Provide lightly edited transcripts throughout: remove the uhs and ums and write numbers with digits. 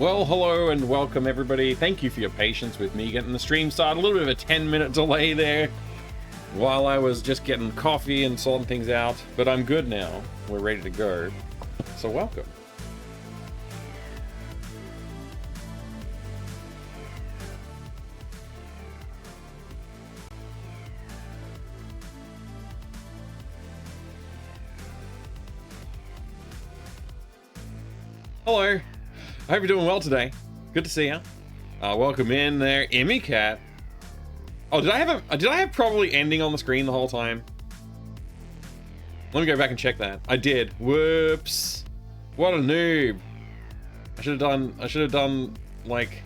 Well, hello and welcome everybody. Thank you for your patience with me getting the stream started. A little bit of a 10-minute delay there while I was just getting coffee and sorting things out, but I'm good now. We're ready to go. So welcome. Hello. I hope you're doing well today. Good to see you. Welcome in there, Emmy Cat. Oh, did I have probably ending on the screen the whole time? Let me go back and check that. I did. Whoops. What a noob. I should have done like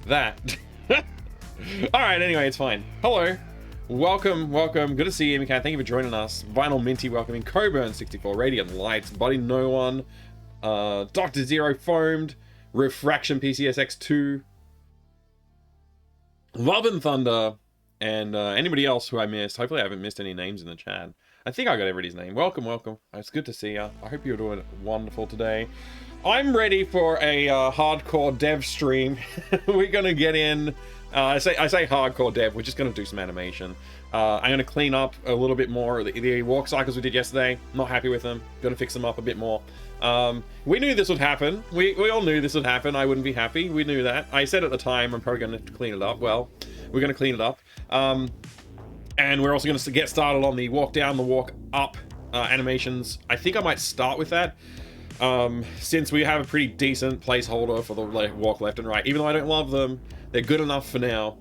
that. All right. Anyway, it's fine. Hello. Welcome. Good to see you, Emmy Cat. Thank you for joining us. Vinyl Minty welcoming Coburn64, Radiant Lights, Buddy No One. Dr. Zero Foamed, Refraction PCSX2, Love and Thunder, and anybody else who I missed. Hopefully I haven't missed any names in the chat. I think I got everybody's name. Welcome. It's good to see you. I hope you're doing wonderful today. I'm ready for a hardcore dev stream. We're gonna get in. I say hardcore dev. We're just gonna do some animation. I'm gonna clean up a little bit more the walk cycles we did yesterday. Not happy with them. Gonna fix them up a bit more. We knew this would happen. We all knew this would happen. I wouldn't be happy. We knew that. I said at the time I'm probably gonna have to clean it up. Well, we're gonna clean it up. And we're also gonna get started on the walk down, the walk up animations. I think I might start with that. Since we have a pretty decent placeholder for the walk left and right. Even though I don't love them, they're good enough for now.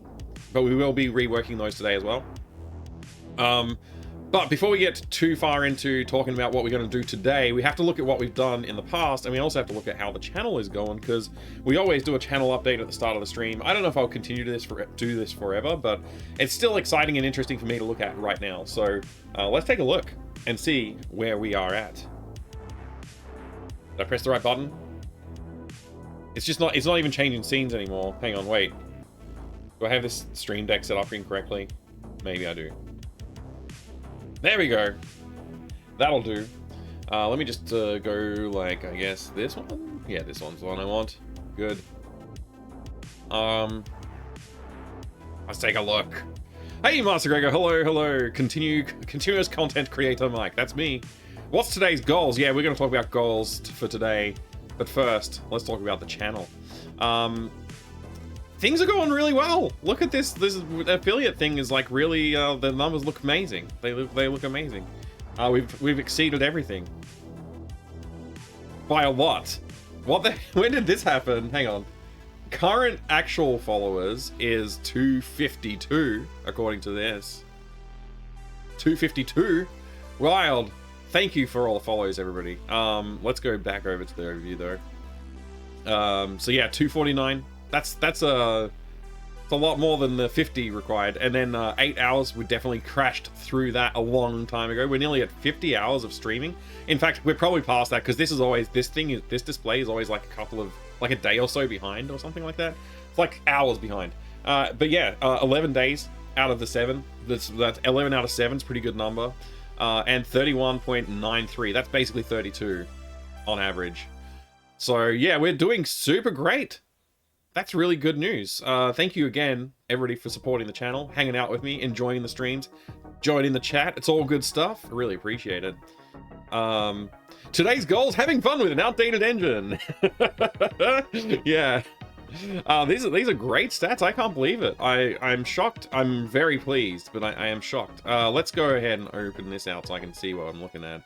But we will be reworking those today as well. But before we get too far into talking about what we're going to do today, we have to look at what we've done in the past, and we also have to look at how the channel is going, because we always do a channel update at the start of the stream. I don't know if I'll continue to do this forever, but it's still exciting and interesting for me to look at right now. So let's take a look and see where we are at. Did I press the right button? It's not even changing scenes anymore. Hang on, wait. Do I have this stream deck set up incorrectly? Maybe I do. There we go. That'll do. Let me just go like, I guess this one? Yeah, this one's the one I want. Good. Let's take a look. Hey, Master Gregor. Hello. Continuous content creator Mike. That's me. What's today's goals? Yeah, we're going to talk about goals for today. But first, let's talk about the channel. Things are going really well. Look at this affiliate thing is like really, the numbers look amazing. They look amazing. We've exceeded everything. By a lot. When did this happen? Hang on. Current actual followers is 252, according to this. 252? Wild. Thank you for all the follows, everybody. Let's go back over to the overview though. So yeah, 249. That's a lot more than the 50 required. And then 8 hours, we definitely crashed through that a long time ago. We're nearly at 50 hours of streaming. In fact, we're probably past that, because this display is always like a day or so behind or something like that. It's like hours behind. But yeah, 11 days out of the 7. That's 11 out of 7 is a pretty good number. And 31.93. That's basically 32 on average. So yeah, we're doing super great. That's really good news. Thank you again, everybody, for supporting the channel, hanging out with me, enjoying the streams, joining the chat. It's all good stuff. I really appreciate it. Today's goal is having fun with an outdated engine. Yeah. These are great stats. I can't believe it. I'm shocked. I'm very pleased, but I am shocked. Let's go ahead and open this out so I can see what I'm looking at.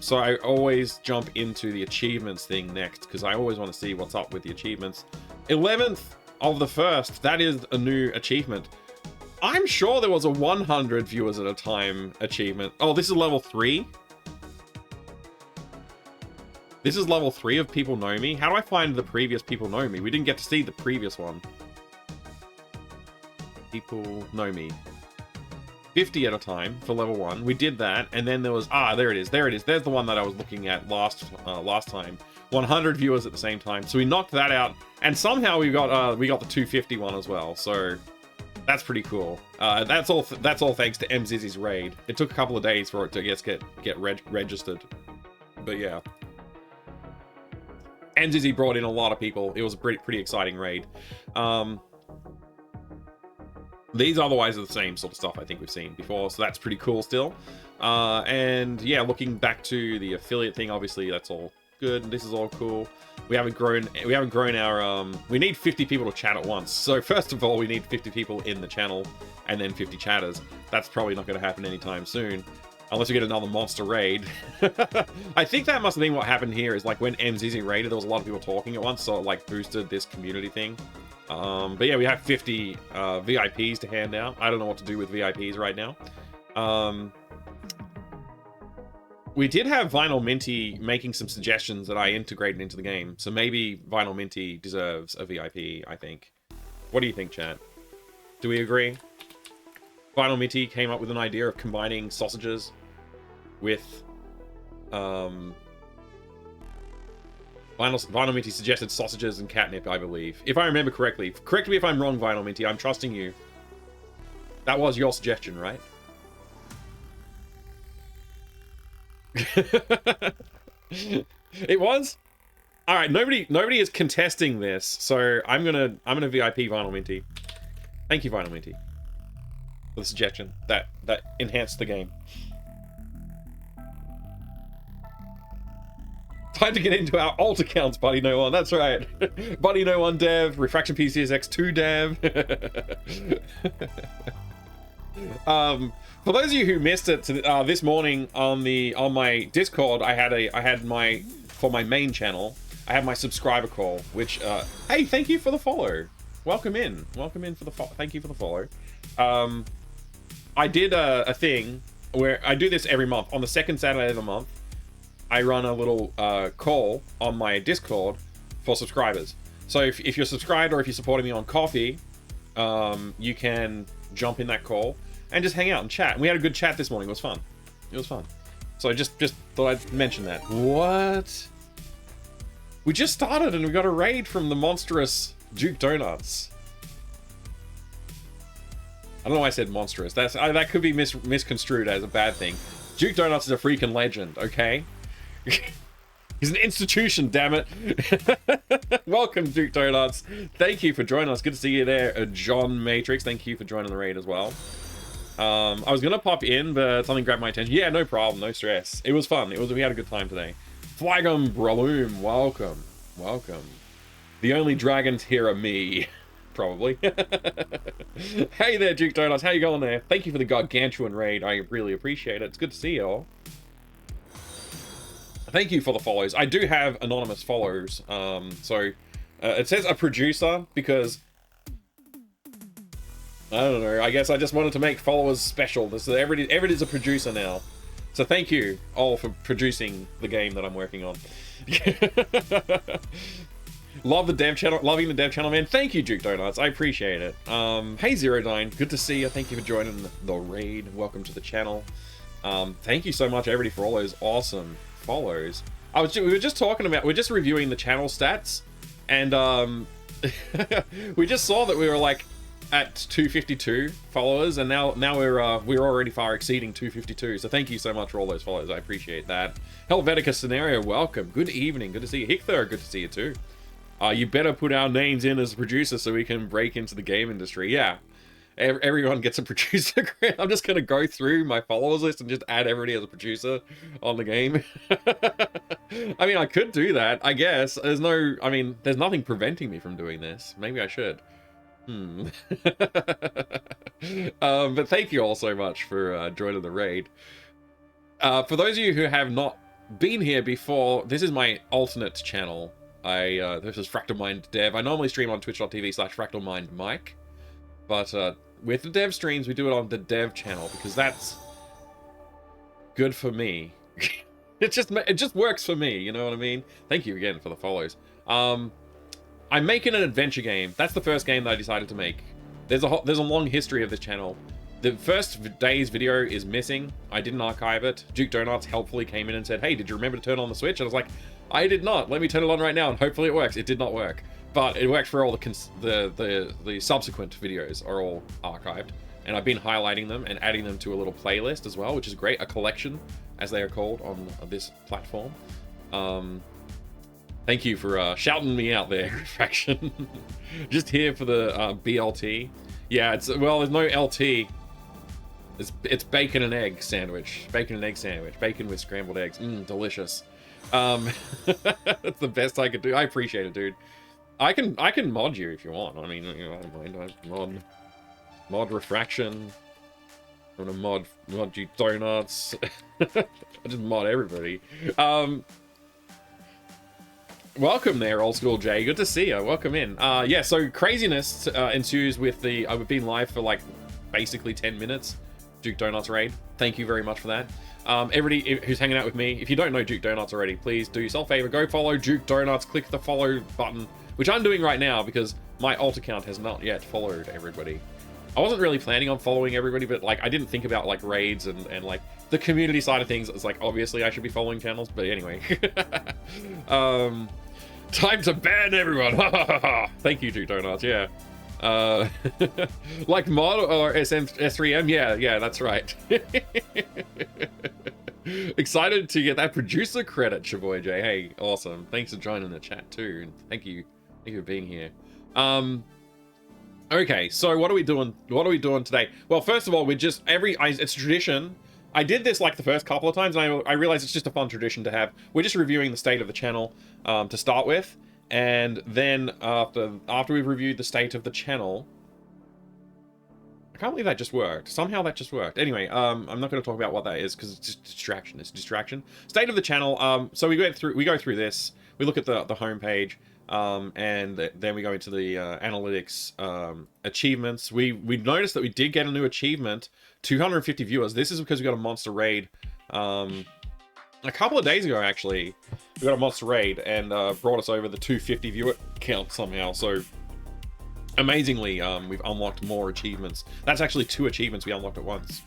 So I always jump into the achievements thing next, because I always want to see what's up with the achievements. 11th of the 1st, that is a new achievement. I'm sure there was a 100 viewers at a time achievement. Oh, this is level 3? This is level 3 of People Know Me? How do I find the previous People Know Me? We didn't get to see the previous one. People Know Me. 50 at a time for level 1. We did that, and then there was... there it is. There's the one that I was looking at last time. 100 viewers at the same time. So we knocked that out, and somehow we got the 250 one as well. So that's pretty cool. That's all thanks to MZizzy's raid. It took a couple of days for it to get registered. But yeah. MZZ brought in a lot of people. It was a pretty exciting raid. These otherwise are the same sort of stuff I think we've seen before, so that's pretty cool still. And yeah, looking back to the affiliate thing, obviously that's all good. This is all cool. We haven't grown our we need 50 people to chat at once. So first of all, we need 50 people in the channel and then 50 chatters. That's probably not going to happen anytime soon, unless we get another monster raid. I think that must have been what happened here, is like when MZZ raided, there was a lot of people talking at once, so it like boosted this community thing. But yeah, we have 50 VIPs to hand out. I don't know what to do with VIPs right now. We did have Vinyl Minty making some suggestions that I integrated into the game, so maybe Vinyl Minty deserves a VIP, I think. What do you think, chat? Do we agree? Vinyl Minty came up with an idea of combining sausages with... Vinyl Minty suggested sausages and catnip, I believe. If I remember correctly. Correct me if I'm wrong, Vinyl Minty. I'm trusting you. That was your suggestion, right? It was? Alright, nobody is contesting this, so I'm gonna VIP Vinyl Minty. Thank you, Vinyl Minty, for the suggestion. That enhanced the game. Time to get into our alt accounts, Buddy No One. That's right. Buddy No One dev, Refraction PCSX2 dev. For those of you who missed it this morning on my Discord, I had my for my main channel, I had my subscriber call, which hey, thank you for the follow. Welcome in for the thank you for the follow. I did a thing where I do this every month on the second Saturday of the month. I run a little call on my Discord for subscribers. So if you're subscribed or if you're supporting me on Coffee, you can jump in that call and just hang out and chat. And we had a good chat this morning. It was fun. It was fun. So I just thought I'd mention that. What? We just started and we got a raid from the monstrous Duke Donuts. I don't know why I said monstrous. That could be misconstrued as a bad thing. Duke Donuts is a freaking legend, okay? He's an institution, damn it. Welcome, Duke Donuts. Thank you for joining us. Good to see you there, John Matrix. Thank you for joining the raid as well. I was gonna pop in, but something grabbed my attention. Yeah, no problem, no stress. It was fun. We had a good time today. Flagum Braloom, welcome. The only dragons here are me. Probably. Hey there, Duke Donuts. How you going there? Thank you for the gargantuan raid. I really appreciate it. It's good to see you all. Thank you for the follows. I do have anonymous follows. It says a producer because I don't know. I guess I just wanted to make followers special. So everybody's a producer now. So thank you all for producing the game that I'm working on. Loving the dev channel, man. Thank you, Duke Donuts. I appreciate it. Hey, Zero9. Good to see you. Thank you for joining the raid. Welcome to the channel. Thank you so much, everybody, for all those awesome follows. We were just reviewing the channel stats, and we just saw that we were like at 252 followers, and now we're already far exceeding 252. So thank you so much for all those follows. I appreciate that. Helvetica Scenario, welcome. Good evening. Good to see you. Hickthur, good to see you too. You better put our names in as a producer so we can break into the game industry. Yeah. Everyone gets a producer grant. I'm just going to go through my followers list and just add everybody as a producer on the game. I mean, I could do that, I guess. There's nothing preventing me from doing this. Maybe I should. But thank you all so much for joining the raid. For those of you who have not been here before, this is my alternate channel. This is Fractal Mind Dev. I normally stream on twitch.tv/FractalMindMike. But with the dev streams, we do it on the dev channel because that's good for me. It just works for me, you know what I mean? Thank you again for the follows. I'm making an adventure game. That's the first game that I decided to make. There's a long history of this channel. The first day's video is missing. I didn't archive it. Duke Donuts helpfully came in and said, "Hey, did you remember to turn on the Switch?" And I was like, "I did not. Let me turn it on right now, and hopefully it works." It did not work. But it worked for all the subsequent videos are all archived, and I've been highlighting them and adding them to a little playlist as well, which is great. A collection, as they are called on this platform. Thank you for shouting me out there, Refraction. Just here for the BLT. Yeah, well, there's no LT. It's bacon and egg sandwich. Bacon and egg sandwich. Bacon with scrambled eggs. Delicious. That's the best I could do. I appreciate it, dude. I can mod you if you want. I mean, you know, I don't mind. I mod Refraction. I'm gonna mod you donuts. I just mod everybody. Welcome there, old school Jay. Good to see you. Welcome in. Yeah, so craziness ensues with the. I've been live for like basically 10 minutes. Duke Donuts raid. Thank you very much for that. Everybody who's hanging out with me, if you don't know Duke Donuts already, please do yourself a favor. Go follow Duke Donuts. Click the follow button, which I'm doing right now because my alt account has not yet followed everybody. I wasn't really planning on following everybody, but like I didn't think about like raids and like the community side of things. It's like obviously I should be following channels, but anyway. Time to ban everyone. Thank you, Duke Donuts. Yeah. Like mod or S3M? Yeah, that's right. Excited to get that producer credit, Chavoy J. Hey, awesome. Thanks for joining the chat too. And thank you for being here. Okay, so what are we doing? What are we doing today? Well, first of all, it's a tradition. I did this like the first couple of times, and I realized it's just a fun tradition to have. We're just reviewing the state of the channel to start with, and then after we've reviewed the state of the channel, I can't believe that just worked. Somehow that just worked. Anyway, I'm not going to talk about what that is because it's just distraction. It's distraction. State of the channel. So we go through this. We look at the homepage. And then we go into the analytics achievements. We noticed that we did get a new achievement, 250 viewers. This is because we got a monster raid a couple of days ago, actually. We got a monster raid and brought us over the 250 viewer count somehow. So amazingly, we've unlocked more achievements. That's actually 2 achievements we unlocked at once.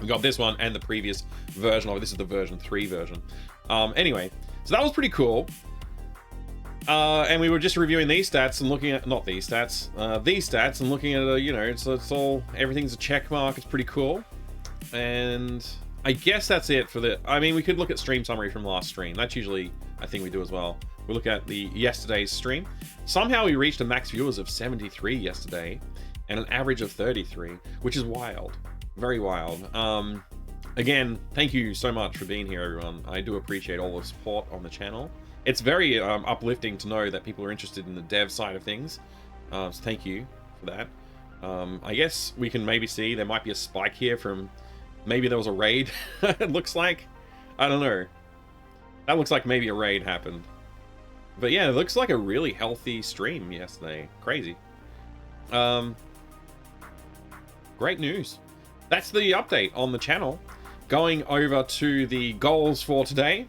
We got this one and the previous version of it. This is the version 3 version. Anyway, so that was pretty cool. And we were just reviewing these stats and looking at, these stats and looking at, you know, it's all, everything's a check mark. It's pretty cool. And I guess that's it for I mean, we could look at stream summary from last stream. That's usually a thing we do as well. We look at yesterday's stream. Somehow we reached a max viewers of 73 yesterday and an average of 33, which is wild. Very wild. Again, thank you so much for being here, everyone. I do appreciate all the support on the channel. It's very uplifting to know that people are interested in the dev side of things. So thank you for that. I guess we can maybe see there might be a spike here from maybe there was a raid. It looks like. I don't know. That looks like maybe a raid happened. But yeah, it looks like a really healthy stream yesterday. Crazy. Great news. That's the update on the channel. Going over to the goals for today.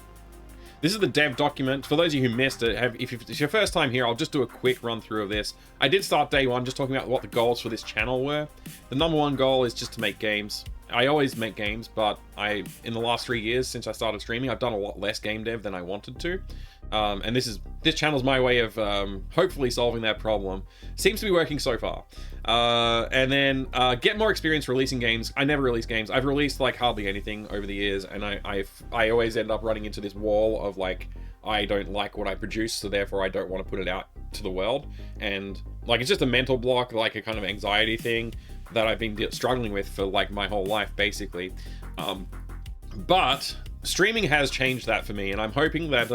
This is the dev document. For those of you who missed it, if it's your first time here, I'll just do a quick run through of this. I did start day one just talking about what the goals for this channel were. The number one goal is just to make games. I always make games, but in the last 3 years since I started streaming, I've done a lot less game dev than I wanted to. And this channel's my way of hopefully solving that problem. Seems to be working so far. And then get more experience releasing games. I never release games. I've released like hardly anything over the years, and I always end up running into this wall of like, I don't like what I produce, so therefore I don't want to put it out to the world. And like, it's just a mental block, like a kind of anxiety thing that I've been struggling with for like my whole life, basically. But streaming has changed that for me, and I'm hoping that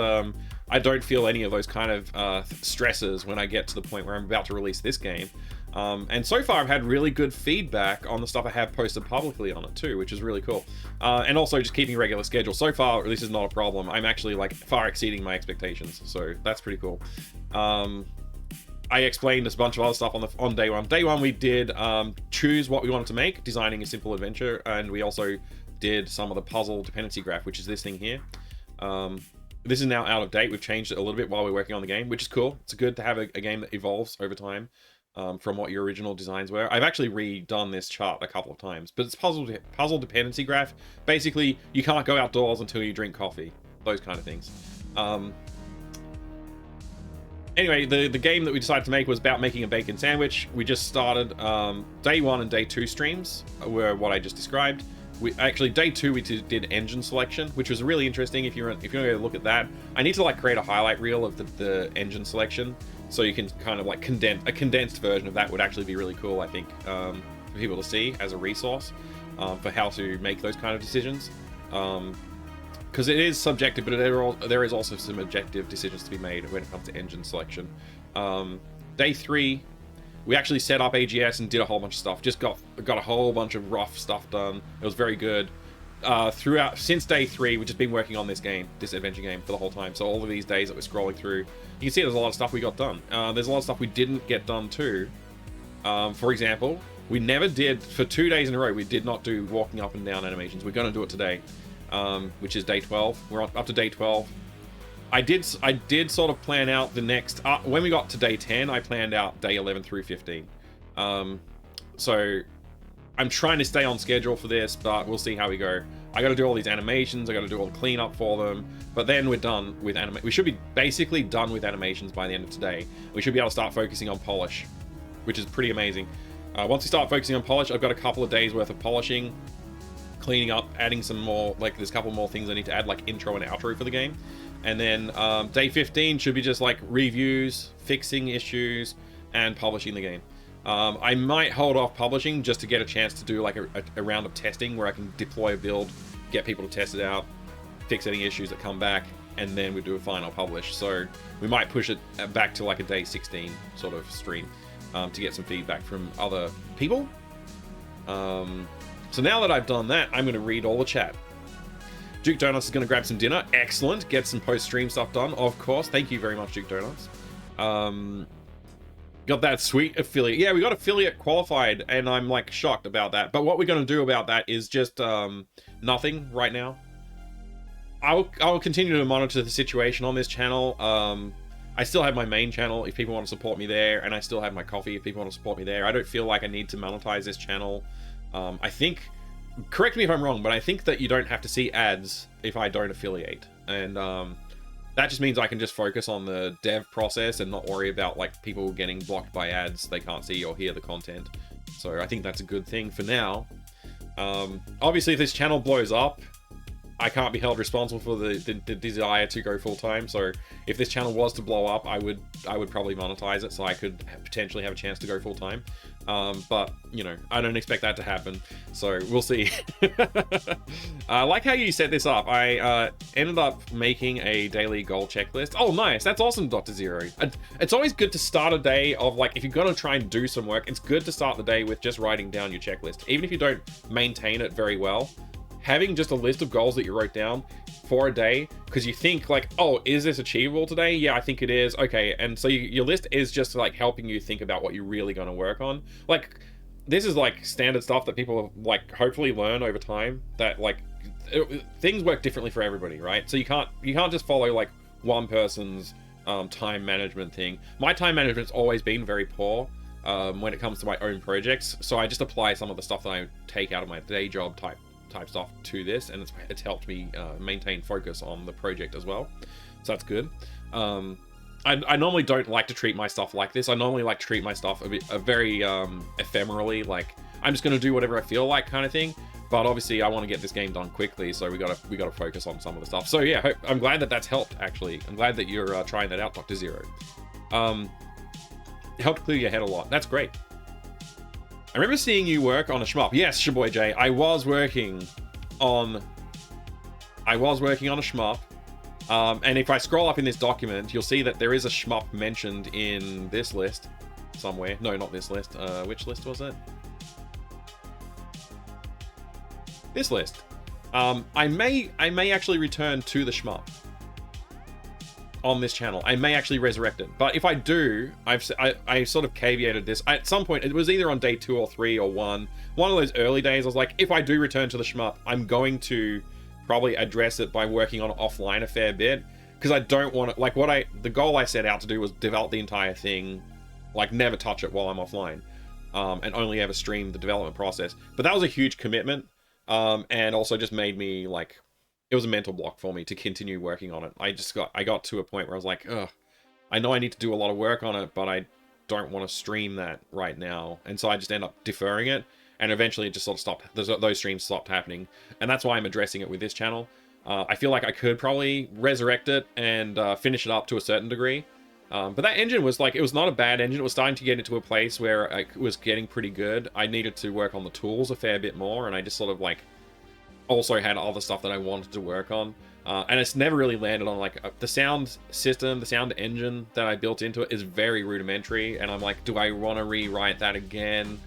I don't feel any of those kind of stresses when I get to the point where I'm about to release this game. And so far I've had really good feedback on the stuff I have posted publicly on it too, which is really cool. And also just keeping a regular schedule. So far, this is not a problem. I'm actually like far exceeding my expectations, so that's pretty cool. I explained a bunch of other stuff on day one. Day one we did choose what we wanted to make, designing a simple adventure, and we also did some of the puzzle dependency graph, which is this thing here. This is now out of date. We've changed it a little bit while we're working on the game, which is cool. It's good to have a game that evolves over time from what your original designs were. I've actually redone this chart a couple of times, but it's puzzle dependency graph. Basically, you can't go outdoors until you drink coffee. Those kind of things. Anyway, the game that we decided to make was about making a bacon sandwich. We just started day one and day two streams were what I just described. day 2 we did engine selection, which was really interesting. If you're going to look at that, I need to like create a highlight reel of the engine selection, so you can kind of like a condensed version of that would actually be really cool, I think, for people to see as a resource for how to make those kind of decisions. Because it is subjective, but there is also some objective decisions to be made when it comes to engine selection. Day 3, we actually set up AGS and did a whole bunch of stuff. Just got a whole bunch of rough stuff done. It was very good. Since day 3, we've just been working on this adventure game, for the whole time. So all of these days that we're scrolling through, you can see there's a lot of stuff we got done. There's a lot of stuff we didn't get done too. For example, we never did, for 2 days in a row, we did not do walking up and down animations. We're going to do it today, which is day 12. We're up to day 12. I did sort of plan out the next... when we got to day 10, I planned out day 11 through 15. So I'm trying to stay on schedule for this, but we'll see how we go. I got to do all these animations. I got to do all the cleanup for them. But then we're done with We should be basically done with animations by the end of today. We should be able to start focusing on polish, which is pretty amazing. Once we start focusing on polish, I've got a couple of days worth of polishing, cleaning up, adding some more... Like, there's a couple more things I need to add, like intro and outro for the game. And then day 15 should be just like reviews, fixing issues, and publishing the game. I might hold off publishing just to get a chance to do like a round of testing where I can deploy a build, get people to test it out, fix any issues that come back, and then we do a final publish. So we might push it back to like a day 16 sort of stream to get some feedback from other people. So now that I've done that, I'm going to read all the chat. Duke Donuts is going to grab some dinner. Excellent. Get some post-stream stuff done, of course. Thank you very much, Duke Donuts. Got that sweet affiliate. Yeah, we got affiliate qualified, and I'm, like, shocked about that. But what we're going to do about that is just nothing right now. I'll continue to monitor the situation on this channel. I still have my main channel if people want to support me there, and I still have my coffee if people want to support me there. I don't feel like I need to monetize this channel. I think... Correct me if I'm wrong, but I think that you don't have to see ads if I don't affiliate. And that just means I can just focus on the dev process and not worry about like people getting blocked by ads. They can't see or hear the content. So I think that's a good thing for now. Obviously, if this channel blows up, I can't be held responsible for the desire to go full time. So if this channel was to blow up, I would probably monetize it so I could potentially have a chance to go full time. But you know, I don't expect that to happen. So we'll see. I like how you set this up. I ended up making a daily goal checklist. Oh, nice. That's awesome, Dr. Zero. It's always good to start a day of like, if you're going to try and do some work, it's good to start the day with just writing down your checklist. Even if you don't maintain it very well, having just a list of goals that you wrote down for a day, because you think like, oh, is this achievable today? Yeah, I think it is. Okay, and so your list is just like helping you think about what you're really going to work on. Like, this is like standard stuff that people like hopefully learn over time, that like things work differently for everybody, right? So you can't just follow like one person's time management thing. My time management's always been very poor when it comes to my own projects, so I just apply some of the stuff that I take out of my day job type stuff to this, and it's helped me maintain focus on the project as well, so that's good. I normally don't like to treat my stuff like this. I normally like to treat my stuff a very ephemerally, like I'm just going to do whatever I feel like kind of thing, but obviously I want to get this game done quickly, so we gotta focus on some of the stuff. So yeah, I'm glad that that's helped. Actually, I'm glad that you're trying that out, Dr. Zero. It helped clear your head a lot. That's great. I remember seeing you work on a shmup. Yes, Shaboy J, I was working on a shmup. And if I scroll up in this document, you'll see that there is a shmup mentioned in this list somewhere. No, not this list. Which list was it? This list. I may actually return to the shmup on this channel. I may actually resurrect it, but if I do, I sort of caveated this at some point. It was either on day 2 or 3 or 1 of those early days. I was like, if I do return to the shmup, I'm going to probably address it by working on it offline a fair bit, because I don't want to, like, the goal I set out to do was develop the entire thing, like never touch it while I'm offline, and only ever stream the development process. But that was a huge commitment, and also just made me like, it was a mental block for me to continue working on it. I got to a point where I was like, ugh, I know I need to do a lot of work on it, but I don't want to stream that right now. And so I just end up deferring it. and eventually it just sort of stopped. Those streams stopped happening, and that's why I'm addressing it with this channel. I feel like I could probably resurrect it and finish it up to a certain degree. But that engine was like, it was not a bad engine. It was starting to get into a place where it was getting pretty good. I needed to work on the tools a fair bit more, and I just sort of like also had other stuff that I wanted to work on. And it's never really landed on like the sound system, the sound engine that I built into it is very rudimentary. And I'm like, do I want to rewrite that again?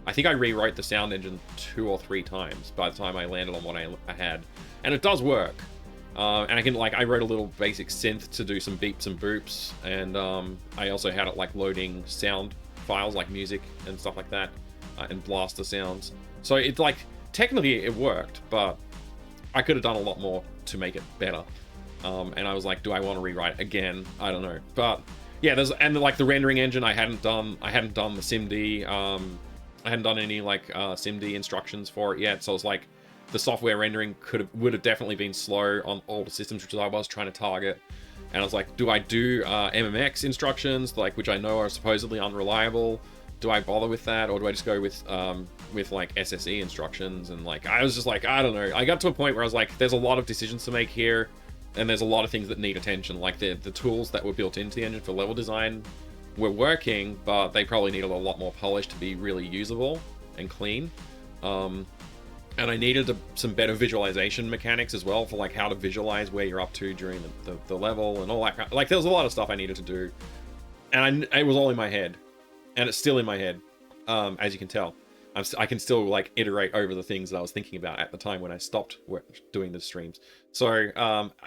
I think I rewrote the sound engine 2 or 3 times by the time I landed on what I had. And it does work. And I can like, I wrote a little basic synth to do some beeps and boops. And I also had it like loading sound files like music and stuff like that, and blaster sounds. So it's like, technically it worked, but I could have done a lot more to make it better. And I was like, do I want to rewrite it again? I don't know. But yeah, like the rendering engine, I hadn't done the SimD. I hadn't done any like SimD instructions for it yet. So it's like the software rendering would have definitely been slow on older systems, which I was trying to target. And I was like, do I do MMX instructions, like, which I know are supposedly unreliable? Do I bother with that, or do I just go with like SSE instructions? And like, I was just like, I don't know. I got to a point where I was like, there's a lot of decisions to make here, and there's a lot of things that need attention. Like the tools that were built into the engine for level design were working, but they probably needed a lot more polish to be really usable and clean. And I needed some better visualization mechanics as well for like how to visualize where you're up to during the level and all that. Like there was a lot of stuff I needed to do, and it was all in my head, and it's still in my head, as you can tell. I can still like iterate over the things that I was thinking about at the time when I stopped doing the streams. So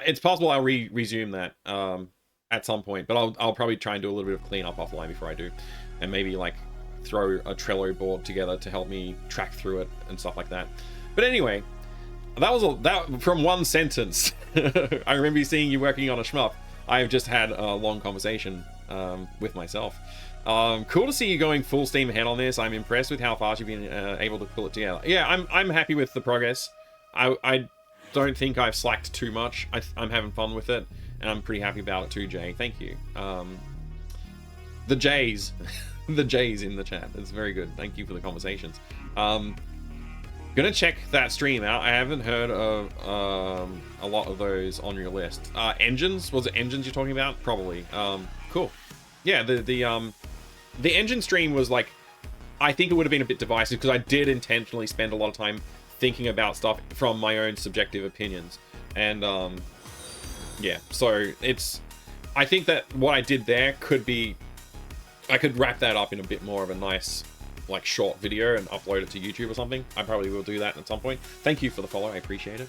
it's possible I'll resume that at some point, but I'll probably try and do a little bit of cleanup offline before I do, and maybe like throw a Trello board together to help me track through it and stuff like that. But anyway, that from one sentence. I remember seeing you working on a shmup. I've just had a long conversation with myself. Cool to see you going full steam ahead on this. I'm impressed with how fast you've been able to pull it together. Yeah, I'm happy with the progress. I don't think I've slacked too much. I'm having fun with it, and I'm pretty happy about it too, Jay. Thank you. The Jays, the Jays in the chat. It's very good. Thank you for the conversations. Gonna check that stream out. I haven't heard of a lot of those on your list. Engines? Was it engines you're talking about? Probably. Cool. Yeah, the engine stream was like, I think it would have been a bit divisive because I did intentionally spend a lot of time thinking about stuff from my own subjective opinions. And yeah, so I think that what I did there I could wrap that up in a bit more of a nice like short video and upload it to YouTube or something. I probably will do that at some point. Thank you for the follow, I appreciate it.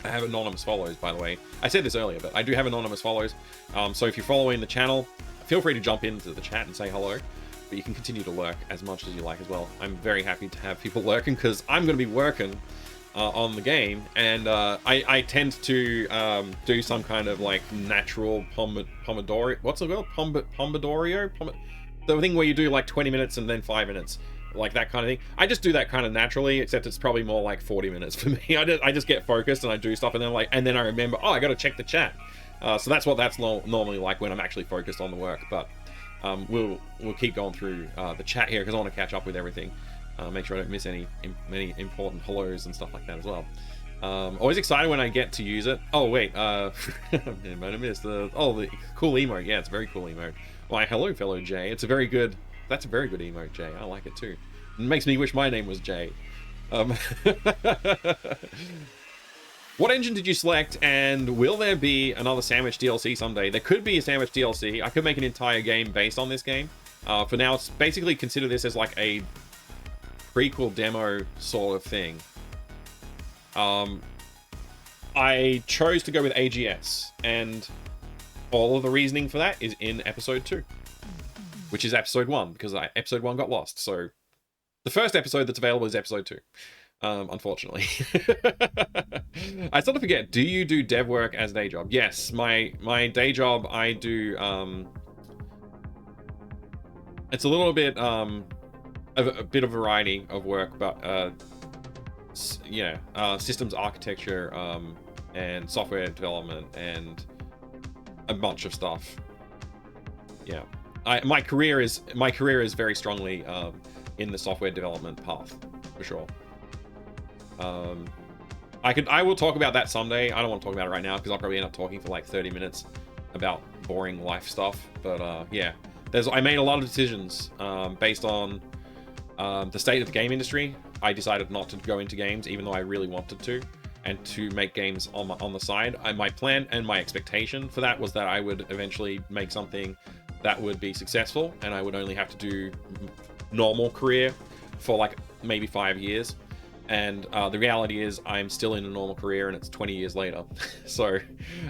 I have anonymous follows, by the way. I said this earlier, but I do have anonymous follows. So if you're following the channel, feel free to jump into the chat and say hello, but you can continue to lurk as much as you like as well. I'm very happy to have people lurking because I'm going to be working on the game, and I tend to do some kind of like natural Pomodoro. What's it called? Pomodoro? The thing where you do like 20 minutes and then 5 minutes, like that kind of thing. I just do that kind of naturally, except it's probably more like 40 minutes for me. I just get focused and I do stuff, and then I remember, oh, I got to check the chat. So that's what that's normally like when I'm actually focused on the work. But we'll keep going through the chat here because I want to catch up with everything. Make sure I don't miss many important hellos and stuff like that as well. Always excited when I get to use it. Oh wait, I might have missed the cool emote. Yeah, it's a very cool emote. Why, hello, fellow Jay. That's a very good emote, Jay. I like it too. It makes me wish my name was Jay. What engine did you select, and will there be another Sandwich DLC someday? There could be a Sandwich DLC. I could make an entire game based on this game. For now, it's basically consider this as like a prequel demo sort of thing. I chose to go with AGS, and all of the reasoning for that is in episode 2, which is episode 1, because episode 1 got lost. So the first episode that's available is episode 2, unfortunately. I sort of forget, do you do dev work as a day job? Yes, my day job, I do, it's a little bit, a bit of variety of work, but yeah, systems architecture, and software development, and a bunch of stuff. Yeah, my career is very strongly in the software development path, for sure. I will talk about that someday. I don't want to talk about it right now because I'll probably end up talking for like 30 minutes about boring life stuff. But yeah, I made a lot of decisions based on the state of the game industry. I decided not to go into games, even though I really wanted to, and to make games on the side. My plan and my expectation for that was that I would eventually make something that would be successful, and I would only have to do normal career for like maybe 5 years. And the reality is I'm still in a normal career and it's 20 years later. So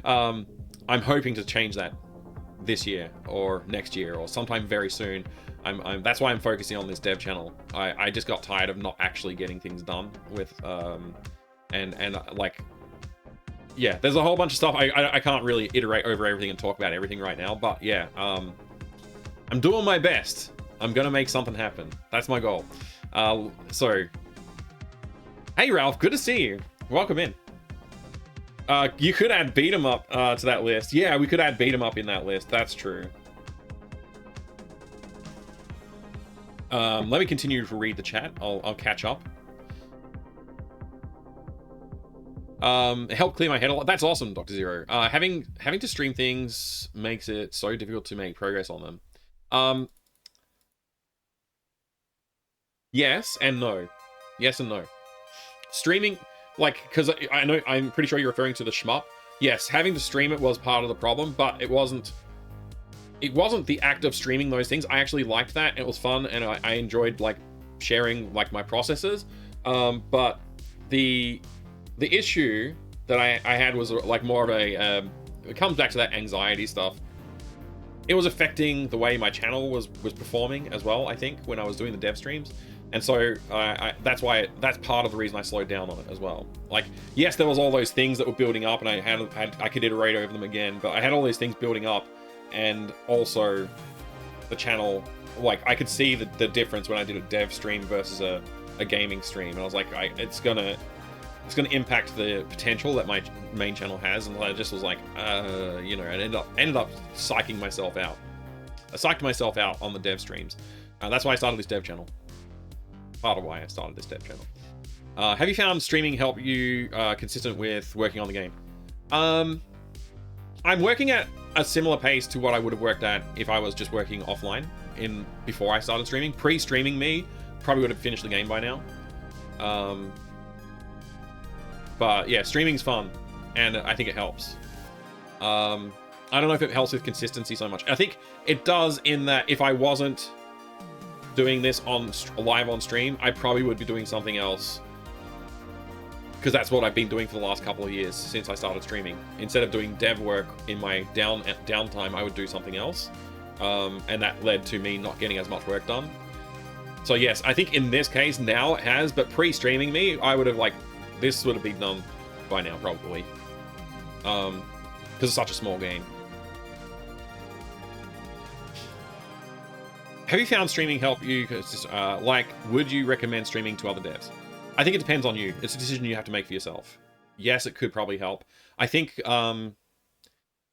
I'm hoping to change that this year or next year or sometime very soon. That's why I'm focusing on this dev channel. I just got tired of not actually getting things done with and like, yeah, there's a whole bunch of stuff. I can't really iterate over everything and talk about everything right now, but yeah, I'm doing my best. I'm gonna make something happen. That's my goal. So hey Ralph, good to see you. Welcome in. You could add beat 'em up to that list. Yeah, we could add beat 'em up in that list. That's true. Let me continue to read the chat. I'll catch up. Help clear my head a lot. That's awesome, Dr. Zero. Having to stream things makes it so difficult to make progress on them. Yes and no. Yes and no. Streaming, like, because I'm pretty sure you're referring to the shmup. Yes, having to stream it was part of the problem, but it wasn't the act of streaming those things. I actually liked that. It was fun, and I enjoyed like sharing like my processes. But the issue that I had was like more of a it comes back to that anxiety stuff. It was affecting the way my channel was performing as well, I think, when I was doing the dev streams. And so that's part of the reason I slowed down on it as well. Like, yes, there was all those things that were building up, and I could iterate over them again, but I had all these things building up, and also the channel, like, I could see the difference when I did a dev stream versus a gaming stream, and I was like, it's gonna impact the potential that my main channel has, and I just was like, you know, and ended up psyching myself out. I psyched myself out on the dev streams. That's why I started this dev channel. Part of why I started this dev channel. Have you found streaming help you consistent with working on the game? I'm working at a similar pace to what I would have worked at if I was just working offline before I started streaming. Pre-streaming me probably would have finished the game by now. But yeah, streaming's fun, and I think it helps. I don't know if it helps with consistency so much. I think it does in that if I wasn't doing this live on stream, I probably would be doing something else, because that's what I've been doing for the last couple of years since I started streaming. Instead of doing dev work in my downtime, I would do something else, and that led to me not getting as much work done. So yes, I think in this case now it has, but pre-streaming me, I would have this would have been done by now probably, because it's such a small game. Have you found streaming help you? Like, would you recommend streaming to other devs? I think it depends on you. It's a decision you have to make for yourself. Yes, it could probably help. I think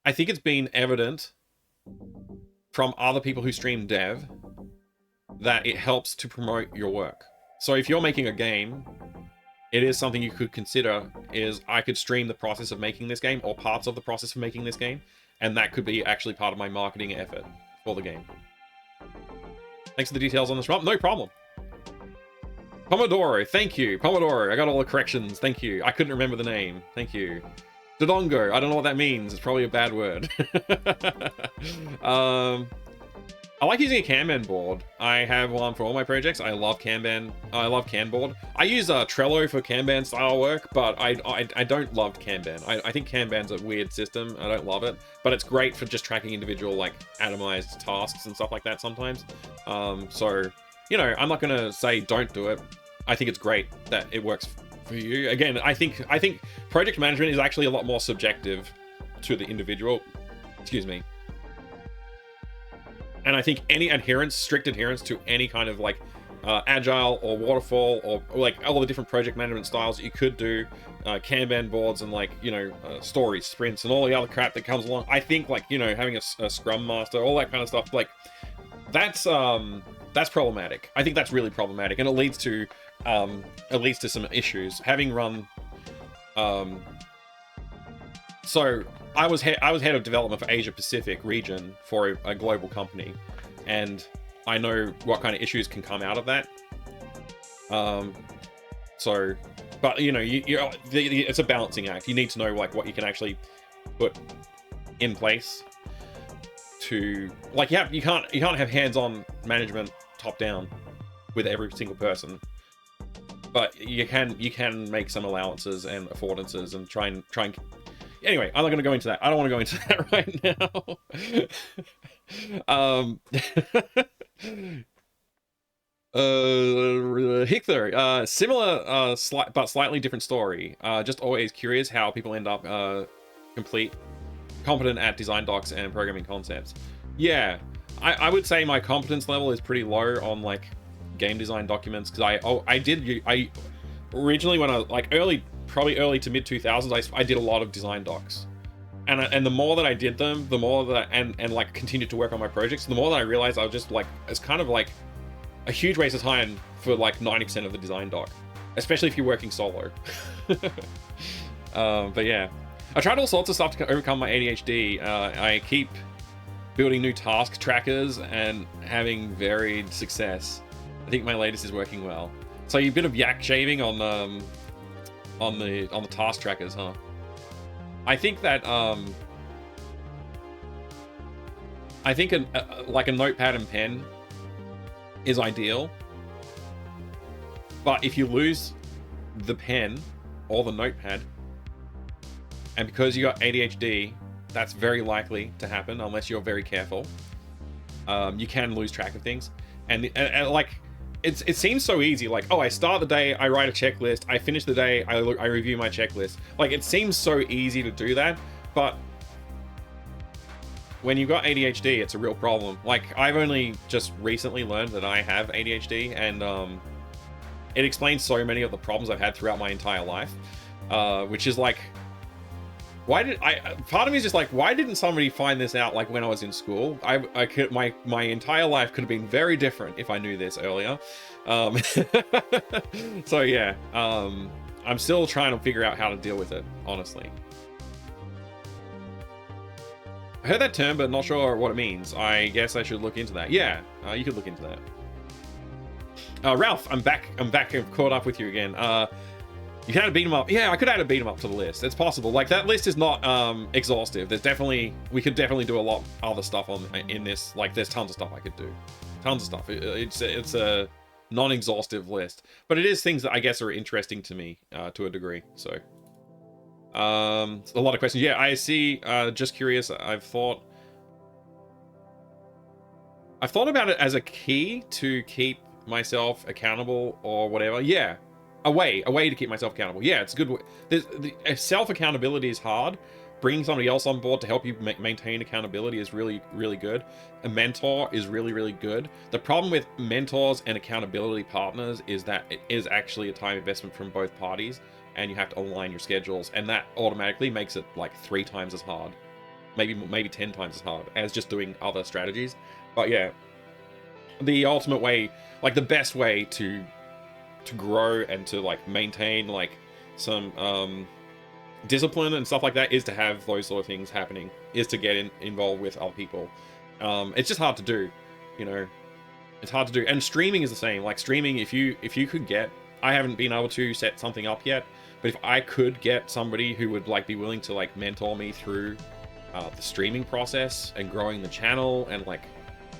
it's been evident from other people who stream dev that it helps to promote your work. So if you're making a game, it is something you could consider is I could stream the process of making this game or parts of the process of making this game, and that could be actually part of my marketing effort for the game. Thanks for the details on this, Rob. No problem. Pomodoro, thank you. Pomodoro, I got all the corrections. Thank you. I couldn't remember the name. Thank you. Dodongo, I don't know what that means. It's probably a bad word. I like using a Kanban board. I have one for all my projects. I love Kanban. I love Kanboard. I use Trello for Kanban style work, but I don't love Kanban. I think Kanban's a weird system. I don't love it, but it's great for just tracking individual like atomized tasks and stuff like that sometimes. So, you know, I'm not gonna say don't do it. I think it's great that it works for you. Again, I think project management is actually a lot more subjective to the individual. Excuse me. And I think any strict adherence to any kind of like agile or waterfall or like all the different project management styles that you could do, Kanban boards and like, you know, stories, sprints and all the other crap that comes along. I think like, you know, having a scrum master, all that kind of stuff, like that's That's problematic. I think that's really problematic, and it leads to some issues. Having run, so I was head of development for Asia Pacific region for a global company, and I know what kind of issues can come out of that. So, but you know, it's a balancing act. You need to know like what you can actually put in place to, like, you can't have hands-on management top down with every single person, but you can make some allowances and affordances and try and anyway, I'm not going to go into that. I don't want to go into that right now. Hickler, similar but slightly different story. Just always curious how people end up competent at design docs and programming concepts. Yeah, I would say my competence level is pretty low on like game design documents, because I originally, when I was like probably early to mid 2000s, I did a lot of design docs, and the more that I did them, the more that and like continued to work on my projects, the more that I realized I was just like, it's kind of like a huge waste of time for like 90% of the design doc, especially if you're working solo. But yeah, I tried all sorts of stuff to overcome my ADHD. I keep building new task trackers and having varied success. I think my latest is working well. So a bit of yak shaving on the task trackers, huh? I think that I think like a notepad and pen is ideal, but if you lose the pen or the notepad, and because you got ADHD, that's very likely to happen unless you're very careful. You can lose track of things, and like it seems so easy. Like, oh, I start the day, I write a checklist, I finish the day, I review my checklist. Like, it seems so easy to do that, but when you've got ADHD, it's a real problem. Like, I've only just recently learned that I have ADHD, and it explains so many of the problems I've had throughout my entire life, which is like, part of me is just like, why didn't somebody find this out like when I was in school? I could, my entire life could have been very different if I knew this earlier. So yeah, I'm still trying to figure out how to deal with it, honestly. I heard that term, but not sure what it means. I guess I should look into that. Yeah, you could look into that. Ralph, I'm back. I've caught up with you again. You can add a beat 'em up. Yeah, I could add a beat 'em up to the list. It's possible. Like, that list is not exhaustive. We could definitely do a lot other stuff in this. Like, there's tons of stuff I could do. Tons of stuff. It's a non-exhaustive list, but it is things that I guess are interesting to me to a degree. So, a lot of questions. Yeah, I see. Just curious. I've thought about it as a key to keep myself accountable or whatever. Yeah. A way to keep myself accountable. Yeah, it's a good way. Self-accountability is hard. Bringing somebody else on board to help you maintain accountability is really, really good. A mentor is really, really good. The problem with mentors and accountability partners is that it is actually a time investment from both parties, and you have to align your schedules, and that automatically makes it like 3 times as hard, maybe 10 times as hard as just doing other strategies. But yeah, the ultimate way, like the best way to grow and to like maintain like some discipline and stuff like that is to have those sort of things happening, is to get involved with other people. It's just hard to do, you know. It's hard to do. And streaming is the same. Like, streaming, if you could get, I haven't been able to set something up yet, but if I could get somebody who would like be willing to like mentor me through the streaming process and growing the channel, and like,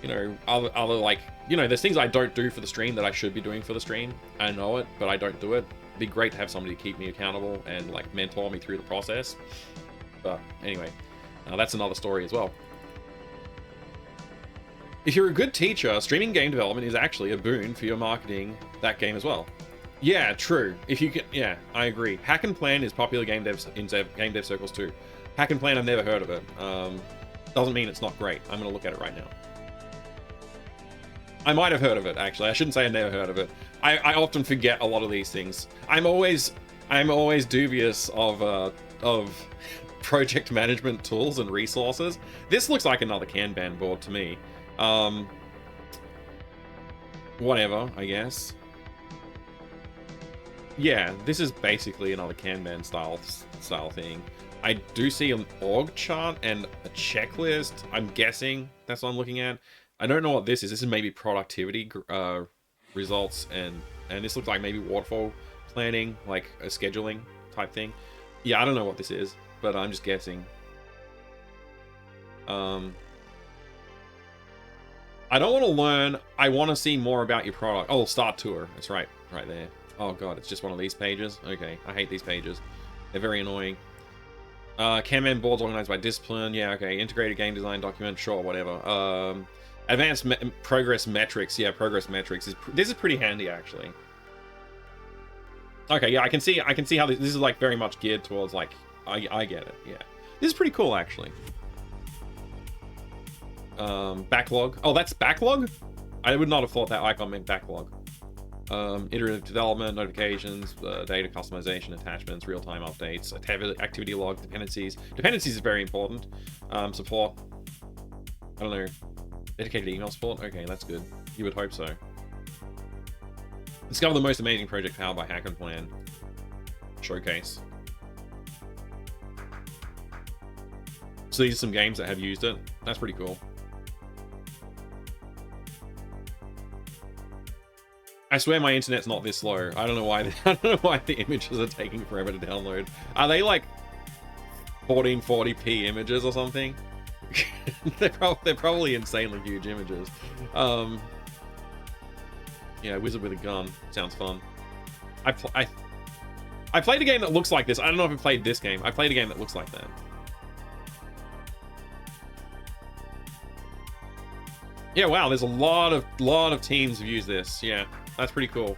you know, other like, you know, there's things I don't do for the stream that I should be doing for the stream. I know it, but I don't do it. It'd be great to have somebody to keep me accountable and like mentor me through the process. But anyway, that's another story as well. If you're a good teacher, streaming game development is actually a boon for your marketing that game as well. Yeah, true. If you can, yeah, I agree. Hack and Plan is popular game dev circles too. Hack and Plan, I've never heard of it. Doesn't mean it's not great. I'm gonna look at it right now. I might have heard of it, actually. I shouldn't say I never heard of it. I often forget a lot of these things. I'm always dubious of project management tools and resources. This looks like another Kanban board to me. whatever, I guess. Yeah, this is basically another Kanban style thing. I do see an org chart and a checklist. I'm guessing that's what I'm looking at. I don't know what this is. This is maybe productivity results, and this looks like maybe waterfall planning, like a scheduling type thing. Yeah, I don't know what this is, but I'm just guessing. I don't want to learn. I want to see more about your product. Oh, start tour. That's right there. Oh god, it's just one of these pages. Okay, I hate these pages. They're very annoying. Kanban boards organized by discipline. Yeah, okay. Integrated game design document. Sure, whatever. Advanced progress metrics. Yeah, progress metrics. This is pretty handy, actually. Okay, yeah, I can see how this is like very much geared towards like I get it. Yeah, this is pretty cool, actually. Backlog. Oh, that's backlog? I would not have thought that icon meant backlog. Iterative development, notifications, data customization, attachments, real-time updates, activity log, dependencies. Dependencies is very important. Support. I don't know. Dedicated email support? Okay, that's good. You would hope so. Discover the most amazing project powered by Hack and Plan. Showcase. So these are some games that have used it. That's pretty cool. I swear my internet's not this slow. I don't know why. I don't know why the images are taking forever to download. Are they like 1440p images or something? they're probably insanely huge images. Yeah, Wizard with a Gun sounds fun. I played a game that looks like this. I don't know if I played this game. I played a game that looks like that. Yeah, wow. There's a lot of teams who've used this. Yeah. That's pretty cool.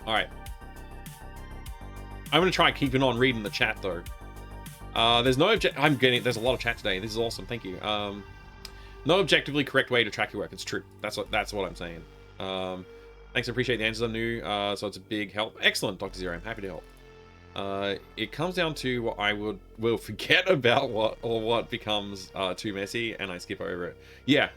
All right. I'm going to try keeping on reading the chat, though. There's no there's a lot of chat today. This is awesome. Thank you. No objectively correct way to track your work. It's true. That's what I'm saying. Thanks. I appreciate the answers. I'm new, so it's a big help. Excellent, Dr. Zero. I'm happy to help. It comes down to what I will forget about what becomes too messy, and I skip over it. Yeah.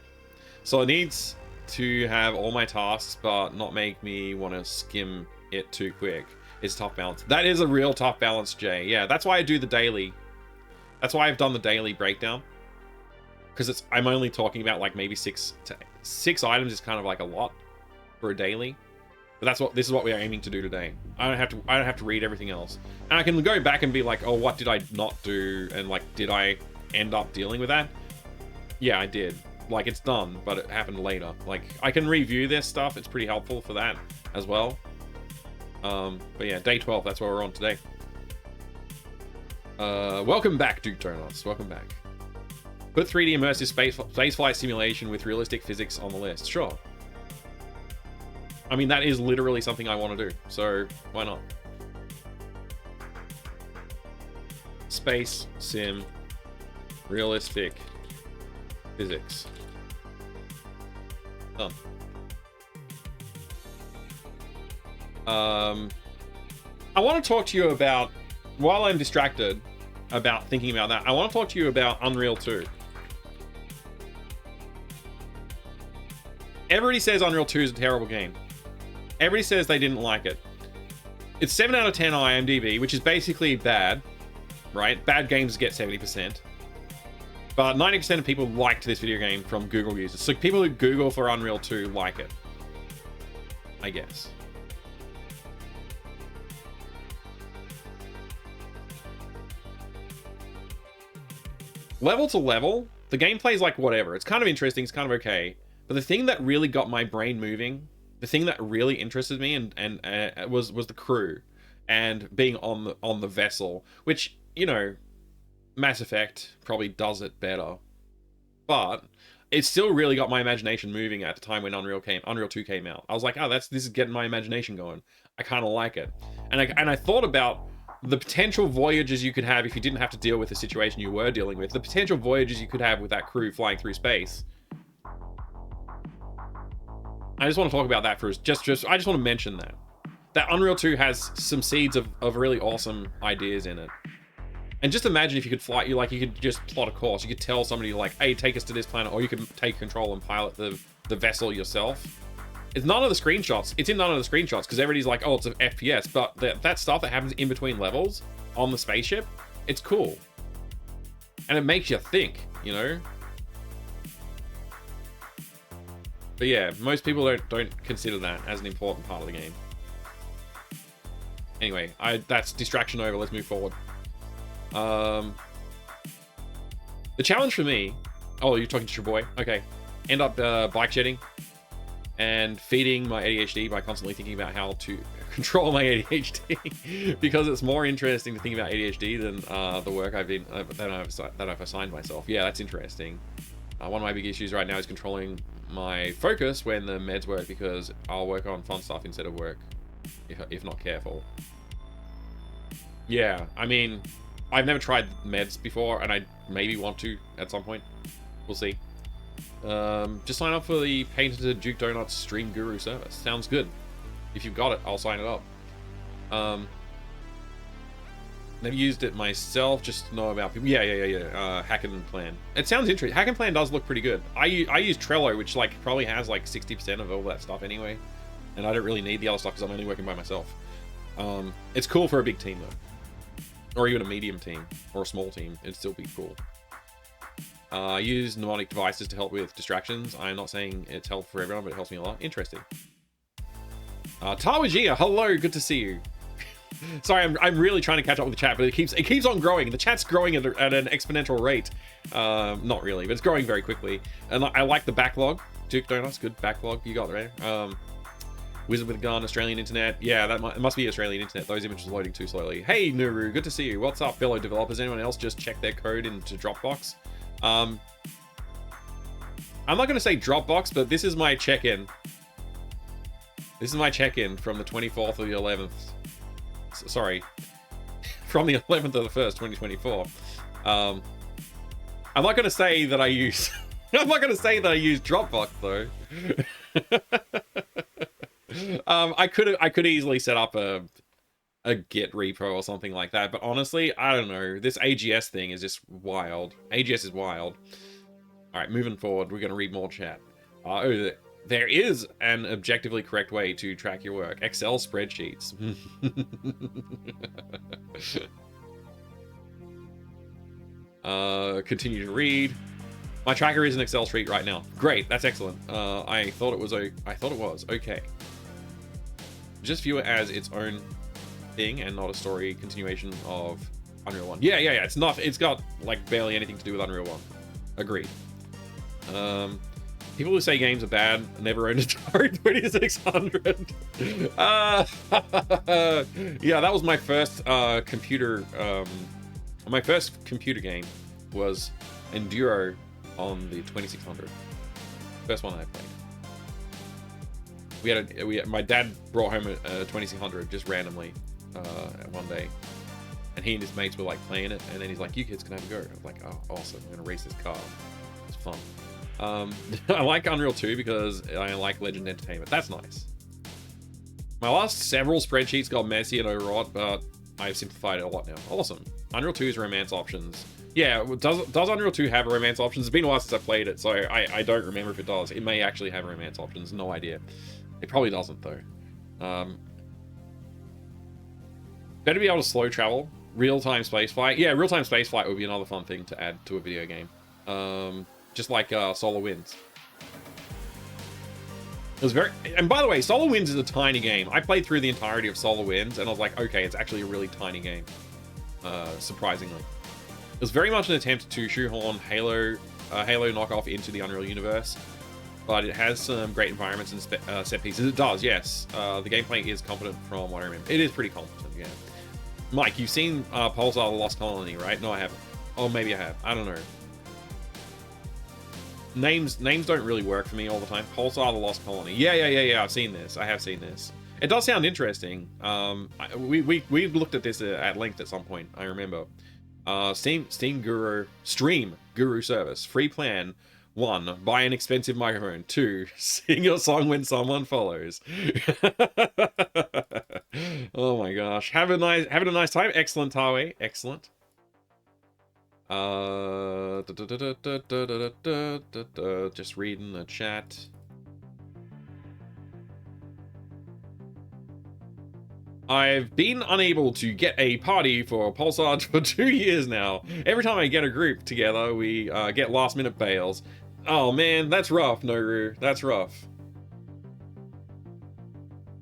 So it needs to have all my tasks, but not make me want to skim it too quick. It's tough balance. That is a real tough balance, Jay. Yeah, that's why I do the daily. That's why I've done the daily breakdown. Because I'm only talking about like maybe six items is kind of like a lot for a daily. But this is what we are aiming to do today. I don't have to read everything else. And I can go back and be like, oh, what did I not do? And like, did I end up dealing with that? Yeah, I did. Like, it's done, but it happened later. Like, I can review this stuff. It's pretty helpful for that as well. But yeah, day 12, that's where we're on today. Welcome back, Duke Donuts. Welcome back. Put 3D immersive spaceflight simulation with realistic physics on the list. Sure. I mean, that is literally something I want to do, so why not? Space sim realistic physics. Done. I want to talk to you about, while I'm distracted about thinking about that, I want to talk to you about Unreal 2. Everybody says Unreal 2 is a terrible game. Everybody says they didn't like it. It's 7 out of 10 on IMDb, which is basically bad, right? Bad games get 70%. But 90% of people liked this video game from Google users. So people who Google for Unreal 2 like it, I guess. Level to level, the gameplay is like whatever. It's kind of interesting, it's kind of okay. But the thing that really got my brain moving, the thing that really interested me and was the crew and being on the vessel, which, you know, Mass Effect probably does it better. But it still really got my imagination moving at the time when Unreal 2 came out. I was like, oh, this is getting my imagination going. I kind of like it. And I thought about the potential voyages you could have if you didn't have to deal with the situation you were dealing with. The potential voyages you could have with that crew flying through space. I just want to talk about that for I just want to mention that Unreal 2 has some seeds of really awesome ideas in it. And just imagine if you could fly, you could just plot a course. You could tell somebody like, hey, take us to this planet, or you could take control and pilot the the vessel yourself. It's none of the screenshots. It's in none of the screenshots because everybody's like, oh, it's an FPS. But that stuff that happens in between levels on the spaceship, it's cool. And it makes you think, you know? But yeah, most people don't consider that as an important part of the game. Anyway, that's distraction over. Let's move forward. The challenge for me... Oh, you're talking to your boy? Okay. End up bike shedding and feeding my ADHD by constantly thinking about how to control my ADHD because it's more interesting to think about ADHD than the work that I've assigned myself. Yeah, that's interesting. One of my big issues right now is controlling my focus when the meds work because I'll work on fun stuff instead of work if not careful. Yeah, I mean, I've never tried meds before and I maybe want to at some point. We'll see. Just sign up for the patented Duke Donuts Stream Guru service. Sounds good. If you've got it, I'll sign it up. Never used it myself, just to know about people. Yeah. Hack and Plan. It sounds interesting. Hack and Plan does look pretty good. I use Trello, which like probably has like 60% of all that stuff anyway, and I don't really need the other stuff because I'm only working by myself. It's cool for a big team though, or even a medium team or a small team. It'd still be cool. I use mnemonic devices to help with distractions. I'm not saying it's helpful for everyone, but it helps me a lot. Interesting. Tawajia, hello, good to see you. Sorry, I'm really trying to catch up with the chat, but it keeps on growing. The chat's growing at an exponential rate. Not really, but it's growing very quickly. And I like the backlog. Duke Donuts, good backlog. You got it, right? Wizard with a gun, Australian internet. Yeah, it must be Australian internet. Those images are loading too slowly. Hey, Nuru, good to see you. What's up, fellow developers? Anyone else just check their code into Dropbox? I'm not going to say Dropbox, but this is my check-in. This is my check-in from the 24th of the 11th. Sorry. From the 11th of the 1st, 2024. I'm not going to say that I use... I'm not going to say that I use Dropbox, though. I could easily set up a Git repo or something like that, but honestly, I don't know. This AGS thing is just wild. AGS is wild. All right, moving forward, we're going to read more chat. There is an objectively correct way to track your work. Excel spreadsheets. Continue to read. My tracker is an Excel sheet right now. Great, that's excellent. I thought it was okay. Just view it as its own thing and not a story continuation of Unreal 1. Yeah, it's not. It's got like barely anything to do with Unreal 1. Agreed. People who say games are bad never owned Atari 2600. Yeah, that was my first computer. My first computer game was Enduro on the 2600. First one I played. My dad brought home a 2600 just randomly one day, and he and his mates were like playing it, and then he's like, "You kids can have a go." I was like, "Oh, awesome! I'm gonna race this car. It's fun." I like Unreal 2 because I like Legend Entertainment. That's nice. My last several spreadsheets got messy and overwrought, but I've simplified it a lot now. Awesome. Unreal 2's romance options. Yeah, does Unreal 2 have romance options? It's been a while since I played it, so I don't remember if it does. It may actually have romance options. No idea. It probably doesn't, though. Better be able to slow travel. Real-time spaceflight. Yeah, real-time spaceflight would be another fun thing to add to a video game. Just like Solar Winds. It was very... And by the way, Solar Winds is a tiny game. I played through the entirety of Solar Winds, and I was like, okay, it's actually a really tiny game. Surprisingly. It was very much an attempt to shoehorn Halo knockoff into the Unreal universe, but it has some great environments and set pieces. It does, yes. The gameplay is competent from what I remember. It is pretty competent, yeah. Mike, you've seen Pulsar The Lost Colony, right? No, I haven't. Oh, maybe I have. I don't know. Names don't really work for me all the time. Pulsar The Lost Colony. Yeah. I've seen this. I have seen this. It does sound interesting. We looked at this at length at some point. I remember. Stream Guru service. Free plan. 1. Buy an expensive microphone. 2. Sing your song when someone follows. Oh my gosh. Having a nice time. Excellent, Tawe. Excellent. Just reading the chat. I've been unable to get a party for Pulsar for 2 years now. Every time I get a group together, we get last minute bails. Oh man, that's rough, Noru. That's rough.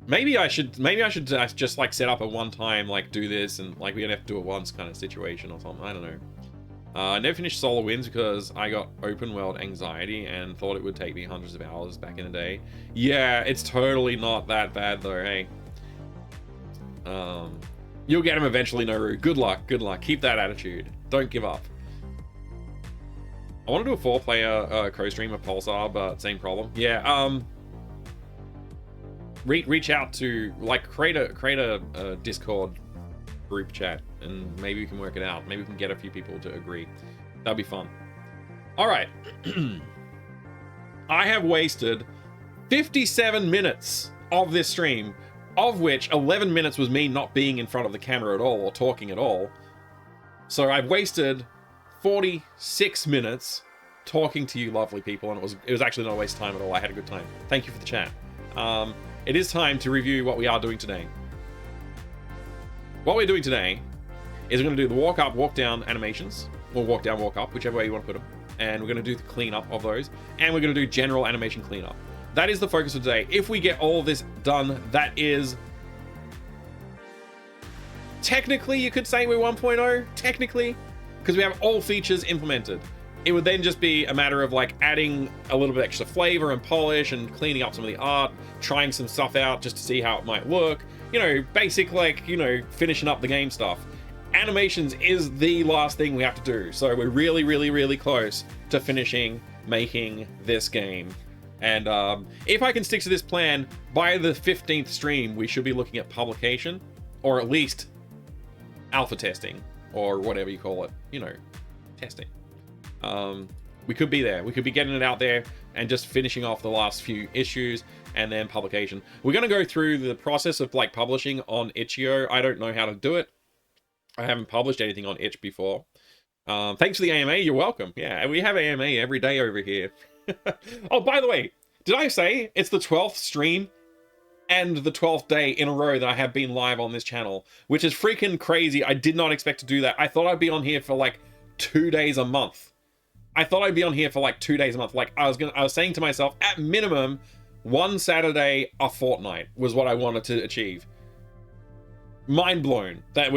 Maybe I should just like set up a one-time like do this and like we don't have to do it once kind of situation or something. I don't know. I never finished Solar Winds because I got open world anxiety and thought it would take me hundreds of hours back in the day. Yeah, it's totally not that bad though, hey. You'll get him eventually, Noru. Good luck, good luck. Keep that attitude. Don't give up. I want to do a 4-player co-stream of Pulsar, but same problem. Yeah, reach out to, like, create a Discord group chat, and maybe we can work it out. Maybe we can get a few people to agree. That'd be fun. All right. I have wasted 57 minutes of this stream, of which 11 minutes was me not being in front of the camera at all or talking at all. So I've wasted 46 minutes talking to you lovely people, and it was actually not a waste of time at all. I had a good time. Thank you for the chat. It is time to review what we are doing today. What we're doing today is we're going to do the walk up, walk down animations, or walk down, walk up, whichever way you want to put them. And we're going to do the cleanup of those, and we're going to do general animation cleanup. That is the focus of today. If we get all of this done, that is... Technically, you could say we're 1.0, technically, because we have all features implemented. It would then just be a matter of like adding a little bit extra flavor and polish and cleaning up some of the art, trying some stuff out just to see how it might look. You know, basic like, you know, finishing up the game stuff. Animations is the last thing we have to do. So we're really, really, really close to finishing making this game. And if I can stick to this plan, by the 15th stream, we should be looking at publication, or at least alpha testing, or whatever you call it, you know, testing. We could be there. We could be getting it out there and just finishing off the last few issues and then publication. We're going to go through the process of like publishing on Itch.io. I don't know how to do it. I haven't published anything on Itch before. Thanks for the AMA. You're welcome. Yeah, we have AMA every day over here. Oh, by the way, did I say it's the 12th stream and the 12th day in a row that I have been live on this channel, which is freaking crazy. I did not expect to do that. I thought I'd be on here for like 2 days a month. I thought I'd be on here for like 2 days a month. Like I was saying to myself, at minimum, 1 Saturday a fortnight was what I wanted to achieve. Mind blown that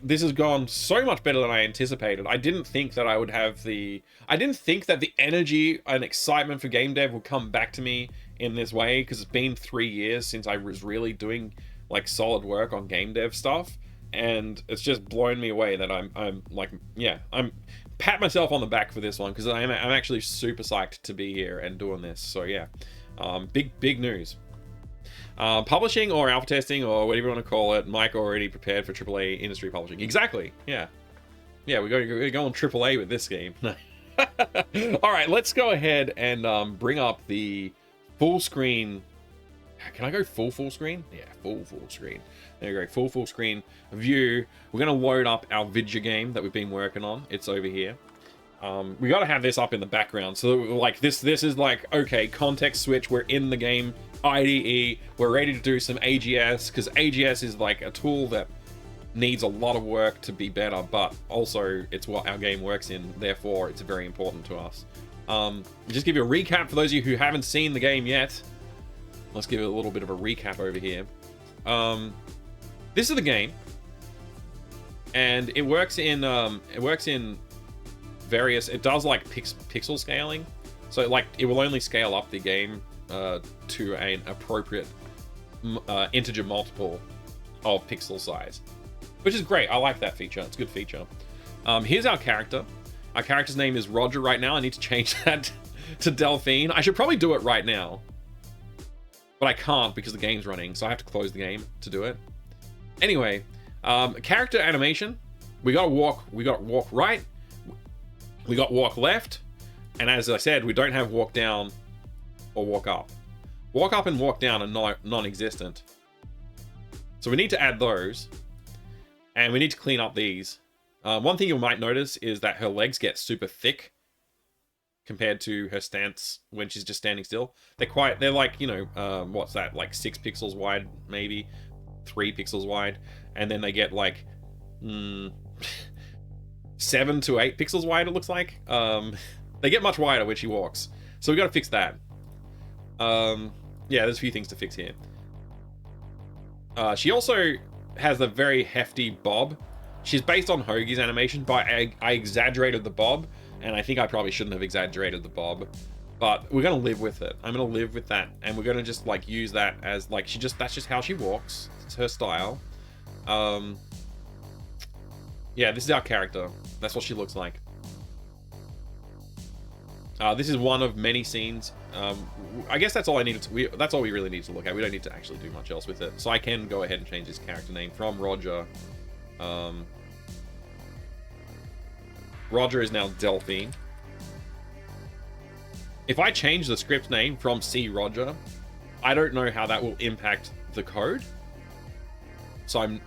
this has gone so much better than I anticipated. I didn't think that I would have I didn't think that the energy and excitement for game dev would come back to me in this way, because it's been 3 years since I was really doing like solid work on game dev stuff, and it's just blown me away that I'm pat myself on the back for this one, because I'm actually super psyched to be here and doing this. So yeah, big news. Publishing or alpha testing or whatever you want to call it, Mike already prepared for AAA industry publishing. Exactly. Yeah, we're going AAA with this game. All right, let's go ahead and bring up the full screen. Can I go full screen? Yeah, full screen. There you go, full screen view. We're gonna load up our Vidya game that we've been working on. It's over here. We gotta have this up in the background. So like this is like, okay, context switch. We're in the game IDE. We're ready to do some AGS, because AGS is like a tool that needs a lot of work to be better, but also it's what our game works in. Therefore, it's very important to us. Just give you a recap for those of you who haven't seen the game yet. Let's give it a little bit of a recap over here. This is the game, and it works in various. It does like pixel scaling, so like it will only scale up the game to an appropriate integer multiple of pixel size, which is great. I like that feature. It's a good feature. Here's our character. Our character's name is Roger right now. I need to change that to Delphine. I should probably do it right now, but I can't because the game's running, so I have to close the game to do it. Anyway, character animation. We got walk right. We got walk left. And as I said, we don't have walk down or walk up. Walk up and walk down are non-existent. So we need to add those. And we need to clean up these. One thing you might notice is that her legs get super thick. compared to her stance when she's just standing still. They're like, you know, what's that, like 6 pixels wide, maybe 3 pixels wide, and then they get like 7 to 8 pixels wide, it looks like. They get much wider when she walks, so we got to fix that. Yeah, there's a few things to fix here. She also has a very hefty bob. She's based on Hoagie's animation, but I exaggerated the bob, and I think I probably shouldn't have exaggerated the bob. But we're gonna live with it. I'm gonna live with that, and we're gonna just like use that as like that's just how she walks. It's her style. Yeah, this is our character. That's what she looks like. This is one of many scenes. I guess that's all I needed to. That's all we really need to look at. We don't need to actually do much else with it. So I can go ahead and change his character name from Roger. Roger is now Delphine. If I change the script name from C Roger, I don't know how that will impact the code. So I'm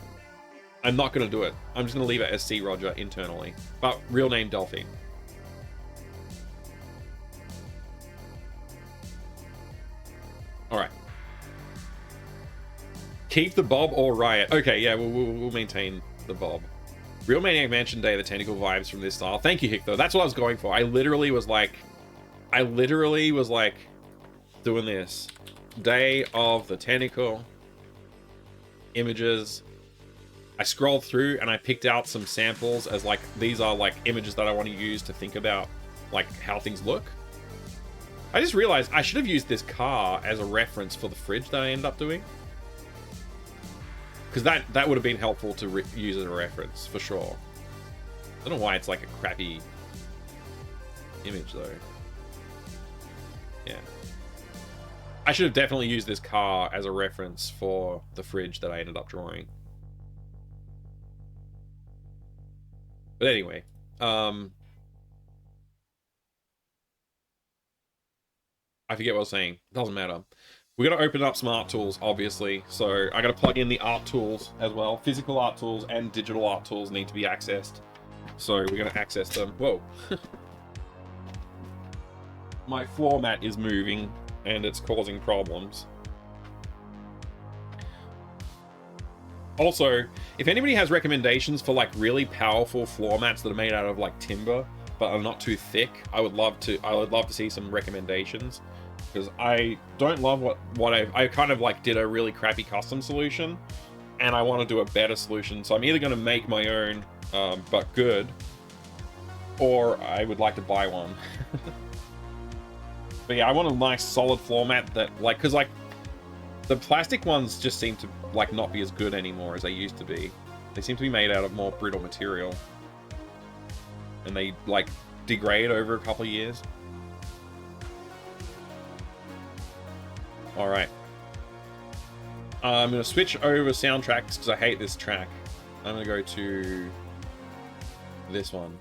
not going to do it. I'm just going to leave it as C Roger internally, but real name Delphine. All right. Keep the Bob or Riot. Okay, yeah, we'll maintain the Bob. Real Maniac Mansion Day, the tentacle vibes from this style. Thank you, Hicto. That's what I was going for. I literally was like doing this. Day of the Tentacle. Images. I scrolled through and I picked out some samples as like, these are like images that I want to use to think about like how things look. I just realized I should have used this car as a reference for the fridge that I ended up doing. Because that would have been helpful to use as a reference, for sure. I don't know why it's like a crappy image, though. Yeah. I should have definitely used this car as a reference for the fridge that I ended up drawing. But anyway, I forget what I was saying. Doesn't matter. We're going to open up some art tools, obviously. So I got to plug in the art tools as well. Physical art tools and digital art tools need to be accessed. So we're going to access them. Whoa. My floor mat is moving and it's causing problems. Also, if anybody has recommendations for like really powerful floor mats that are made out of like timber but are not too thick, I would love to see some recommendations. Because I don't love what I kind of like did a really crappy custom solution, and I want to do a better solution. So I'm either going to make my own, but good, or I would like to buy one. But yeah, I want a nice solid floor mat that like, because like the plastic ones just seem to like not be as good anymore as they used to be. They seem to be made out of more brittle material, and they like degrade over a couple of years. All right. I'm going to switch over soundtracks because I hate this track. I'm going to go to this one.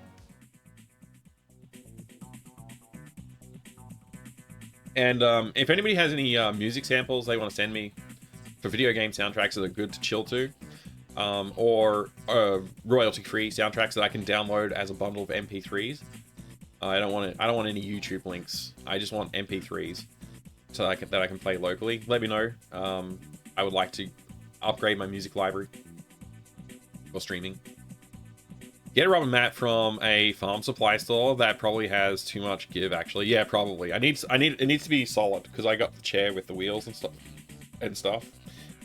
And if anybody has any music samples they want to send me for video game soundtracks that are good to chill to, or royalty-free soundtracks that I can download as a bundle of MP3s, I don't want any YouTube links. I just want MP3s. So that I can play locally. Let me know. I would like to upgrade my music library for streaming. Get a rubber mat from a farm supply store. That probably has too much give, actually. Yeah, probably. It needs to be solid because I got the chair with the wheels and stuff.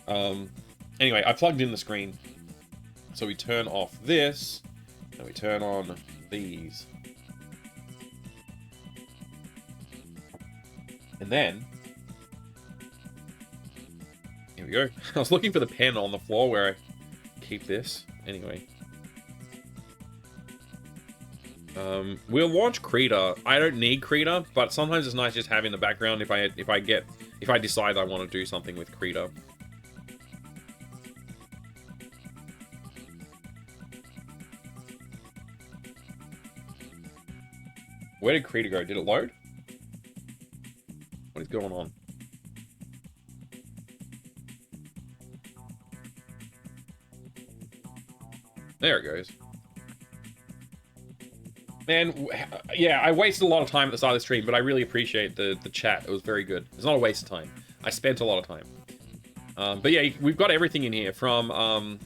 Anyway, I plugged in the screen, so we turn off this and we turn on these, and then. Here we go. I was looking for the pen on the floor where I keep this. Anyway. We'll launch Krita. I don't need Krita, but sometimes it's nice just having the background if I decide I want to do something with Krita. Where did Krita go? Did it load? What is going on? There it goes. Man, yeah, I wasted a lot of time at the start of the stream, but I really appreciate the chat. It was very good. It's not a waste of time. I spent a lot of time. But yeah, we've got everything in here from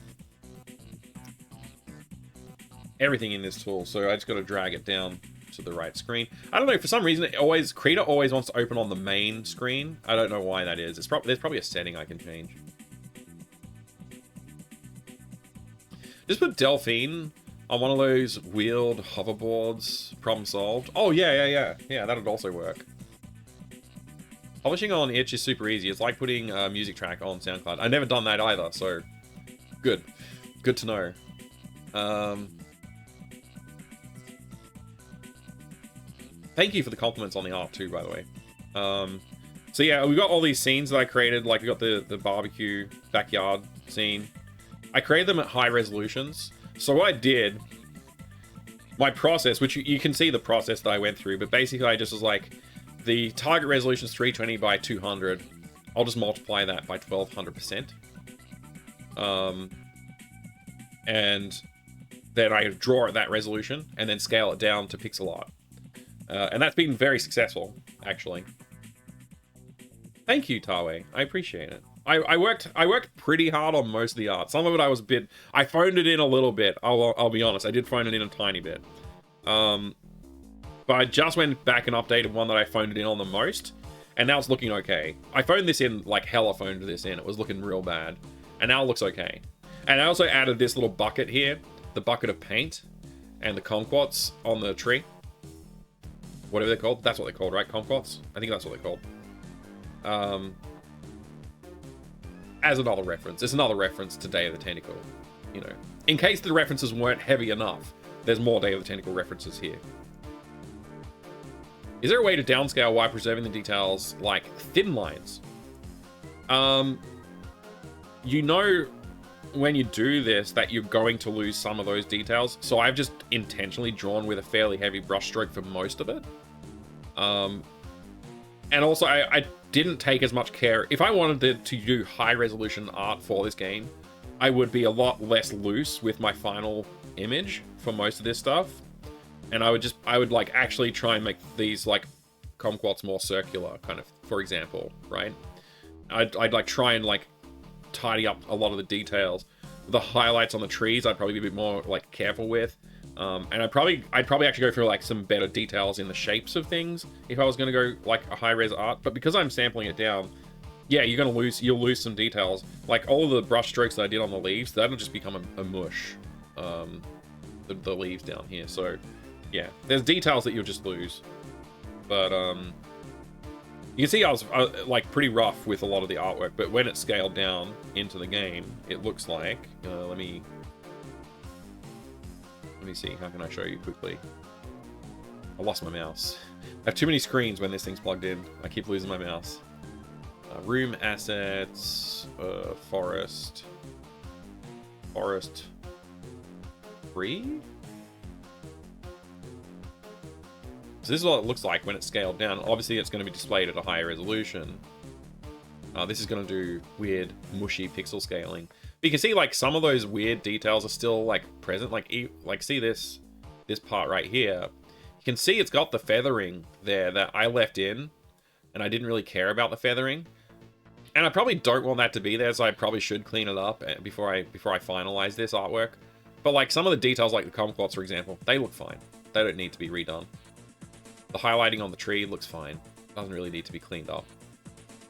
everything in this tool. So I just got to drag it down to the right screen. I don't know, for some reason, Krita always wants to open on the main screen. I don't know why that is. There's probably a setting I can change. Just put Delphine on one of those wheeled hoverboards, problem solved. Oh, yeah, that'd also work. Publishing on Itch is super easy. It's like putting a music track on SoundCloud. I've never done that either, so good. Good to know. Thank you for the compliments on the art too, by the way. So yeah, we got all these scenes that I created. Like we got the barbecue backyard scene. I created them at high resolutions. So what I did, my process, which you can see the process that I went through, but basically I just was like, the target resolution is 320 by 200. I'll just multiply that by 1200%. And then I draw at that resolution and then scale it down to pixel art. And that's been very successful, actually. Thank you, Tawe. I appreciate it. I worked pretty hard on most of the art. Some of it I phoned it in a little bit. I'll be honest. I did phone it in a tiny bit. But I just went back and updated one that I phoned it in on the most, and now it's looking okay. I phoned this in, like hella phoned this in. It was looking real bad. And now it looks okay. And I also added this little bucket here, the bucket of paint, and the kumquats on the tree. Whatever they're called. That's what they're called, right? Kumquats? I think that's what they're called. As another reference. It's another reference to Day of the Tentacle. You know, in case the references weren't heavy enough, there's more Day of the Tentacle references here. Is there a way to downscale while preserving the details like thin lines? You know when you do this that you're going to lose some of those details, so I've just intentionally drawn with a fairly heavy brush stroke for most of it. And also I didn't take as much care. If I wanted to do high resolution art for this game, I would be a lot less loose with my final image for most of this stuff. And I would like actually try and make these like kumquats more circular, kind of, for example, right? I'd like try and like tidy up a lot of the details. The highlights on the trees I'd probably be a bit more like careful with. And I'd probably actually go for like some better details in the shapes of things if I was going to go like a high res art. But because I'm sampling it down, yeah, you'll lose some details. Like all of the brush strokes that I did on the leaves, that'll just become a mush. The leaves down here. So yeah, there's details that you'll just lose. But you can see I was like pretty rough with a lot of the artwork, but when it's scaled down into the game, it looks like let me see, how can I show you quickly? I lost my mouse. I have too many screens when this thing's plugged in. I keep losing my mouse. Room assets, forest 3? So this is what it looks like when it's scaled down. Obviously it's going to be displayed at a higher resolution. This is going to do weird mushy pixel scaling. But you can see like some of those weird details are still like present. Like see this part right here. You can see it's got the feathering there that I left in, and I didn't really care about the feathering. And I probably don't want that to be there, so I probably should clean it up before I finalize this artwork. But like some of the details, like the kumquats, for example, they look fine. They don't need to be redone. The highlighting on the tree looks fine. Doesn't really need to be cleaned up.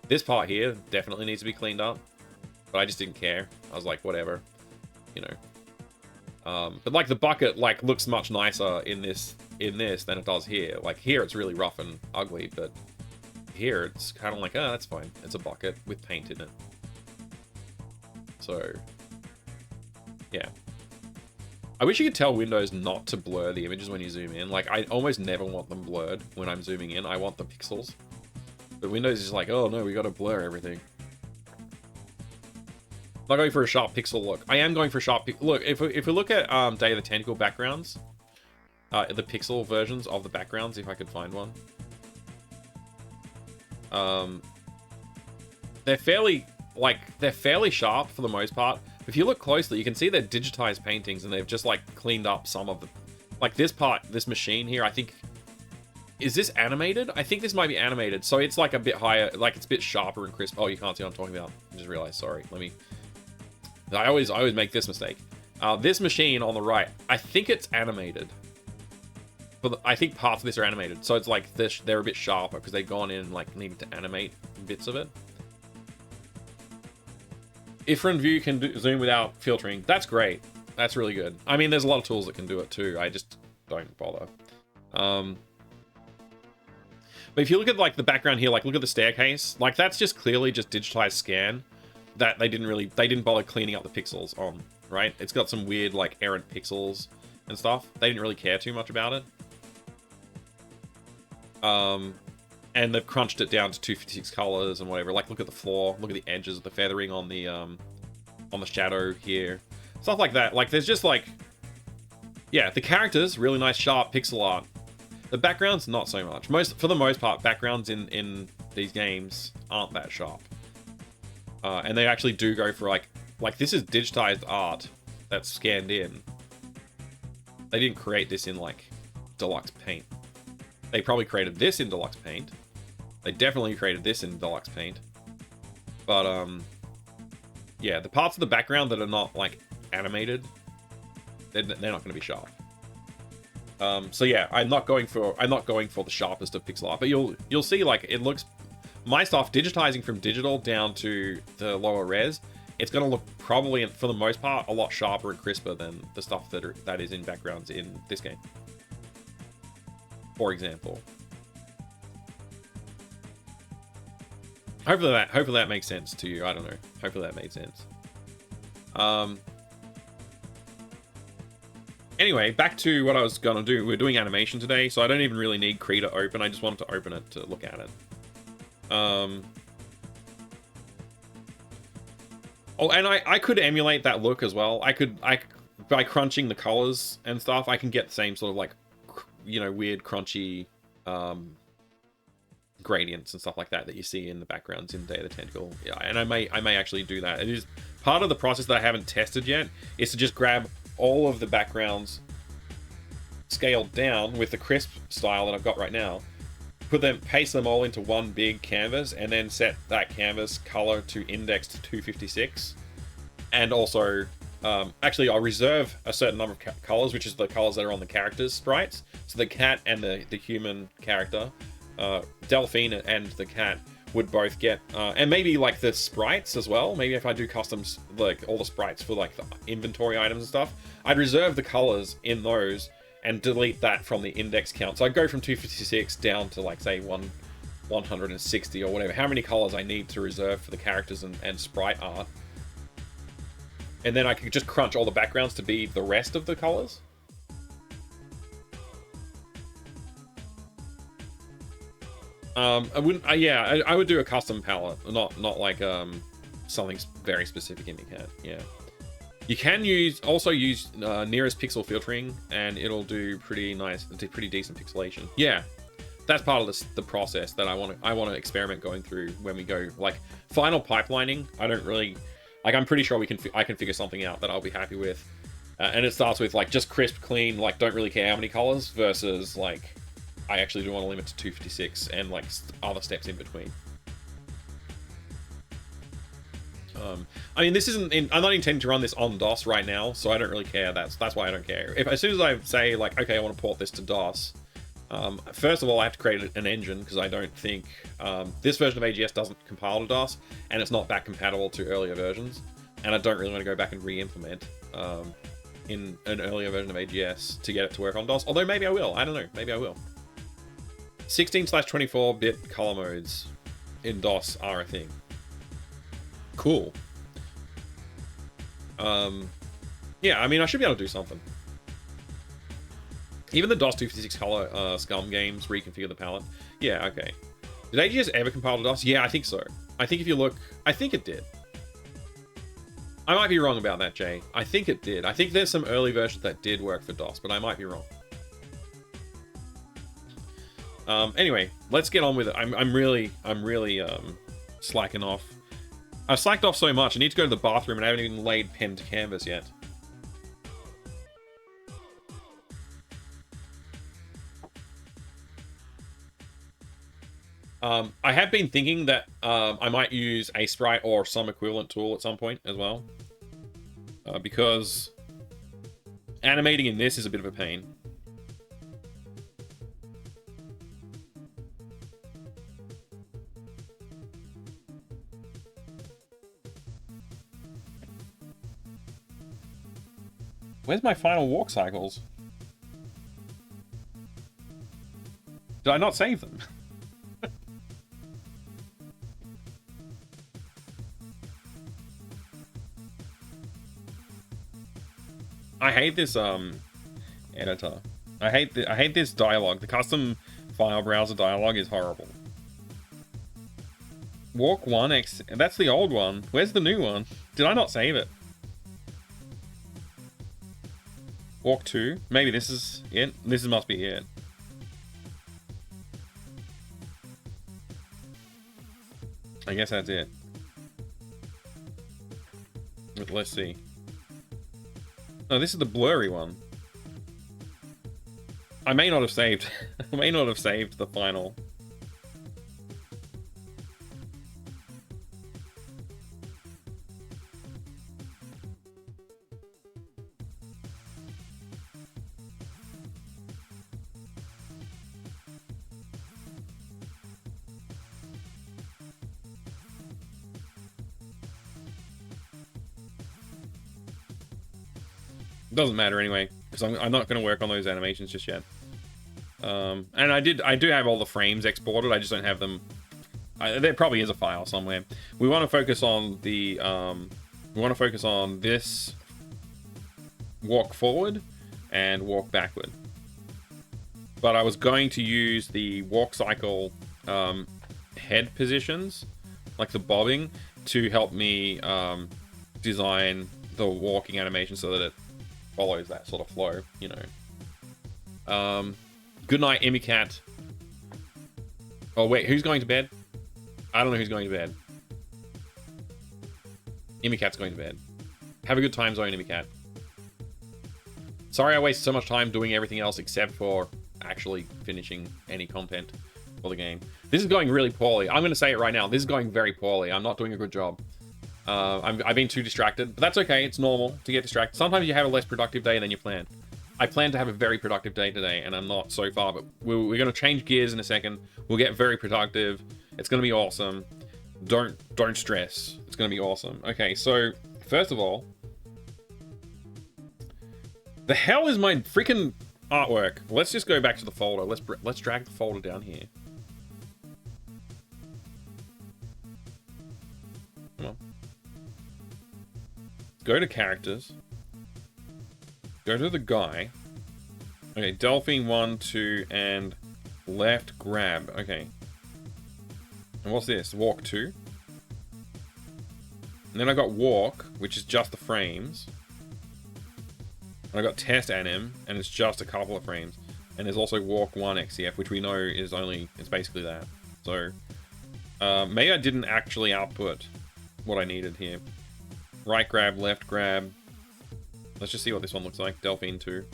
This part here definitely needs to be cleaned up, but I just didn't care. I was like, whatever, you know. But like the bucket like looks much nicer in this than it does here. Like here it's really rough and ugly, but here it's kind of like, oh, that's fine. It's a bucket with paint in it. So yeah. I wish you could tell Windows not to blur the images when you zoom in. Like, I almost never want them blurred when I'm zooming in. I want the pixels. But Windows is like, oh no, we gotta blur everything. I'm not going for a sharp pixel look. I am going for sharp look. If we look at Day of the Tentacle backgrounds, the pixel versions of the backgrounds, if I could find one. They're fairly sharp for the most part. If you look closely, you can see they're digitized paintings, and they've just like cleaned up some of like this part, this machine here, I think, is this animated? I think this might be animated. So it's like a bit higher, like it's a bit sharper and crisp. Oh, you can't see what I'm talking about. I just realized, sorry. I always make this mistake. This machine on the right, I think it's animated. But I think parts of this are animated. So it's like they're a bit sharper because they've gone in and like needed to animate bits of it. Ifrin View can zoom without filtering. That's great. That's really good. I mean, there's a lot of tools that can do it too. I just don't bother. But if you look at like the background here, like look at the staircase, like that's just clearly just digitized scan that they didn't bother cleaning up the pixels on, right? It's got some weird like errant pixels and stuff. They didn't really care too much about it. And they've crunched it down to 256 colors and whatever. Like look at the floor, look at the edges of the feathering on the shadow here. Stuff like that. Like there's just like, yeah, the characters, really nice sharp pixel art. The backgrounds, not so much. For the most part, backgrounds in these games aren't that sharp. And they actually do go for like this is digitized art that's scanned in. They didn't create this in like Deluxe Paint. They probably created this in Deluxe Paint. They definitely created this in Deluxe Paint. But yeah, the parts of the background that are not like animated, they're not going to be sharp. So yeah, I'm not going for the sharpest of pixel art, but you'll see like it looks, my stuff digitizing from digital down to the lower res, it's going to look probably for the most part a lot sharper and crisper than the stuff that is in backgrounds in this game, for example. Hopefully that makes sense to you. I don't know. Hopefully that made sense. Anyway, back to what I was gonna do. We're doing animation today, so I don't even really need Kree to open. I just wanted to open it to look at it. Oh, and I could emulate that look as well. By crunching the colors and stuff, I can get the same sort of like, you know, weird crunchy gradients and stuff like that you see in the backgrounds in Day of the Tentacle. Yeah, and I may actually do that. It is part of the process that I haven't tested yet, is to just grab all of the backgrounds scaled down with the crisp style that I've got right now, paste them all into one big canvas, and then set that canvas color to index to 256. And also, actually, I'll reserve a certain number of colors, which is the colors that are on the characters' sprites. So the cat and the human character, Delphine and the cat, would both get, and maybe like the sprites as well. Maybe if I do customs, like all the sprites for like the inventory items and stuff, I'd reserve the colors in those and delete that from the index count. So I'd go from 256 down to like say 160 or whatever, how many colors I need to reserve for the characters and sprite art. And then I could just crunch all the backgrounds to be the rest of the colors. I wouldn't. I would do a custom palette, not like something very specific in Micat. Yeah, you can also use nearest pixel filtering, and it'll do pretty decent pixelation. Yeah, that's part of the process that I want to experiment going through when we go like final pipelining. I don't really like. I'm pretty sure I can figure something out that I'll be happy with, and it starts with like just crisp, clean, like don't really care how many colors versus like, I actually do want to limit to 256 and like other steps in between. I mean, this isn't. I'm not intending to run this on DOS right now, so I don't really care. That's why I don't care. As soon as I say like, okay, I want to port this to DOS, first of all, I have to create an engine because I don't think this version of AGS doesn't compile to DOS, and it's not back compatible to earlier versions, and I don't really want to go back and re-implement in an earlier version of AGS to get it to work on DOS. Although maybe I will. I don't know. Maybe I will. 16/24-bit color modes in DOS are a thing. Cool. Yeah, I mean, I should be able to do something. Even the DOS 256 color Scum games reconfigure the palette. Yeah, okay. Did AGS ever compile to DOS? Yeah, I think so. I think if you look, I think it did. I might be wrong about that, Jay. I think it did. I think there's some early versions that did work for DOS, but I might be wrong. Anyway, let's get on with it. I'm really slacking off. I've slacked off so much. I need to go to the bathroom and I haven't even laid pen to canvas yet. I have been thinking that I might use a sprite or some equivalent tool at some point as well. Because animating in this is a bit of a pain. Where's my final walk cycles? Did I not save them? I hate this editor. I hate this dialogue. The custom file browser dialogue is horrible. Walk 1x. That's the old one. Where's the new one? Did I not save it? Walk 2. Maybe this is it. This must be it. I guess that's it. Let's see. No, this is the blurry one. I may not have saved. I may not have saved the final. Doesn't matter anyway, because I'm not going to work on those animations just yet. And I do have all the frames exported. I just don't have them. There probably is a file somewhere. We want to focus on the we want to focus on this walk forward and walk backward. But I was going to use the walk cycle head positions, like the bobbing, to help me design the walking animation so that it follows that sort of flow, you know. Good night, Emicat. Oh wait, who's going to bed? I don't know who's going to bed. Emicat's going to bed. Have a good time zone, Emicat. Sorry I wasted so much time doing everything else except for actually finishing any content for the game. This is going really poorly. I'm going to say it right now. This is going very poorly. I'm not doing a good job. I've been too distracted, but that's okay. It's normal to get distracted. Sometimes you have a less productive day than you planned. I plan to have a very productive day today, and I'm not so far, but we're going to change gears in a second. We'll get very productive. It's going to be awesome. Don't stress. It's going to be awesome. Okay, so first of all, the hell is my freaking artwork? Let's just go back to the folder. Let's drag the folder down here. Come on. Go to characters. Go to the guy. Okay, Delphine 1, 2, and left grab. Okay. And what's this? Walk 2. And then I got walk, which is just the frames. And I got test anim, and it's just a couple of frames. And there's also walk 1 XCF, which we know is it's basically that. So, maybe I didn't actually output what I needed here. Right grab, left grab. Let's just see what this one looks like. Delphine 2.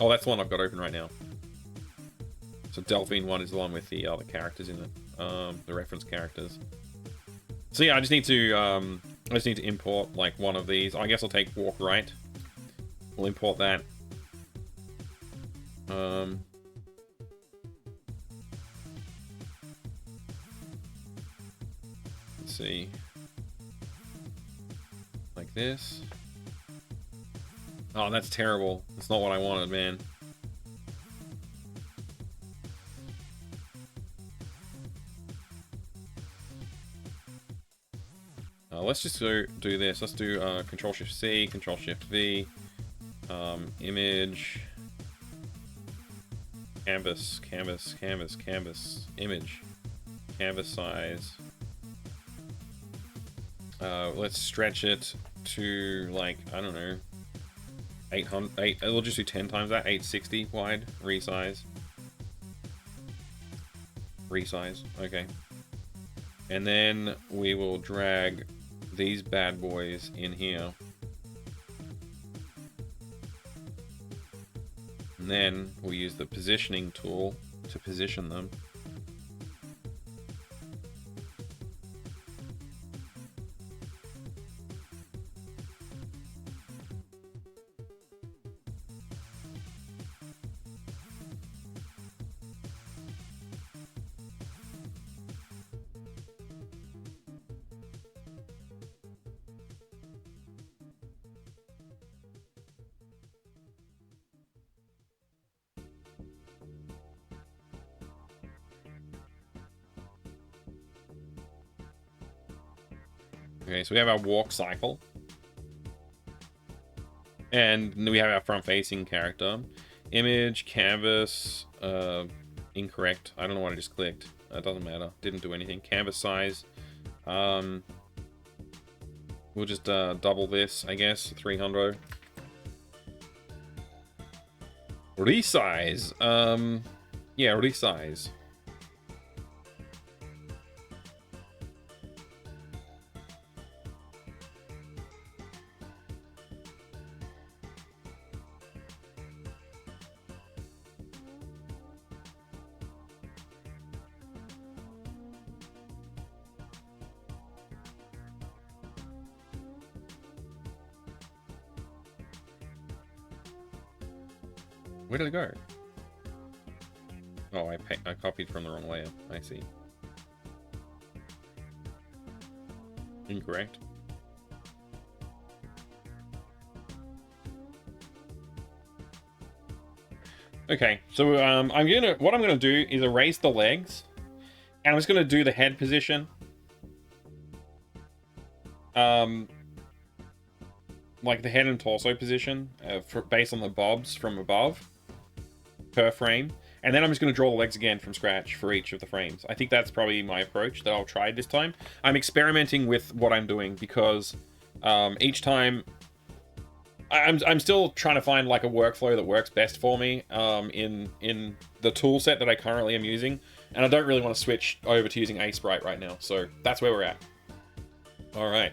Oh, that's the one I've got open right now. So Delphine 1 is the one with the other characters in it. The reference characters. So yeah, I just need to import like one of these. I guess I'll take walk right. We'll import that. Let's see. Like this. Oh, that's terrible. That's not what I wanted, man. Let's just do this. Let's do Control-Shift-C, Control-Shift-V, image, canvas, canvas, canvas, canvas, image, canvas size. Let's stretch it to, like, I don't know, 800, we'll just do 10 times that, 860 wide, resize, okay. And then we will drag these bad boys in here. And then we'll use the positioning tool to position them. Okay, so we have our walk cycle. And we have our front-facing character. Image, canvas, incorrect. I don't know what I just clicked. It doesn't matter. Didn't do anything. Canvas size. We'll just double this, I guess. 300. Resize. Yeah, resize. Where did it go? Oh, I copied from the wrong layer. I see. Incorrect. Okay, so what I'm gonna do is erase the legs, and I'm just gonna do the head position. Like the head and torso position, based on the bobs from above per frame. And then I'm just going to draw the legs again from scratch for each of the frames. I think that's probably my approach that I'll try this time. I'm experimenting with what I'm doing because each time I'm still trying to find like a workflow that works best for me in the tool set that I currently am using. And I don't really want to switch over to using Aseprite right now. So that's where we're at. All right.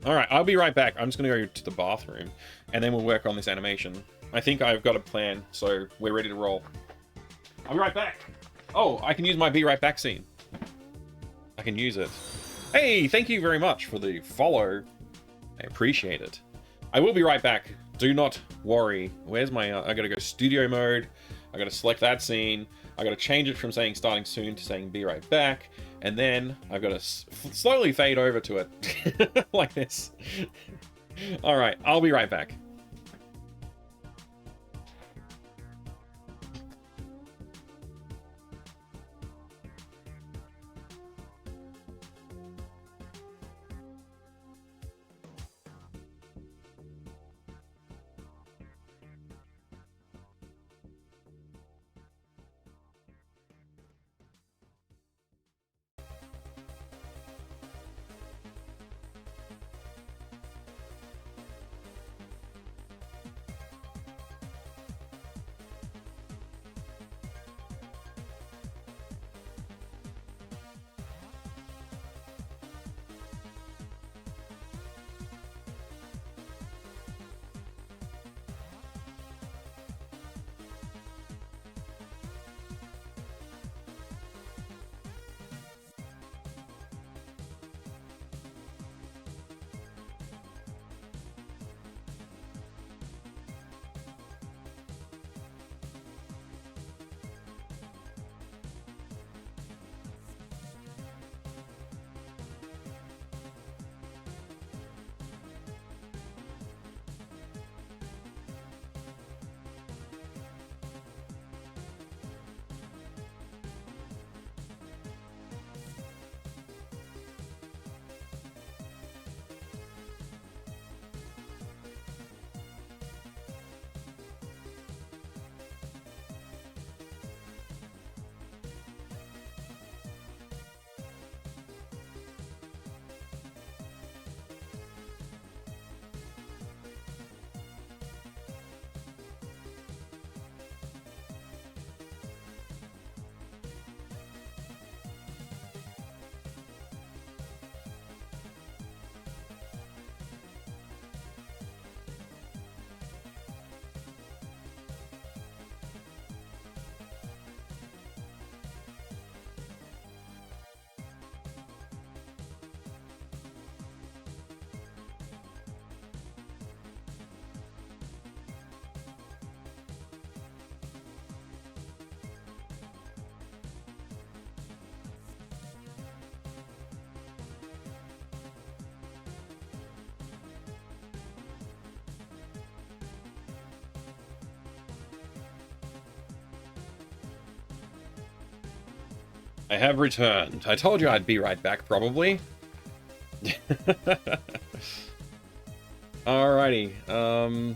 All right, I'll be right back. I'm just going to go to the bathroom, and then we'll work on this animation. I think I've got a plan, so we're ready to roll. I'll be right back. Oh, I can use my be right back scene. I can use it. Hey, thank you very much for the follow. I appreciate it. I will be right back. Do not worry. Where's my... I got to go studio mode. I got to select that scene. I got to change it from saying starting soon to saying be right back. And then I've got to slowly fade over to it like this. All right, I'll be right back. I have returned. I told you I'd be right back, probably. Alrighty. I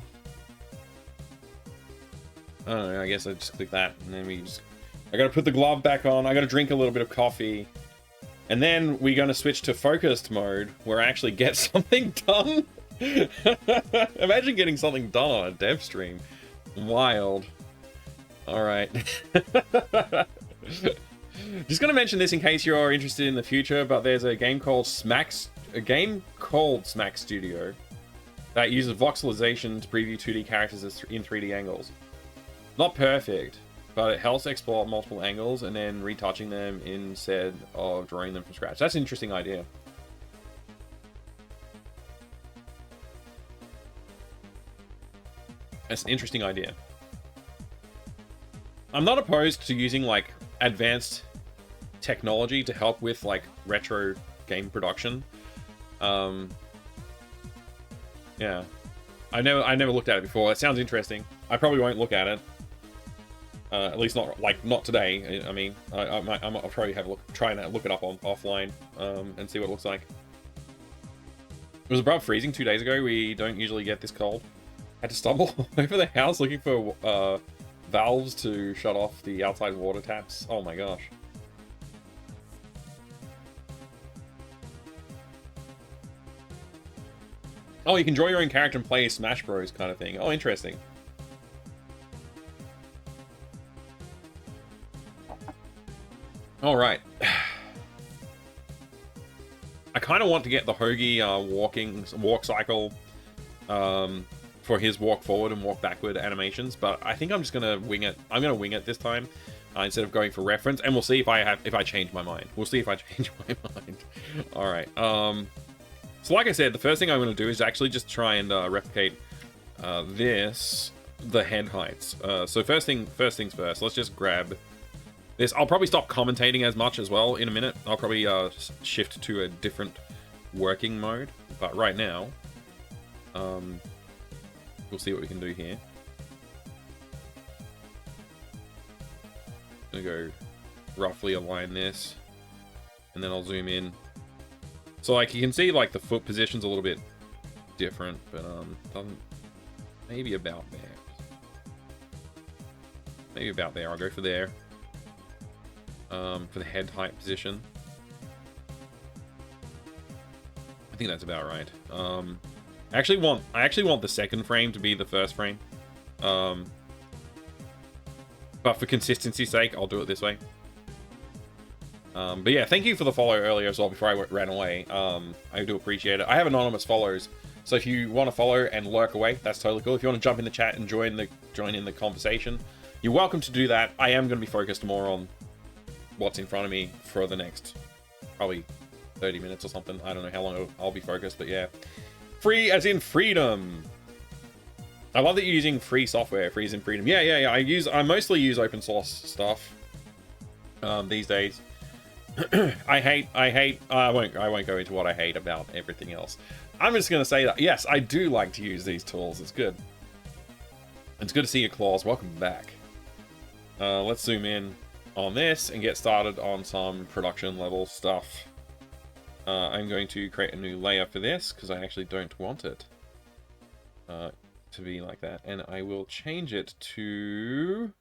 don't know, I guess I just click that, and then we just... I gotta put the glove back on, I gotta drink a little bit of coffee, and then we're gonna switch to focused mode, where I actually get something done. Imagine getting something done on a dev stream. Wild. Alright. Just gonna mention this in case you're interested in the future, but there's a game called Smack Studio that uses voxelization to preview 2D characters in 3D angles. Not perfect, but it helps explore multiple angles and then retouching them instead of drawing them from scratch. That's an interesting idea. That's an interesting idea. I'm not opposed to using like advanced technology to help with like retro game production. Yeah, I never looked at it before. It sounds interesting. I probably won't look at it. At least not today. I mean, I'll probably have a look, try and look it up on offline, and see what it looks like. It was above freezing 2 days ago. We don't usually get this cold. Had to stumble over the house looking for valves to shut off the outside water taps. Oh my gosh. Oh, you can draw your own character and play Smash Bros. Kind of thing. Oh, interesting. All right. I kind of want to get the Hoagie walk cycle for his walk forward and walk backward animations, but I think I'm just gonna wing it. I'm gonna wing it this time instead of going for reference, and we'll see if I change my mind. We'll see if I change my mind. All right. So like I said, the first thing I'm going to do is actually just try and replicate the head heights. So first things first, let's just grab this. I'll probably stop commentating as much as well in a minute. I'll probably shift to a different working mode. But right now, we'll see what we can do here. I'm going to go roughly align this, and then I'll zoom in. So like you can see like the foot position's a little bit different, but maybe about there. Maybe about there. I'll go for there. For the head height position. I think that's about right. I actually want the second frame to be the first frame. But for consistency's sake, I'll do it this way. But yeah, thank you for the follow earlier as well before I ran away. I do appreciate it. I have anonymous follows, so if you want to follow and lurk away, that's totally cool. If you want to jump in the chat and join in the conversation, you're welcome to do that. I am going to be focused more on what's in front of me for the next probably 30 minutes or something. I don't know how long I'll be focused, but yeah. Free as in freedom. I love that you're using free software. Free as in freedom. Yeah. I mostly use open source stuff these days. I won't go into what I hate about everything else. I'm just going to say that, yes, I do like to use these tools. It's good. It's good to see you, Claus. Welcome back. Let's zoom in on this and get started on some production level stuff. I'm going to create a new layer for this because I actually don't want it to be like that. And I will change it to...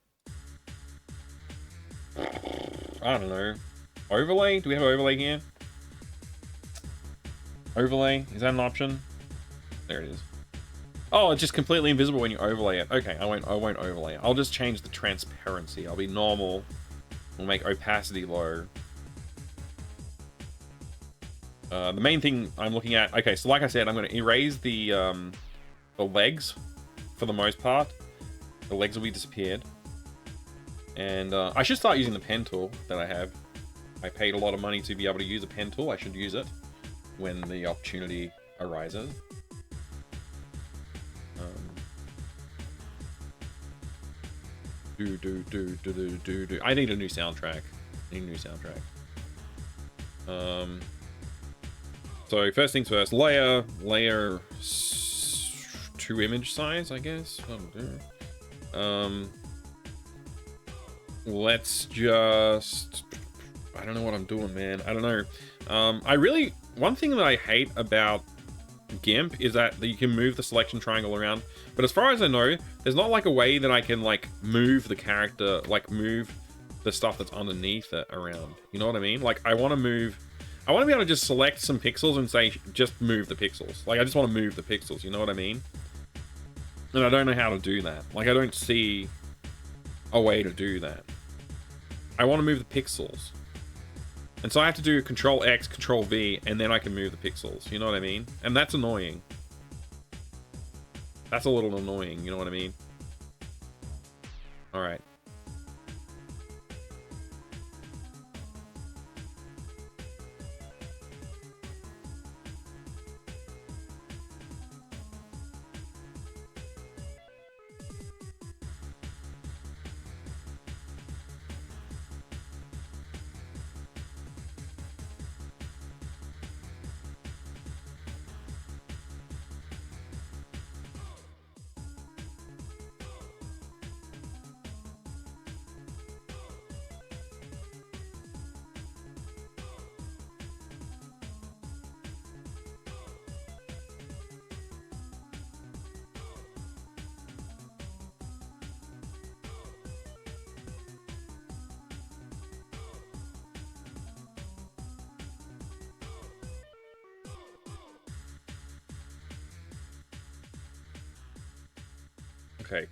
I don't know. Overlay? Do we have an overlay here? Overlay? Is that an option? There it is. Oh, it's just completely invisible when you overlay it. Okay, I won't overlay it. I'll just change the transparency. I'll be normal. We'll make opacity low. The main thing I'm looking at... Okay, so like I said, I'm going to erase the legs for the most part. The legs will be disappeared. And I should start using the pen tool that I have. I paid a lot of money to be able to use a pen tool. I should use it when the opportunity arises. I need a new soundtrack. So first things first, layer 2 image size, I guess. Let's just... I don't know what I'm doing, man. I don't know. One thing that I hate about GIMP is that you can move the selection triangle around, but as far as I know, there's not like a way that I can like move the character, like move the stuff that's underneath it around. You know what I mean? Like I want to be able to just select some pixels and say just move the pixels. Like I just want to move the pixels. You know what I mean? And I don't know how to do that. Like I don't see a way to do that. I want to move the pixels. And so I have to do Control X, Control V, and then I can move the pixels. You know what I mean? And that's annoying. That's a little annoying, you know what I mean? Alright. Okay.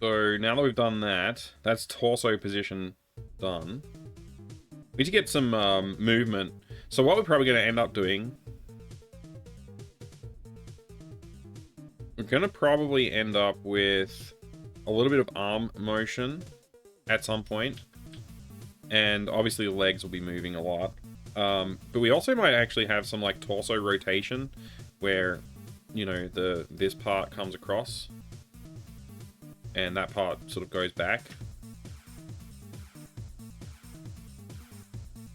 So now that we've done that, that's torso position done. We need to get some movement. So what we're probably going to end up doing, we're going to probably end up with a little bit of arm motion at some point. And obviously the legs will be moving a lot. But we also might actually have some like torso rotation where, you know, this part comes across and that part sort of goes back,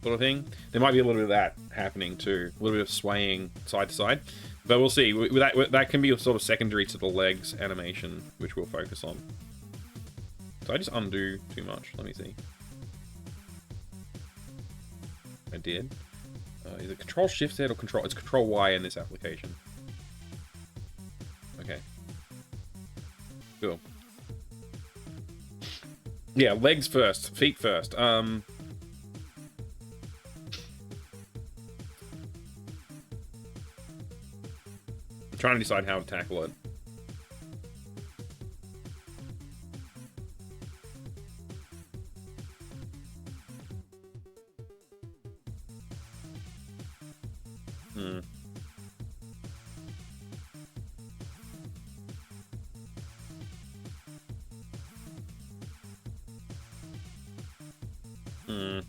sort of thing. There might be a little bit of that happening too, a little bit of swaying side to side, but we'll see. That can be sort of secondary to the legs animation, which we'll focus on. So I just undo too much. Let me see. I did. Is it Control Shift Z or Control? It's Control Y in this application. Okay. Cool. Yeah, legs first, feet first. I'm trying to decide how to tackle it. Hmm. Hmm.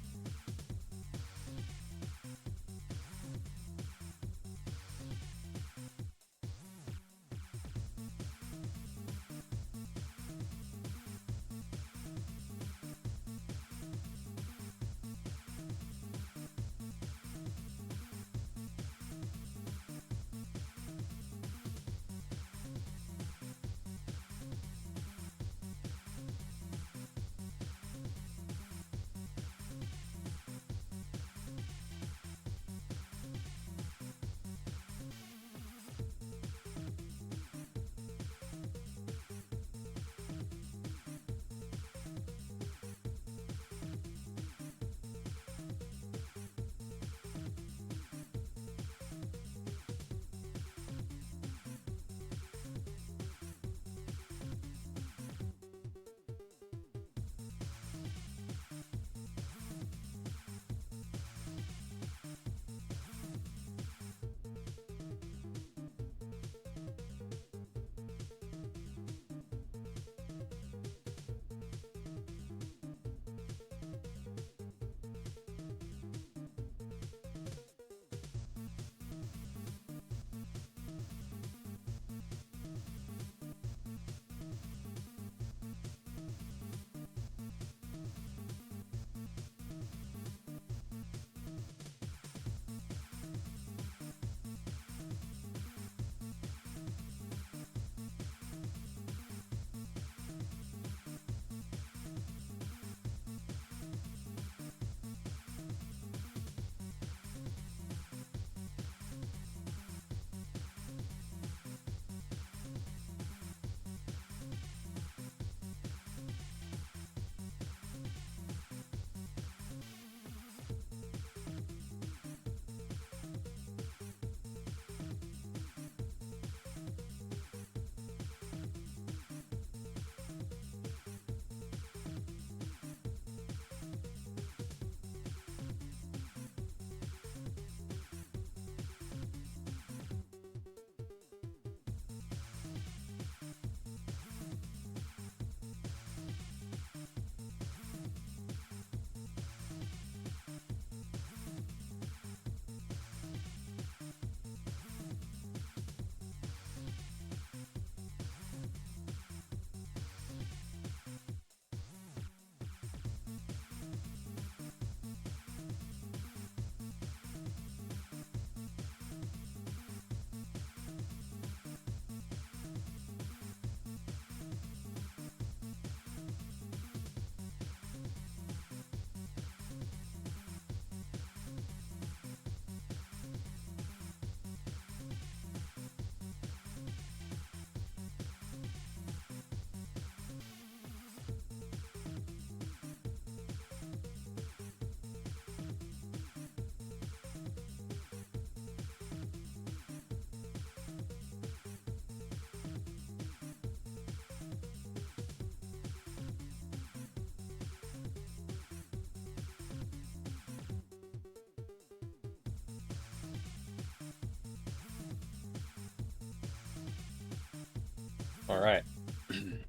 All right.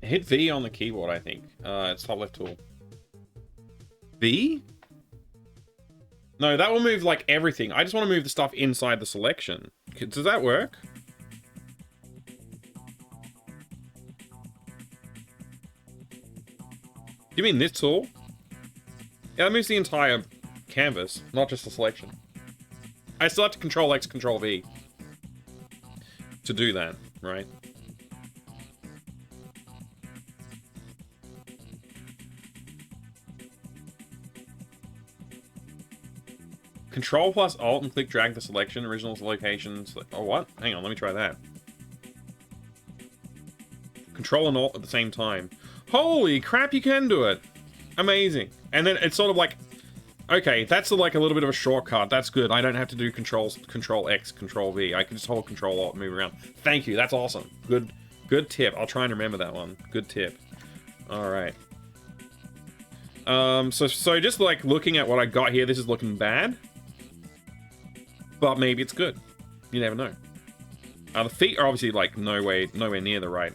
Hit V on the keyboard, I think. It's top left tool. V? No, that will move like everything. I just want to move the stuff inside the selection. Does that work? You mean this tool? Yeah, that moves the entire canvas, not just the selection. I still have to Control X, Control V to do that, right? Control plus Alt and click drag the selection, original locations. Oh, what? Hang on, let me try that. Control and Alt at the same time. Holy crap, you can do it! Amazing. And then it's sort of like, okay, that's like a little bit of a shortcut. That's good. I don't have to do Control X, Control V. I can just hold Control Alt and move around. Thank you. That's awesome. Good tip. I'll try and remember that one. Good tip. All right. So just like looking at what I got here, this is looking bad. But maybe it's good. You never know. The feet are obviously like nowhere near the right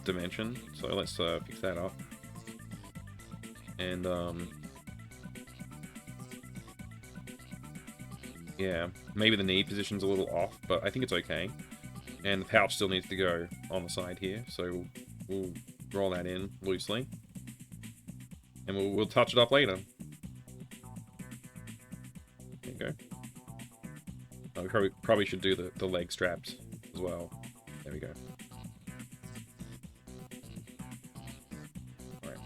dimension. So let's fix that up. And yeah, maybe the knee position's a little off, but I think it's okay. And the pouch still needs to go on the side here, so we'll roll that in loosely. And we'll touch it up later. There you go. We probably should do the leg straps as well. There we go. All right.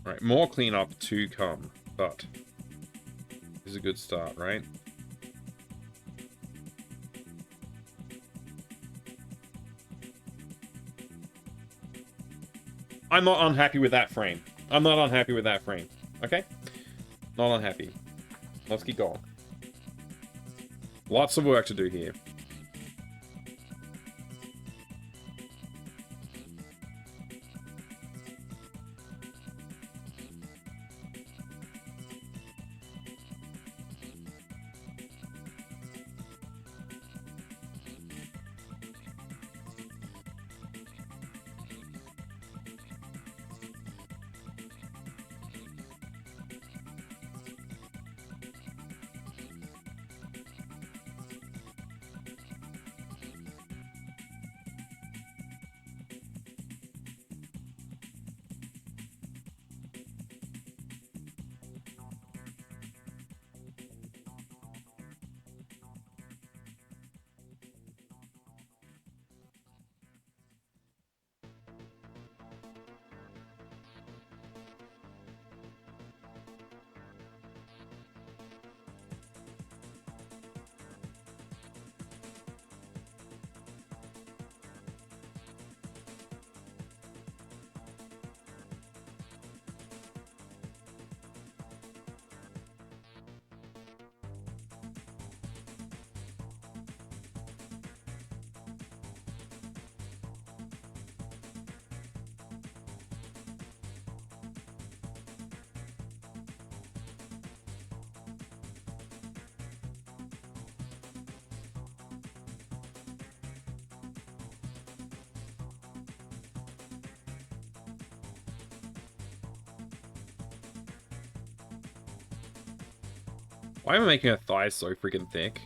All right, more cleanup to come, but this is a good start, right? I'm not unhappy with that frame. I'm not unhappy with that frame. Okay? Not unhappy. Let's keep going. Lots of work to do here. Why am I making her thighs so freaking thick?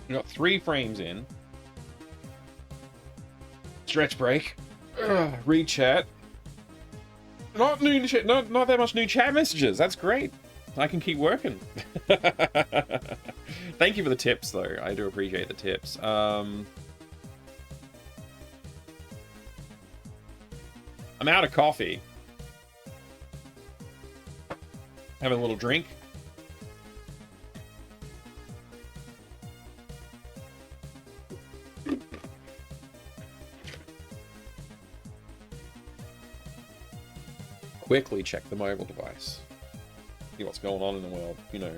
We got 3 frames in. Stretch break. Read chat. Not new chat. Not that much new chat messages. That's great. I can keep working. Thank you for the tips, though. I do appreciate the tips. I'm out of coffee. Having a little drink. Quickly check the mobile device. See what's going on in the world, you know.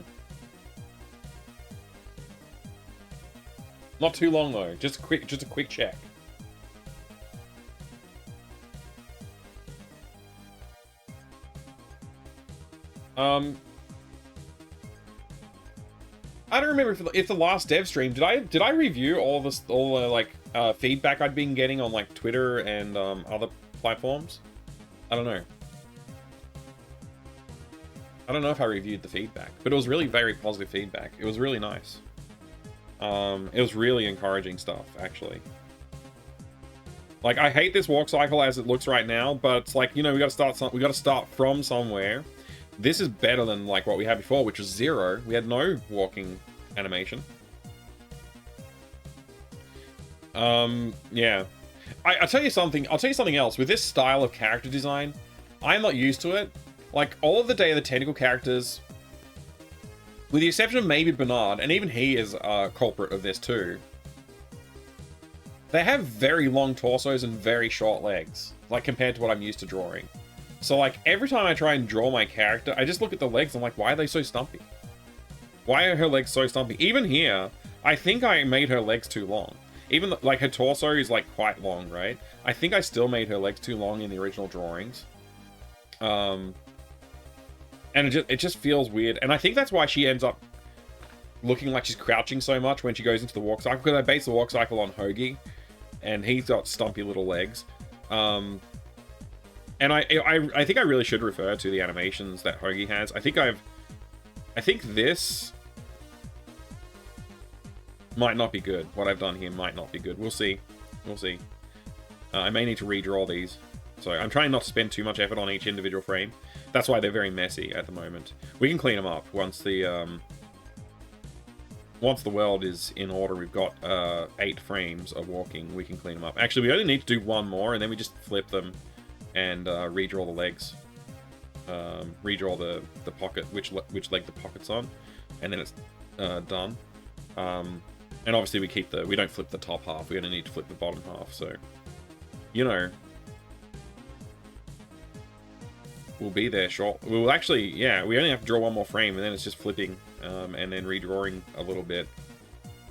Not too long though, just a quick check. I don't remember if the last dev stream did I review all the like feedback I'd been getting on like Twitter and other platforms. I don't know. I don't know if I reviewed the feedback, but it was really very positive feedback. It was really nice. It was really encouraging stuff, actually. Like, I hate this walk cycle as it looks right now, but it's like, you know, we got to start from somewhere. This is better than like what we had before, which was 0. We had no walking animation. Yeah. I'll tell you something. I'll tell you something else. With this style of character design, I'm not used to it. Like, all of the Day of the Tentacle characters, with the exception of maybe Bernard, and even he is a culprit of this too, they have very long torsos and very short legs, like, compared to what I'm used to drawing. So, like, every time I try and draw my character, I just look at the legs and I'm like, why are they so stumpy? Why are her legs so stumpy? Even here, I think I made her legs too long. Even, like, her torso is, like, quite long, right? I think I still made her legs too long in the original drawings. And it just feels weird. And I think that's why she ends up looking like she's crouching so much when she goes into the walk cycle. Because I base the walk cycle on Hoagie. And he's got stumpy little legs. And I think I really should refer to the animations that Hoagie has. I think this might not be good. What I've done here might not be good. We'll see. We'll see. I may need to redraw these. So I'm trying not to spend too much effort on each individual frame. That's why they're very messy at the moment. We can clean them up once the world is in order. We've got 8 frames of walking. We can clean them up. Actually, we only need to do 1 more, and then we just flip them and redraw the legs. Redraw the pocket, which leg the pocket's on, and then it's done. And obviously we don't flip the top half. We're gonna need to flip the bottom half. So, you know. We'll be there short. We'll actually, yeah, we only have to draw 1 more frame, and then it's just flipping and then redrawing a little bit.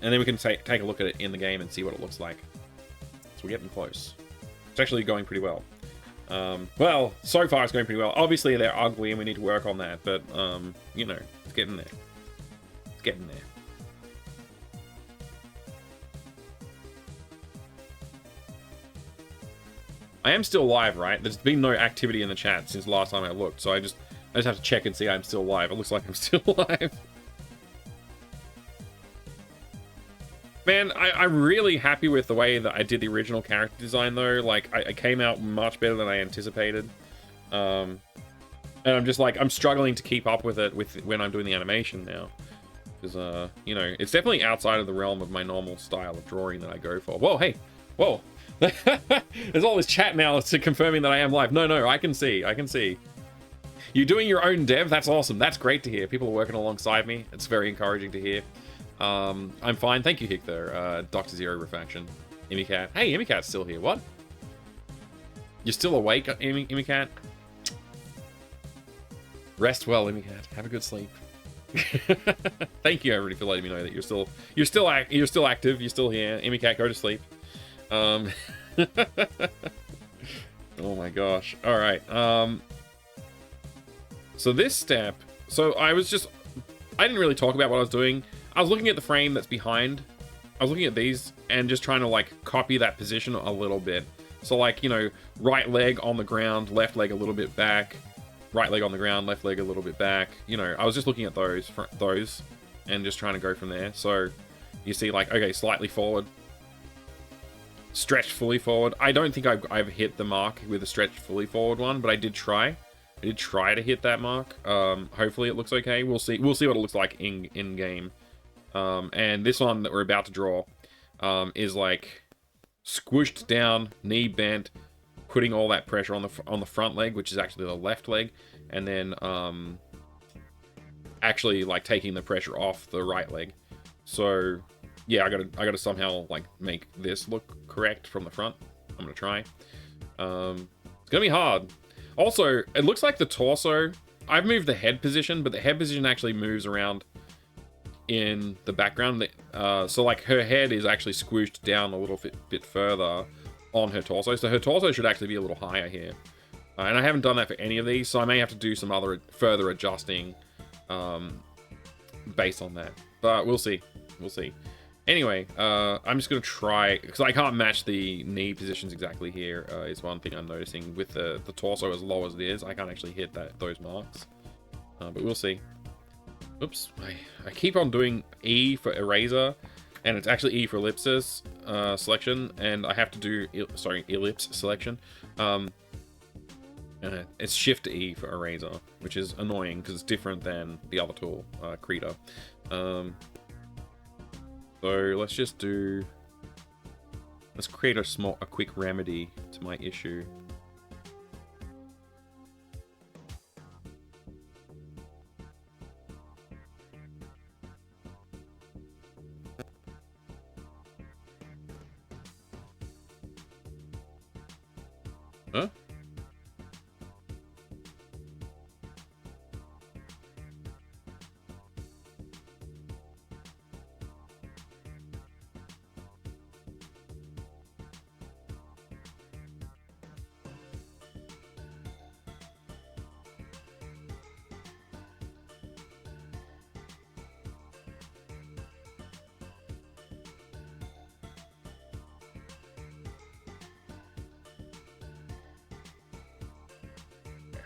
And then we can take a look at it in the game and see what it looks like. So we're getting close. It's actually going pretty well. Well, so far it's going pretty well. Obviously they're ugly and we need to work on that, but, you know, it's getting there. It's getting there. I am still live, right? There's been no activity in the chat since last time I looked, so I just have to check and see I'm still live. It looks like I'm still live. Man, I'm really happy with the way that I did the original character design, though. Like, I came out much better than I anticipated. And I'm just like, I'm struggling to keep up with it when I'm doing the animation now. Because, you know, it's definitely outside of the realm of my normal style of drawing that I go for. Whoa, hey, whoa. There's all this chat now to confirming that I am live. No, I can see. You're doing your own dev? That's awesome. That's great to hear. People are working alongside me. It's very encouraging to hear. I'm fine. Thank you, Hictor. Dr. Zero Refraction. Imicat. Hey, Imicat's still here. What? You're still awake, Imicat? Rest well, Imicat. Have a good sleep. Thank you, everybody, for letting me know that you're still active. You're still here. Imicat, go to sleep. Oh my gosh. All right. So this step. So I didn't really talk about what I was doing. I was looking at the frame that's behind. I was looking at these and just trying to like copy that position a little bit. So like, you know, right leg on the ground, left leg a little bit back, right leg on the ground, left leg a little bit back. You know, I was just looking at those and just trying to go from there. So You see, like, okay, slightly forward. Stretched fully forward. I don't think I've hit the mark with a stretched fully forward one, but I did try. I did try to hit that mark. Hopefully it looks okay. We'll see. We'll see what it looks like in game. And this one that we're about to draw is like squished down, knee bent, putting all that pressure on the front leg, which is actually the left leg, and then actually like taking the pressure off the right leg. So yeah, I gotta somehow like make this look correct from the front. I'm gonna try. It's gonna be hard. Also, it looks like the torso. I've moved the head position, but the head position actually moves around in the background. So like her head is actually squished down a little bit further on her torso. So her torso should actually be a little higher here. And I haven't done that for any of these, so I may have to do some other further adjusting based on that. But we'll see. We'll see. Anyway, I'm just going to try, because I can't match the knee positions exactly here, is one thing I'm noticing. With the torso as low as it is, I can't actually hit those marks. But we'll see. Oops, I keep on doing E for eraser, and it's actually E for ellipsis selection, and I have to do, ellipse selection. It's Shift E for eraser, which is annoying, because it's different than the other tool, Krita. So let's just do... Let's create a quick remedy to my issue. Huh?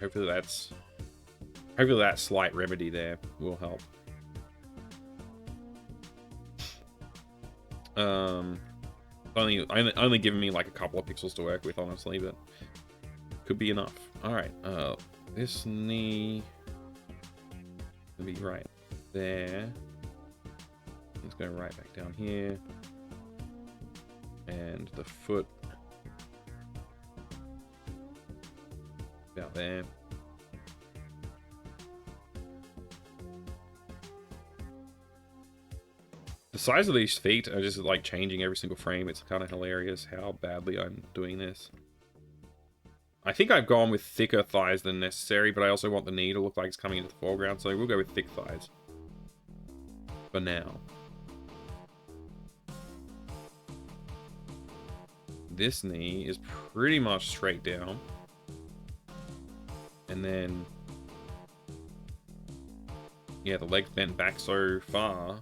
Hopefully that slight remedy there will help. Only giving me like a couple of pixels to work with, honestly, but could be enough. All right, this knee will be right there. Let's go right back down here, and the foot about there. The size of these feet are just like changing every single frame. It's kind of hilarious how badly I'm doing this. I think I've gone with thicker thighs than necessary, but I also want the knee to look like it's coming into the foreground, so we'll go with thick thighs for now. This knee is pretty much straight down. And then, yeah, the leg's bent back so far.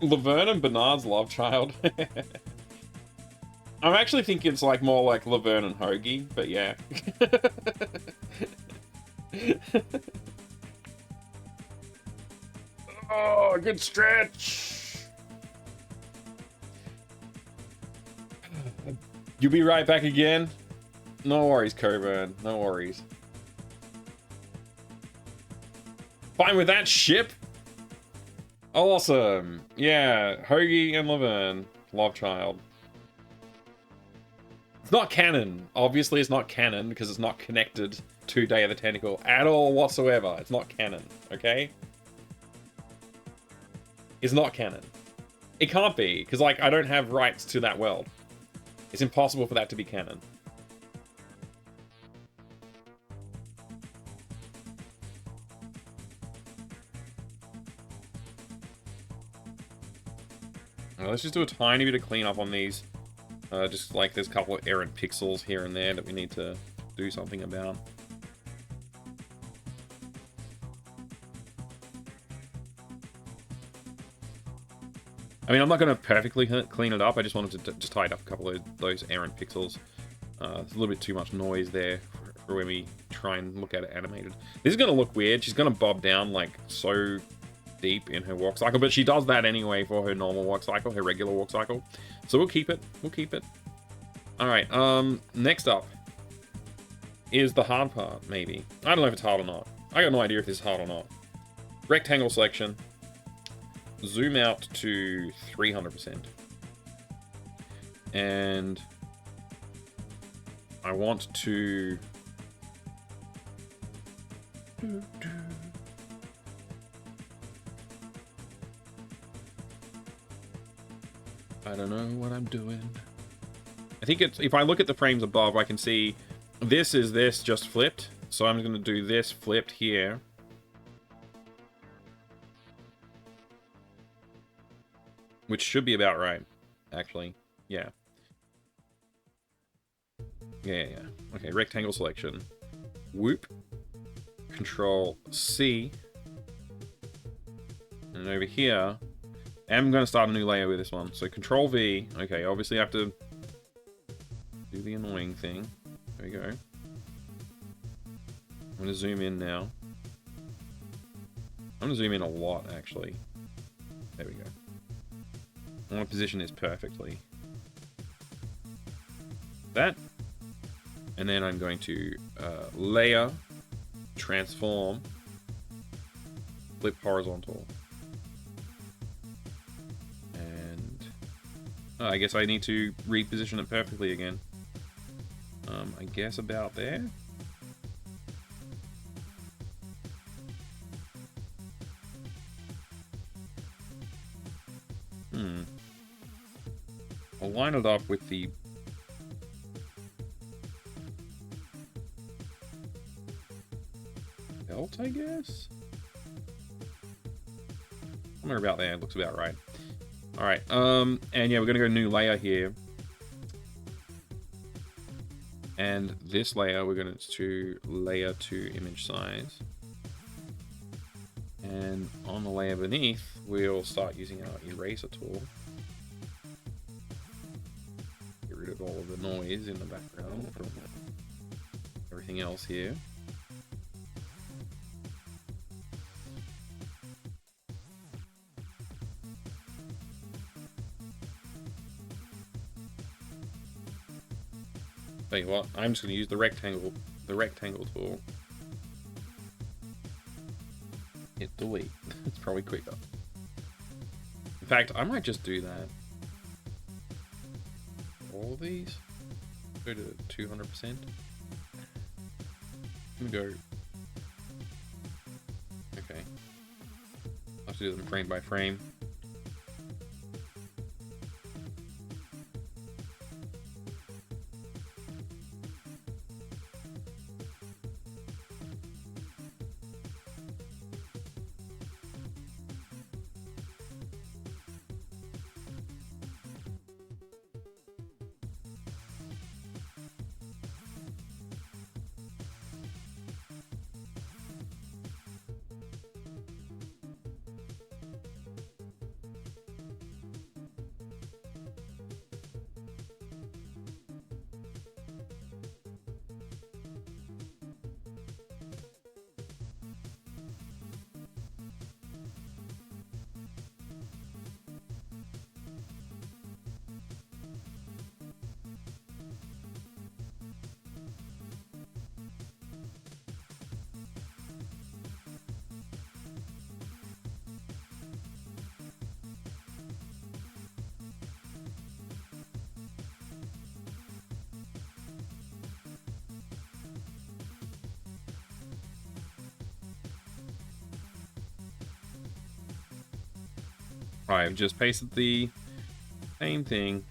Laverne and Bernard's love child. I'm actually thinking it's like more like Laverne and Hoagie, but yeah. Oh, good stretch. You'll be right back again. No worries, Coburn. No worries. Fine with that ship? Awesome. Yeah, Hoagie and Laverne. Love child. It's not canon. Obviously, it's not canon because it's not connected to Day of the Tentacle at all whatsoever. It's not canon, okay? It's not canon. It can't be, because, like, I don't have rights to that world. It's impossible for that to be canon. Well, let's just do a tiny bit of cleanup on these. Just like there's a couple of errant pixels here and there that we need to do something about. I mean, I'm not going to perfectly clean it up. I just wanted to just tidy up a couple of those errant pixels. There's a little bit too much noise there for when we try and look at it animated. This is going to look weird. She's going to bob down like so deep in her walk cycle, but she does that anyway for her normal walk cycle, her regular walk cycle. So we'll keep it. We'll keep it. All right. Next up is the hard part, maybe. I don't know if it's hard or not. I got no idea if this is hard or not. Rectangle selection. Zoom out to 300%. And I want to... I don't know what I'm doing. I think it's... If I look at the frames above, I can see this is this just flipped. So I'm going to do this flipped here. Which should be about right, actually. Yeah. Yeah. Okay, rectangle selection. Whoop. Control C. And over here, I'm going to start a new layer with this one. So Control V. Okay, obviously I have to do the annoying thing. There we go. I'm going to zoom in now. I'm going to zoom in a lot, actually. There we go. I want to position this perfectly. That. And then I'm going to layer, transform, flip horizontal. And I guess I need to reposition it perfectly again. I guess about there. I'll line it up with the belt, I guess? Somewhere about there, it looks about right. Alright, and yeah, we're gonna go new layer here. And this layer, we're going to layer to image size. And on the layer beneath, we'll start using our eraser tool. Get rid of all of the noise in the background from everything else here. Tell you what, I'm just going to use the rectangle tool. Hit delete. It's probably quicker. In fact, I might just do that. All of these? Go to 200%. I'm gonna go. Okay. I'll have to do them frame by frame. I've just pasted the same thing.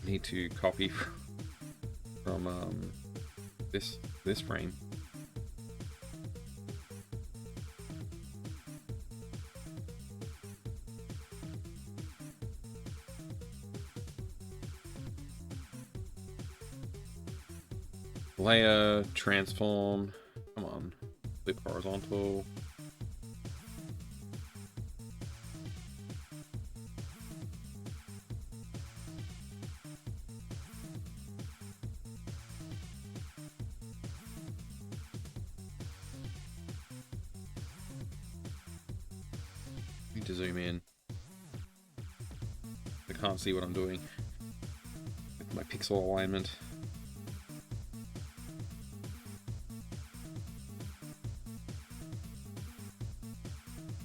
Need to copy from this frame. Layer, transform, come on, flip horizontal. Need to zoom in. I can't see what I'm doing with my pixel alignment.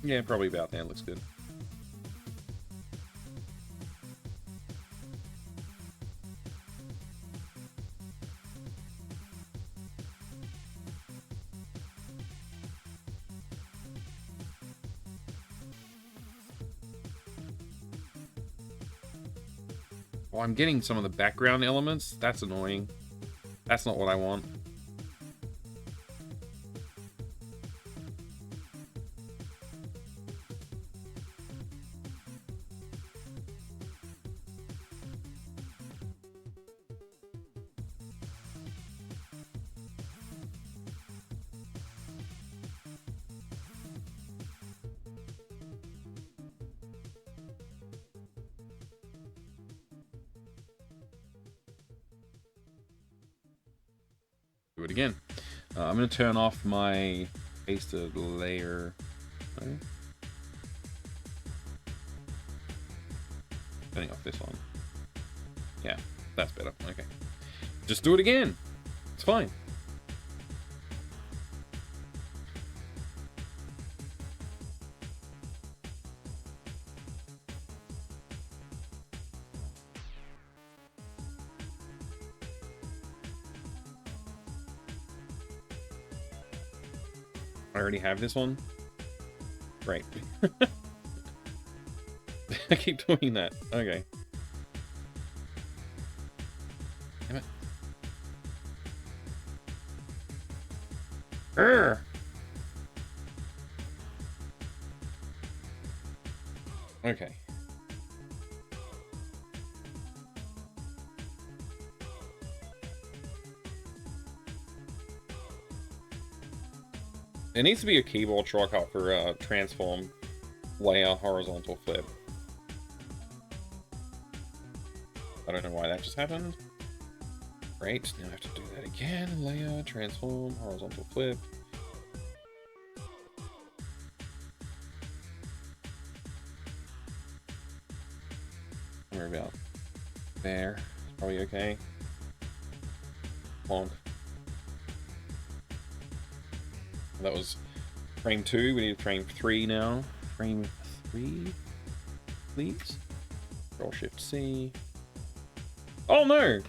Yeah, probably about there. Looks good. Oh, I'm getting some of the background elements. That's annoying. That's not what I want. Do it again. I'm going to turn off my pasted layer. Okay. Turning off this one. Yeah, that's better. Okay. Just do it again. It's fine. I already have this one. Right. I keep doing that. Okay. Damn it. Urgh. Okay. It needs to be a keyboard shortcut for transform, layer, horizontal flip. I don't know why that just happened. Great, now I have to do that again. Layer, transform, horizontal flip. Somewhere about there. It's probably okay. Bonk. That was frame 2. We need frame 3 now. Frame 3, please. Control Shift C. Oh no!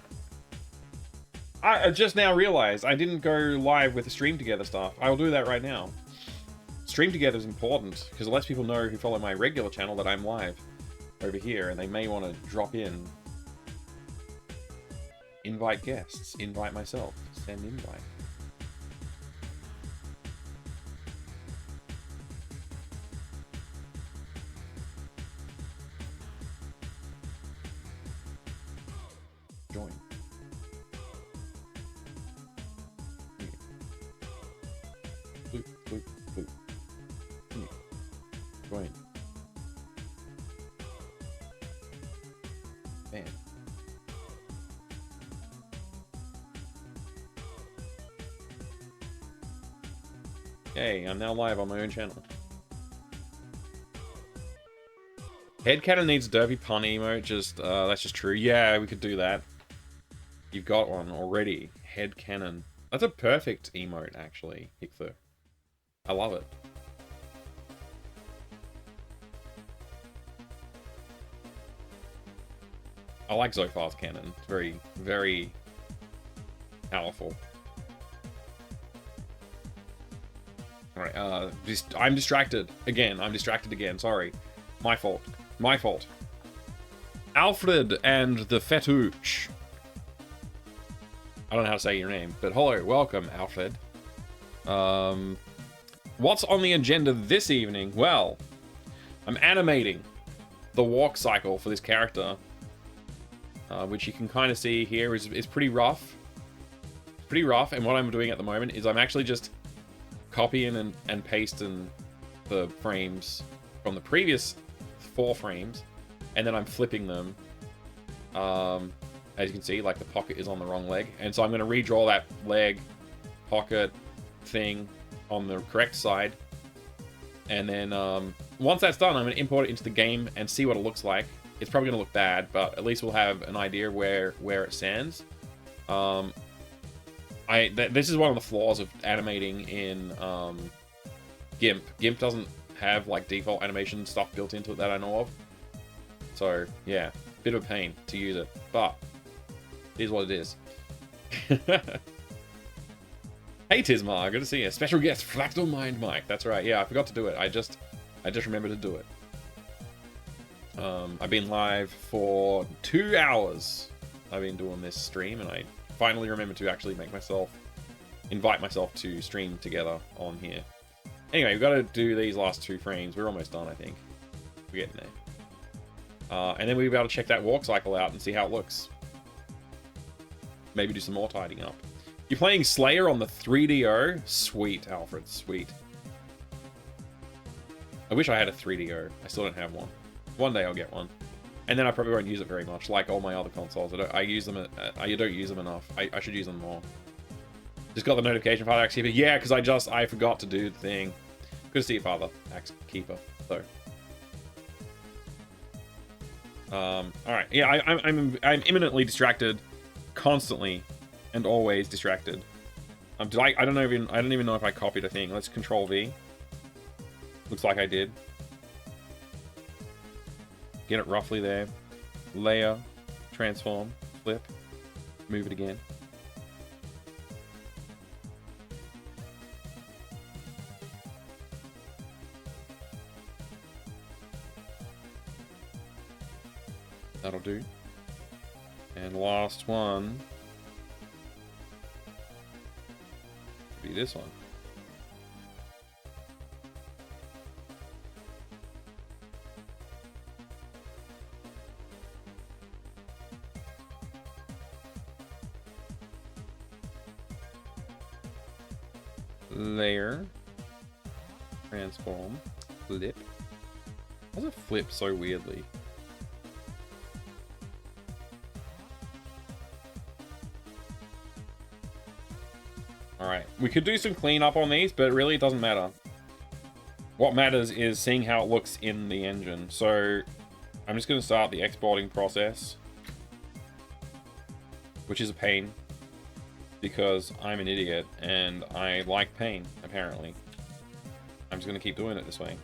I just now realized I didn't go live with the Stream Together stuff. I will do that right now. Stream Together is important because it lets people know who follow my regular channel that I'm live over here, and they may want to drop in. Invite guests. Invite myself. Send invite. Join. Boop, boop, boop. Join. Bam. Okay, I'm now live on my own channel. Headcanon needs Derpy pun emote, that's just true. Yeah, we could do that. You've got one already. Headcanon. That's a perfect emote, actually, Hickfer. I love it. I like Zophar's cannon. It's very, very powerful. All right, I'm distracted again. Sorry. My fault. Alfred and the Fetouche. I don't know how to say your name, but hello, welcome, Alfred. What's on the agenda this evening? Well, I'm animating the walk cycle for this character, which you can kind of see here is pretty rough. And what I'm doing at the moment is I'm actually just copying and pasting the frames from the previous 4 frames, and then I'm flipping them. As you can see, like the pocket is on the wrong leg, and so I'm going to redraw that leg pocket thing on the correct side, and then once that's done, I'm going to import it into the game and see what it looks like. It's probably going to look bad, but at least we'll have an idea where it stands. This is one of the flaws of animating in GIMP. GIMP doesn't have like default animation stuff built into it that I know of. So yeah, bit of a pain to use it, but it is what it is. Hey Tismar, good to see you. Special guest, Fractal Mind Mike. That's right. Yeah, I forgot to do it. I just remembered to do it. I've been live for 2 hours. I've been doing this stream, and I finally remembered to actually invite myself to stream together on here. Anyway, we've got to do these last 2 frames. We're almost done, I think. We're getting there. And then we'll be able to check that walk cycle out and see how it looks. Maybe do some more tidying up. You're playing Slayer on the 3DO? Sweet, Alfred, sweet. I wish I had a 3DO. I still don't have one. One day I'll get one. And then I probably won't use it very much, like all my other consoles. I use them. I don't use them enough. I should use them more. Just got the notification, Father Axe Keeper. Yeah, because I forgot to do the thing. Good to see you, Father Axe Keeper. So, all right. Yeah, I'm imminently distracted, constantly, and always distracted. I don't even know if I copied a thing. Let's Control V. Looks like I did. Get it roughly there. Layer, transform, flip, move it again. That'll do. And last one be this one. Layer, transform, flip. Why does it flip so weirdly? Alright, we could do some cleanup on these, but really it doesn't matter. What matters is seeing how it looks in the engine. So I'm just going to start the exporting process, which is a pain because I'm an idiot and I like pain, apparently. I'm just going to keep doing it this way.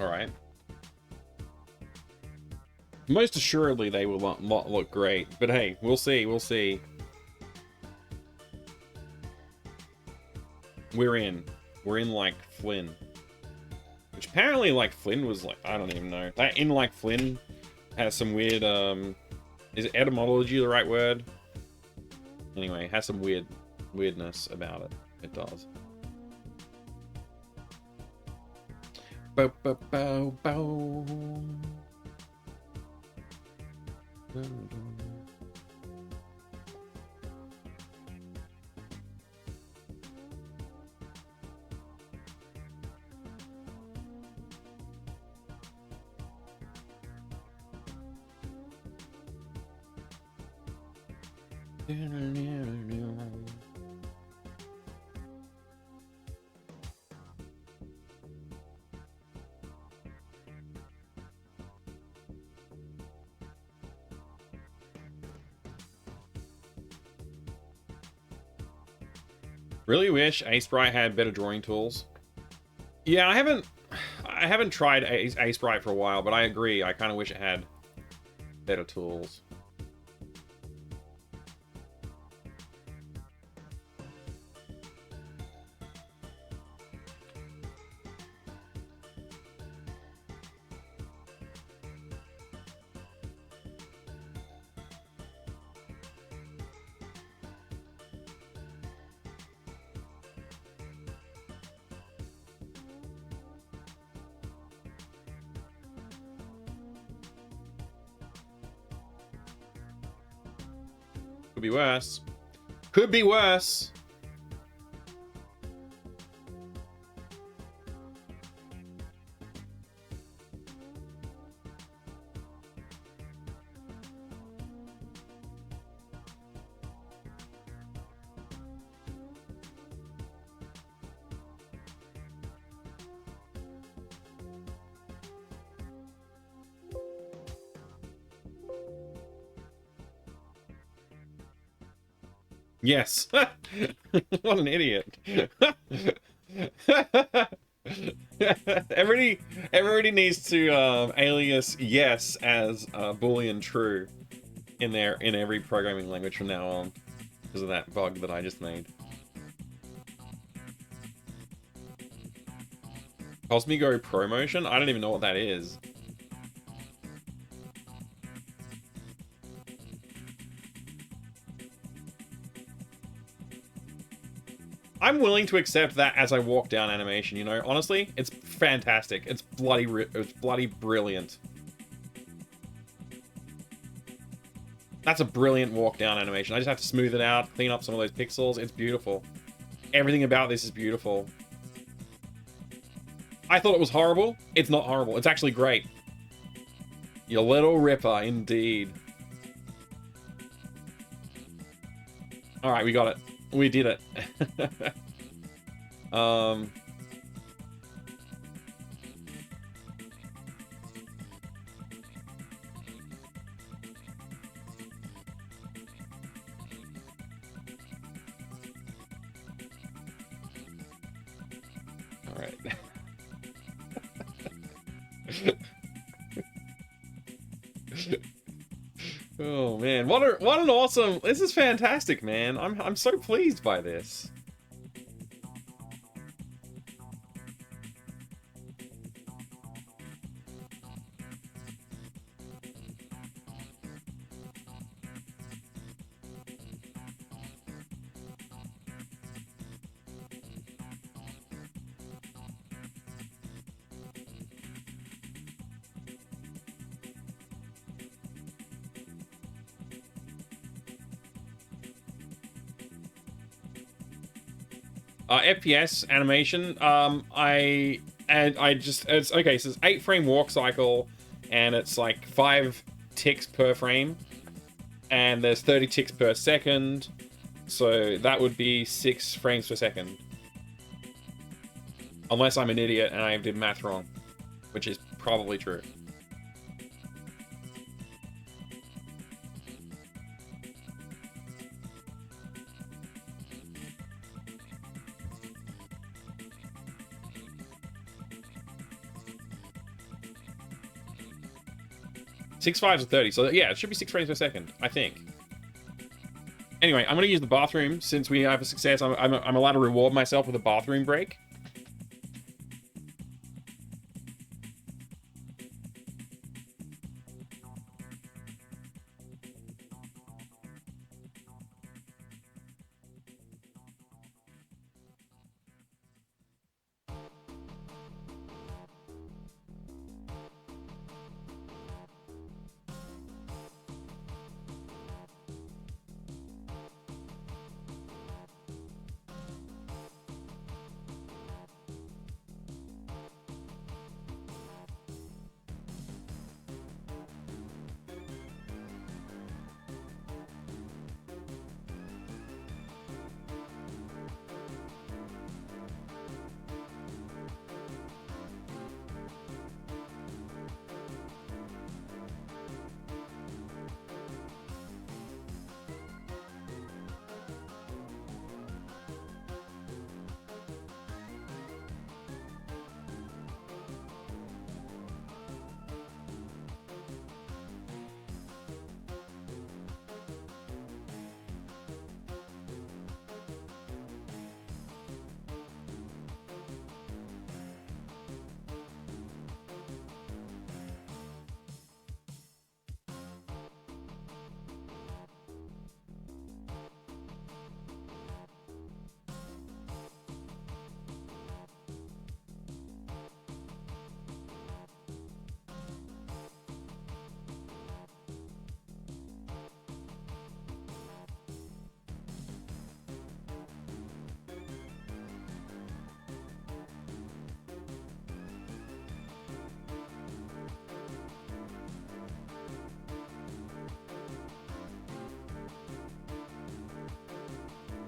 Alright. Most assuredly they will not look great, but hey, we'll see, we'll see. We're in like Flynn. Which apparently like Flynn was like, I don't even know. That in like Flynn has some weird, is etymology the right word? Anyway, it has some weirdness about it. It does. Bow, bow, bow, bow. Really wish Asebright had better drawing tools. Yeah, I haven't tried Asebright for a while, but I agree. I kind of wish it had better tools. Could be worse. Could be worse. Yes. What an idiot. everybody needs to alias yes as Boolean true in every programming language from now on because of that bug that I just made. Cosmigo ProMotion? I don't even know what that is. I'm willing to accept that as I walk down animation, you know? Honestly, it's fantastic. It's bloody brilliant. That's a brilliant walk down animation. I just have to smooth it out, clean up some of those pixels. It's beautiful. Everything about this is beautiful. I thought it was horrible. It's not horrible. It's actually great. You little ripper, indeed. Alright, we got it. We did it. All right. Oh man, what an awesome! This is fantastic, man. I'm so pleased by this. FPS animation. It's okay. So it's 8-frame walk cycle, and it's like 5 ticks per frame, and there's 30 ticks per second, so that would be 6 frames per second. Unless I'm an idiot and I did math wrong, which is probably true. 6 5s are 30. So yeah, it should be 6 frames per second, I think. Anyway, I'm going to use the bathroom since we have a success. I'm allowed to reward myself with a bathroom break.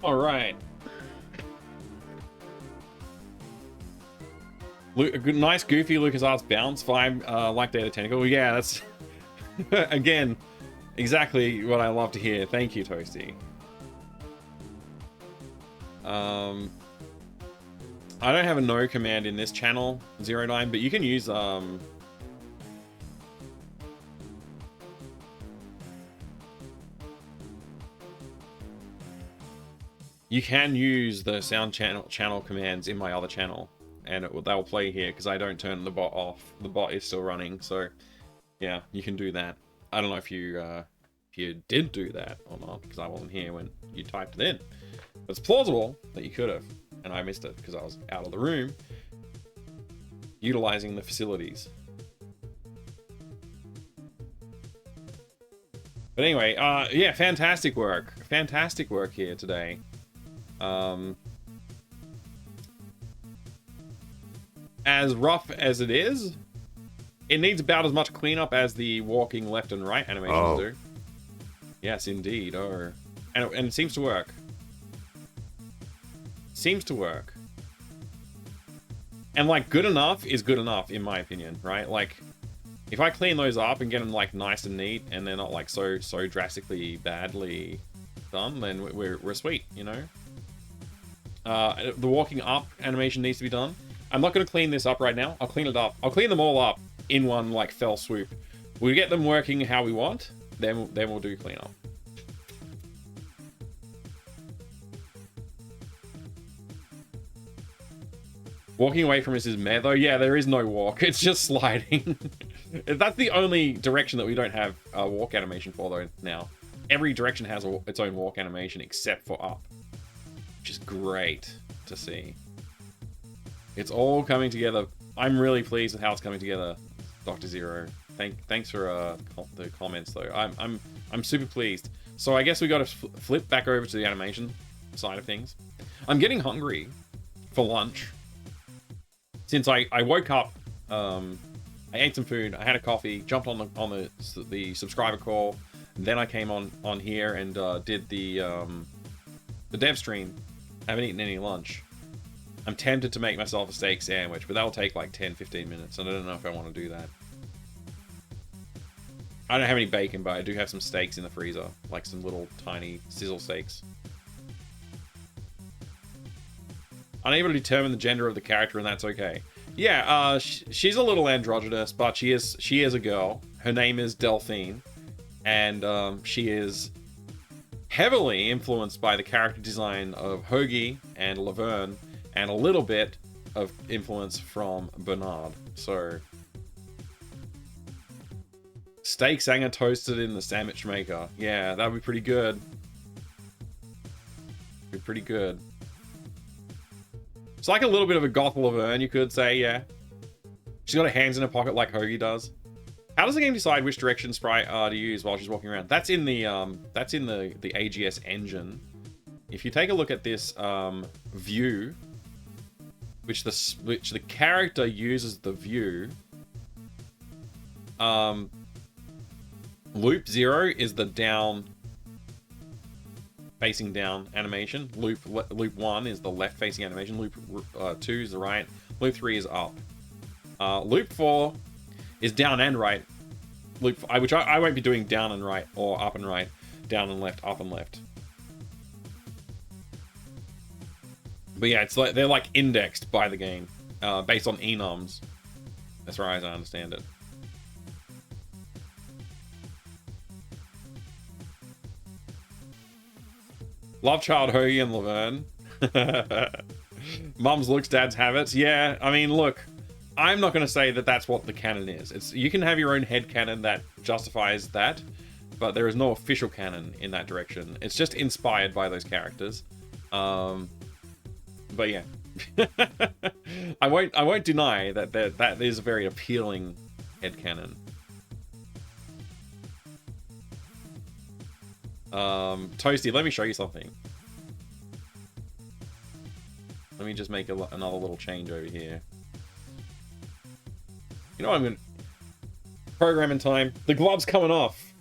All right. A good, nice, goofy LucasArts bounce vibe, like Data Tentacle. Yeah, that's again exactly what I love to hear. Thank you, Toasty. I don't have a no command in this channel, 09, but you can use you can use the sound channel commands in my other channel, and they'll play here because I don't turn the bot off. The bot is still running, so yeah, you can do that. I don't know if you did do that or not because I wasn't here when you typed it in. But it's plausible that you could have, and I missed it because I was out of the room utilizing the facilities. But anyway, yeah, fantastic work here today. As rough as it is, it needs about as much cleanup as the walking left and right animations do. Yes, indeed. And it seems to work. Seems to work. And like, good enough is good enough in my opinion, right? Like, if I clean those up and get them like nice and neat, and they're not like so drastically badly done, then we're sweet, you know. The walking up animation needs to be done. I'm not going to clean this up right now. I'll clean it up. I'll clean them all up in one like fell swoop. We get them working how we want, then we'll do cleanup. Walking away from us is meh though. Yeah, there is no walk. It's just sliding. That's the only direction that we don't have a walk animation for though now. Every direction has its own walk animation except for up. Which is great to see. It's all coming together. I'm really pleased with how it's coming together, Dr. Zero. Thanks for the comments though. I'm super pleased. So I guess we got to flip back over to the animation side of things. I'm getting hungry for lunch. Since I woke up, I ate some food, I had a coffee, jumped on the subscriber call, and then I came on here and did the dev stream. I haven't eaten any lunch. I'm tempted to make myself a steak sandwich, but that'll take like 10-15 minutes, and I don't know if I want to do that. I don't have any bacon, but I do have some steaks in the freezer, like some little tiny sizzle steaks. Unable to determine the gender of the character, and that's okay. Yeah, she's a little androgynous, but she is a girl. Her name is Delphine, and she is heavily influenced by the character design of Hoagie and Laverne, and a little bit of influence from Bernard. So, steak sanger toasted in the sandwich maker. Yeah, that would be pretty good. Be pretty good. It's like a little bit of a goth Laverne, you could say, yeah. She's got her hands in her pocket like Hoagie does. How does the game decide which direction sprite to use while she's walking around? That's in the AGS engine. If you take a look at this view, which the character uses the view, loop 0 is the down, facing down animation. Loop 1 is the left facing animation. Loop 2 is the right. Loop 3 is up. Loop 4 is down and right. Which I won't be doing down and right, or up and right, down and left, up and left. But yeah, it's like they're like indexed by the game, based on enums. That's right, as I understand it. Love child Hoagie and Laverne. Mum's looks, dad's habits. Yeah, I mean, look. I'm not going to say that that's what the canon is. You can have your own head canon that justifies that, but there is no official canon in that direction. It's just inspired by those characters. But yeah, I won't deny that is a very appealing head canon. Toasty, let me show you something. Let me just make another little change over here. You know, I'm going to... Programming time. The glove's coming off.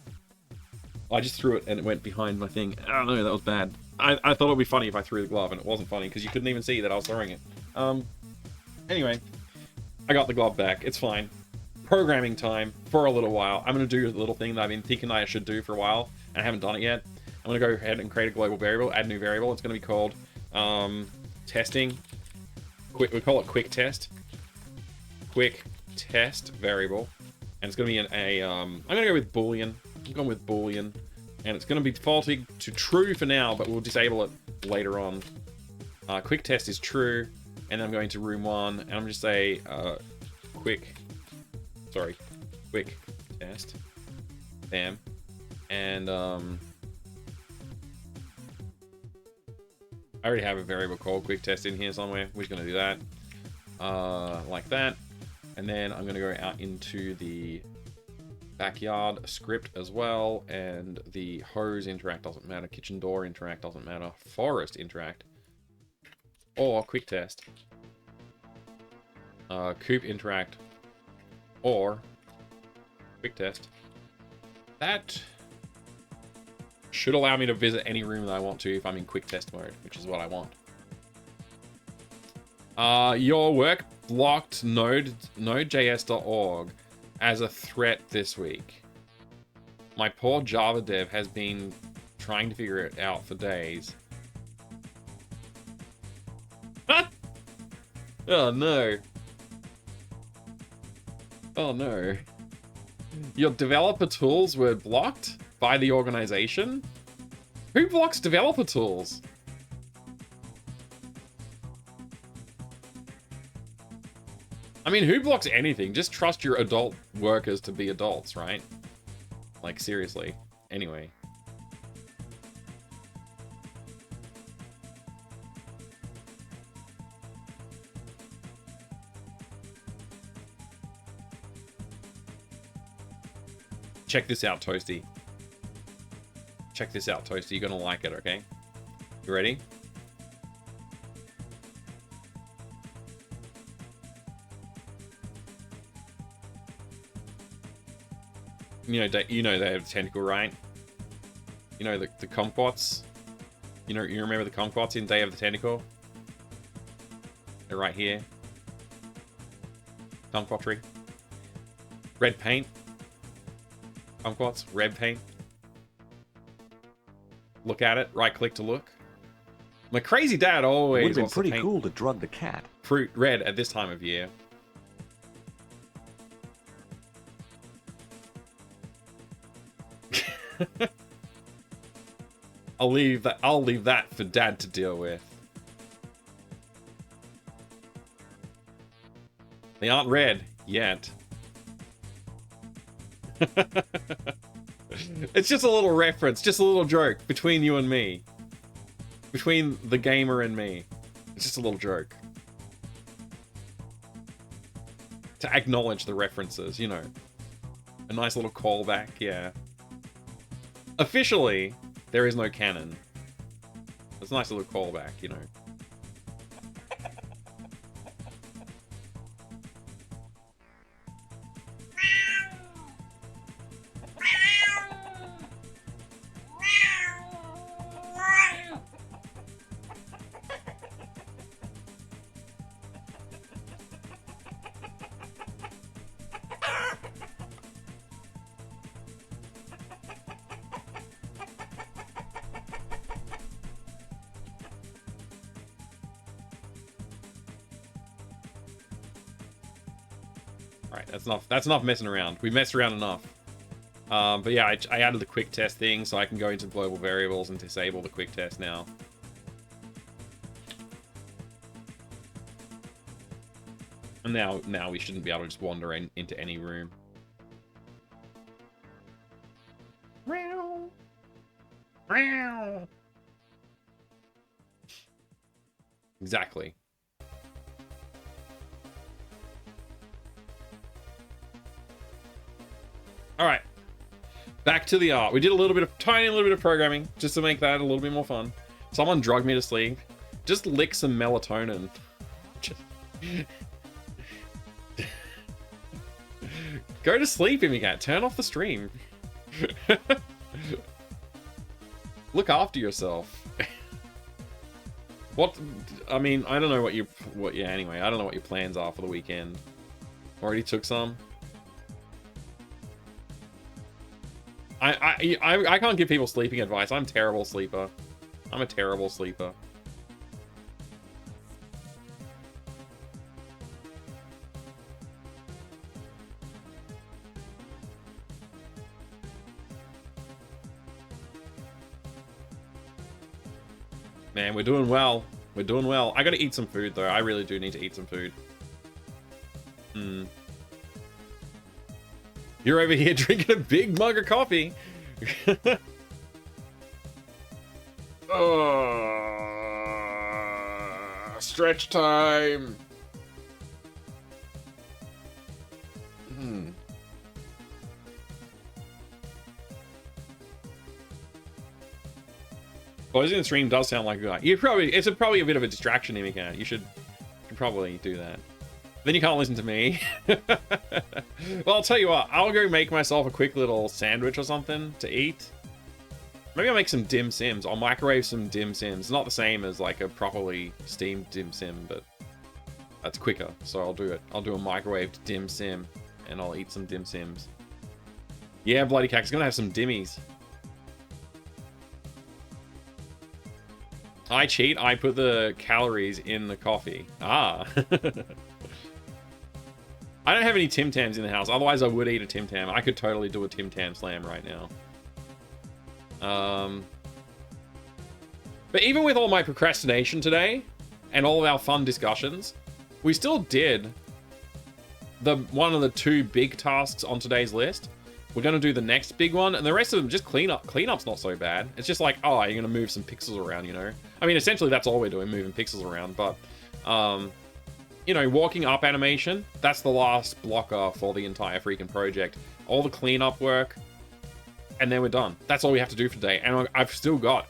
I just threw it and it went behind my thing. I don't know, that was bad. I thought it would be funny if I threw the glove, and it wasn't funny because you couldn't even see that I was throwing it. Anyway, I got the glove back. It's fine. Programming time for a little while. I'm going to do a little thing that I've been thinking I should do for a while, and I haven't done it yet. I'm going to go ahead and create a global variable, add a new variable. It's going to be called testing. We call it quick test. Quick test variable, and it's going to be I'm going to go with boolean. I'm going with boolean, and it's going to be defaulting to true for now, but we'll disable it later on. Quick test is true, and then I'm going to room 1, and I'm just say quick test, bam, and I already have a variable called quick test in here somewhere. We're just going to do that like that. And then I'm going to go out into the backyard script as well. And the hose interact doesn't matter. Kitchen door interact doesn't matter. Forest interact. Or quick test. Coop interact. Or quick test. That should allow me to visit any room that I want to if I'm in quick test mode, which is what I want. Your work blocked node.js.org as a threat this week. My poor Java dev has been trying to figure it out for days. Oh no. Oh no. Your developer tools were blocked by the organization? Who blocks developer tools? I mean, who blocks anything? Just trust your adult workers to be adults, right? Like, seriously. Anyway. Check this out, Toasty. Check this out, Toasty. You're gonna like it, okay? You ready? You know they have tentacle, right? You know the kumquats. You remember the kumquats in Day of the Tentacle? They're right here. Kumquatry. Red paint. Kumquats. Red paint. Look at it. Right click to look. My crazy dad always Would have been wants to pretty paint cool to drug the cat. fruit red at this time of year. I'll leave that for Dad to deal with. They aren't red yet. It's just a little reference, just a little joke between you and me. Between the gamer and me. It's just a little joke. To acknowledge the references, you know. A nice little callback, yeah. Officially, there is no canon. It's a nice little callback, you know. That's enough messing around. We messed around enough. But yeah, I added the quick test thing so I can go into global variables and disable the quick test now. And now we shouldn't be able to just wander into any room. Exactly. All right, back to the art. We did a little bit of, tiny little bit of programming just to make that a little bit more fun. Someone drugged me to sleep. Just lick some melatonin. Go to sleep if you can. Turn off the stream. Look after yourself. What? I mean, I don't know yeah. Anyway, I don't know what your plans are for the weekend. Already took some. I can't give people sleeping advice. I'm a terrible sleeper. I'm a terrible sleeper. Man, we're doing well. We're doing well. I gotta eat some food, though. I really do need to eat some food. You're over here drinking a big mug of coffee. Stretch time. Closing the stream does sound like a good idea. It's probably a bit of a distraction if you can. You should probably do that. Then you can't listen to me. Well, I'll tell you what. I'll go make myself a quick little sandwich or something to eat. Maybe I'll make some dim sims. I'll microwave some dim sims. Not the same as like a properly steamed dim sim, but that's quicker. So I'll do it. I'll do a microwaved dim sim, and I'll eat some dim sims. Yeah, bloody cack's gonna have some dimmies. I cheat. I put the calories in the coffee. Ah. I don't have any Tim Tams in the house. Otherwise, I would eat a Tim Tam. I could totally do a Tim Tam slam right now. But even with all my procrastination today and all of our fun discussions, we still did one of the 2 big tasks on today's list. We're going to do the next big one, and the rest of them just clean up. Cleanup's not so bad. It's just like, oh, you're going to move some pixels around, you know? I mean, essentially, that's all we're doing, moving pixels around, but, you know, walking up animation, that's the last blocker for the entire freaking project. All the cleanup work, and then we're done. That's all we have to do for today, and I've still got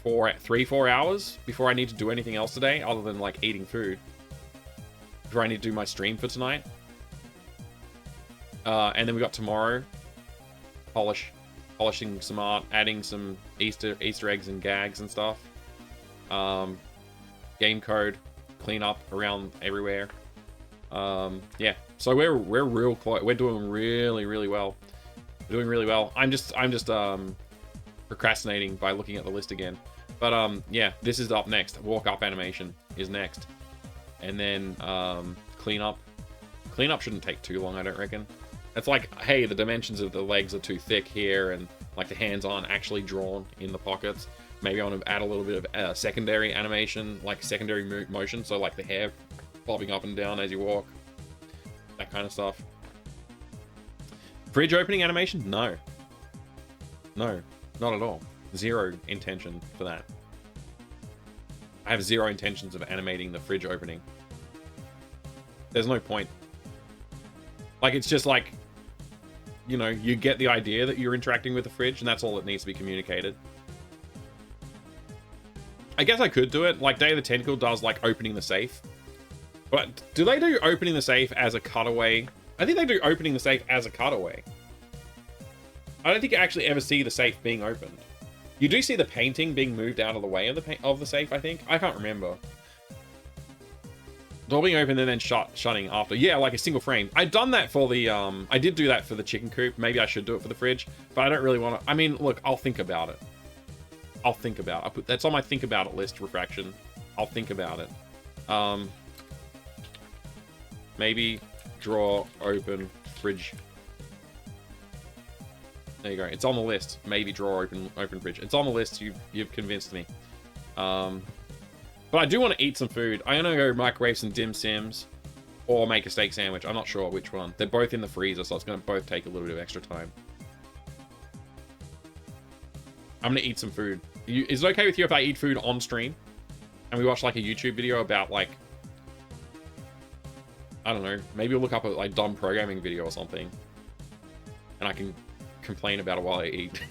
3-4 hours before I need to do anything else today, other than, like, eating food. Before I need to do my stream for tonight. And then we got tomorrow, polishing some art, adding some Easter eggs and gags and stuff. Game code, clean up around everywhere. Yeah, so we're real close. We're doing really well. We're doing really well. I'm just procrastinating by looking at the list again. But yeah, this is up next. Walk up animation is next, and then clean up. Clean up shouldn't take too long, I don't reckon. It's like, hey, the dimensions of the legs are too thick here, and like the hands aren't actually drawn in the pockets. Maybe I want to add a little bit of secondary animation, like secondary motion, so like the hair bobbing up and down as you walk. That kind of stuff. Fridge opening animation? No. No, not at all. Zero intention for that. I have zero intentions of animating the fridge opening. There's no point. Like, it's just like, you know, you get the idea that you're interacting with the fridge, and that's all that needs to be communicated. I guess I could do it. Like, Day of the Tentacle does, like, opening the safe. But do they do opening the safe as a cutaway? I think they do opening the safe as a cutaway. I don't think you actually ever see the safe being opened. You do see the painting being moved out of the way of the safe, I think. I can't remember. Door being opened and then shutting after. Yeah, like a single frame. I've done that for the, I did do that for the chicken coop. Maybe I should do it for the fridge, but I don't really want to. I mean, look, I'll think about it. I'll think about it. That's on my think about it list, Refraction. I'll think about it. Maybe draw, open, fridge. There you go. It's on the list. Maybe draw, open fridge. It's on the list. You've convinced me. But I do want to eat some food. I'm going to go microwave some dim sims or make a steak sandwich. I'm not sure which one. They're both in the freezer, so it's going to both take a little bit of extra time. I'm going to eat some food. Is it okay with you if I eat food on stream? And we watch like a YouTube video about like, I don't know, maybe we'll look up a like dumb programming video or something. And I can complain about it while I eat.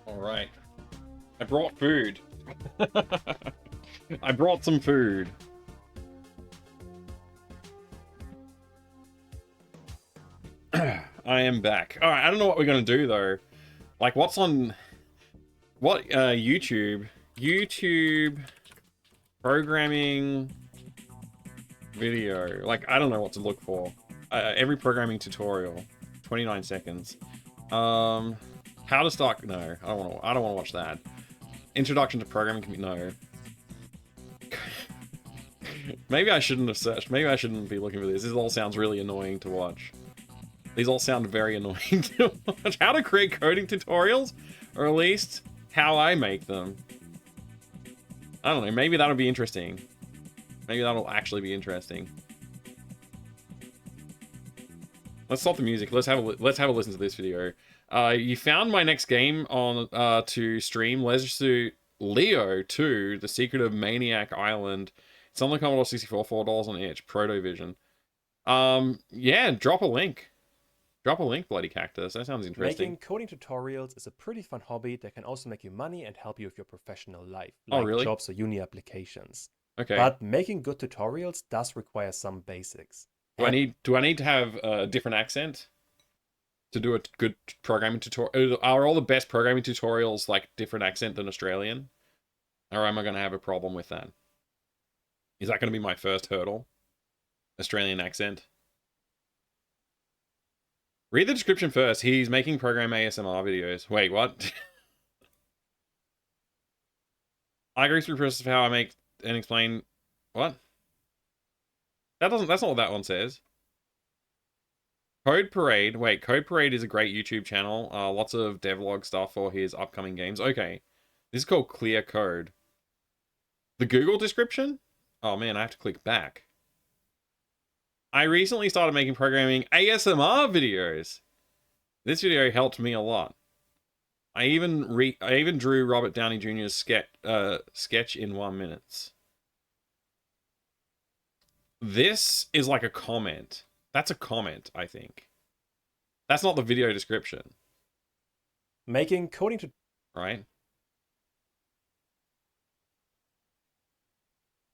All right. I brought food. I brought some food. I am back. All right, I don't know what we're going to do, though. Like, what's on... What, YouTube? YouTube... Programming... Video. Like, I don't know what to look for. Every programming tutorial. 29 seconds. How to start... No, I don't want to watch that. Introduction to programming... No. Maybe I shouldn't have searched. Maybe I shouldn't be looking for this. This all sounds really annoying to watch. These all sound very annoying to watch. How to create coding tutorials? Or at least, how I make them. I don't know, maybe that'll be interesting. Maybe that'll actually be interesting. Let's stop the music. Let's have a listen to this video. You found my next game on to stream, Leisure Suit Leo 2, The Secret of Maniac Island. It's on the Commodore 64, $4 on itch, Protovision. Yeah, drop a link. Drop a link, Bloody Cactus. That sounds interesting. Making coding tutorials is a pretty fun hobby that can also make you money and help you with your professional life, Oh, like really? jobs or uni applications. Okay. But making good tutorials does require some basics. Do I need to have a different accent to do a good programming tutorial? Are all the best programming tutorials like different accent than Australian? Or am I going to have a problem with that? Is that going to be my first hurdle? Australian accent? Read the description first. He's making program ASMR videos. Wait, what? I agree through process of how I make and explain... What? That's not what that one says. Code Parade. Wait, Code Parade is a great YouTube channel. Lots of devlog stuff for his upcoming games. Okay. This is called Clear Code. The Google description? Oh man, I have to click back. I recently started making programming ASMR videos. This video helped me a lot. I even drew Robert Downey Jr.'s sketch in 1 minute. This is like a comment. That's a comment, I think. That's not the video description. Making coding to... Right?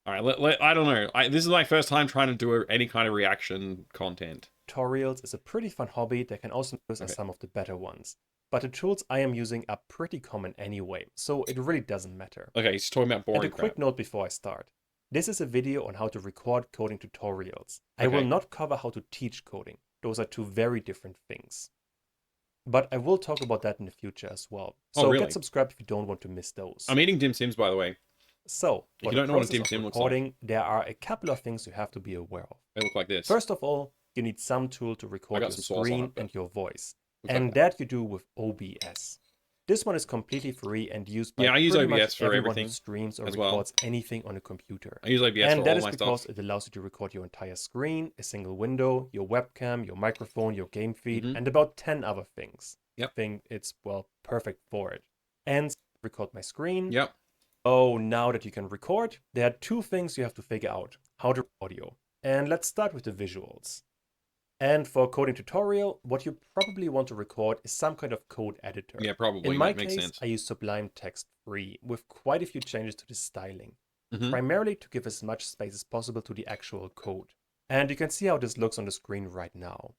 Alright, I don't know. This is my first time trying to do any kind of reaction content. Tutorials is a pretty fun hobby that can also use as some of the better ones. But the tools I am using are pretty common anyway, so it really doesn't matter. Okay, he's talking about boring And a quick note before I start. This is a video on how to record coding tutorials. I Okay. will not cover how to teach coding. Those are two very different things. But I will talk about that in the future as well. Oh, So really? get subscribed if you don't want to miss those. I'm eating dim sims, by the way. So, If for you the don't know what a process dim of sim looks like, recording, there are a couple of things you have to be aware of. they look like this. First of all, you need some tool to record got your some sauce on screen it, but and your voice. looks like And that you do with OBS. This one is completely free and used by Yeah, I use pretty much OBS for everyone everything who streams or as well. records anything on a computer. I use OBS And for that all is my because stuff. it allows you to record your entire screen, a single window, your webcam, your microphone, your game feed, Mhm. and about 10 other things. Yep. I think it's, well, perfect for it. And record my screen. Yep. Oh, now that you can record, there are two things you have to figure out. How to audio. And let's start with the visuals. And for a coding tutorial, what you probably want to record is some kind of code editor. Yeah, probably. In my That makes case, sense. I use Sublime Text 3 with quite a few changes to the styling, Mhm. primarily to give as much space as possible to the actual code. And you can see how this looks on the screen right now.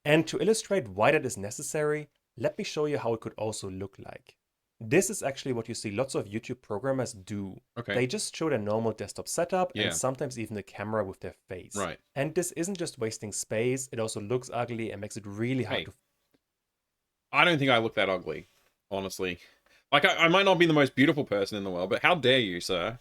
And to illustrate why that is necessary, let me show you how it could also look like. This is actually what you see lots of YouTube programmers do. Okay. They just show their normal desktop setup Yeah. and sometimes even the camera with their face. Right. And this isn't just wasting space, it also looks ugly and makes it really hard Hey. to... I don't think I look that ugly, honestly. Like, I might not be the most beautiful person in the world, but how dare you, sir?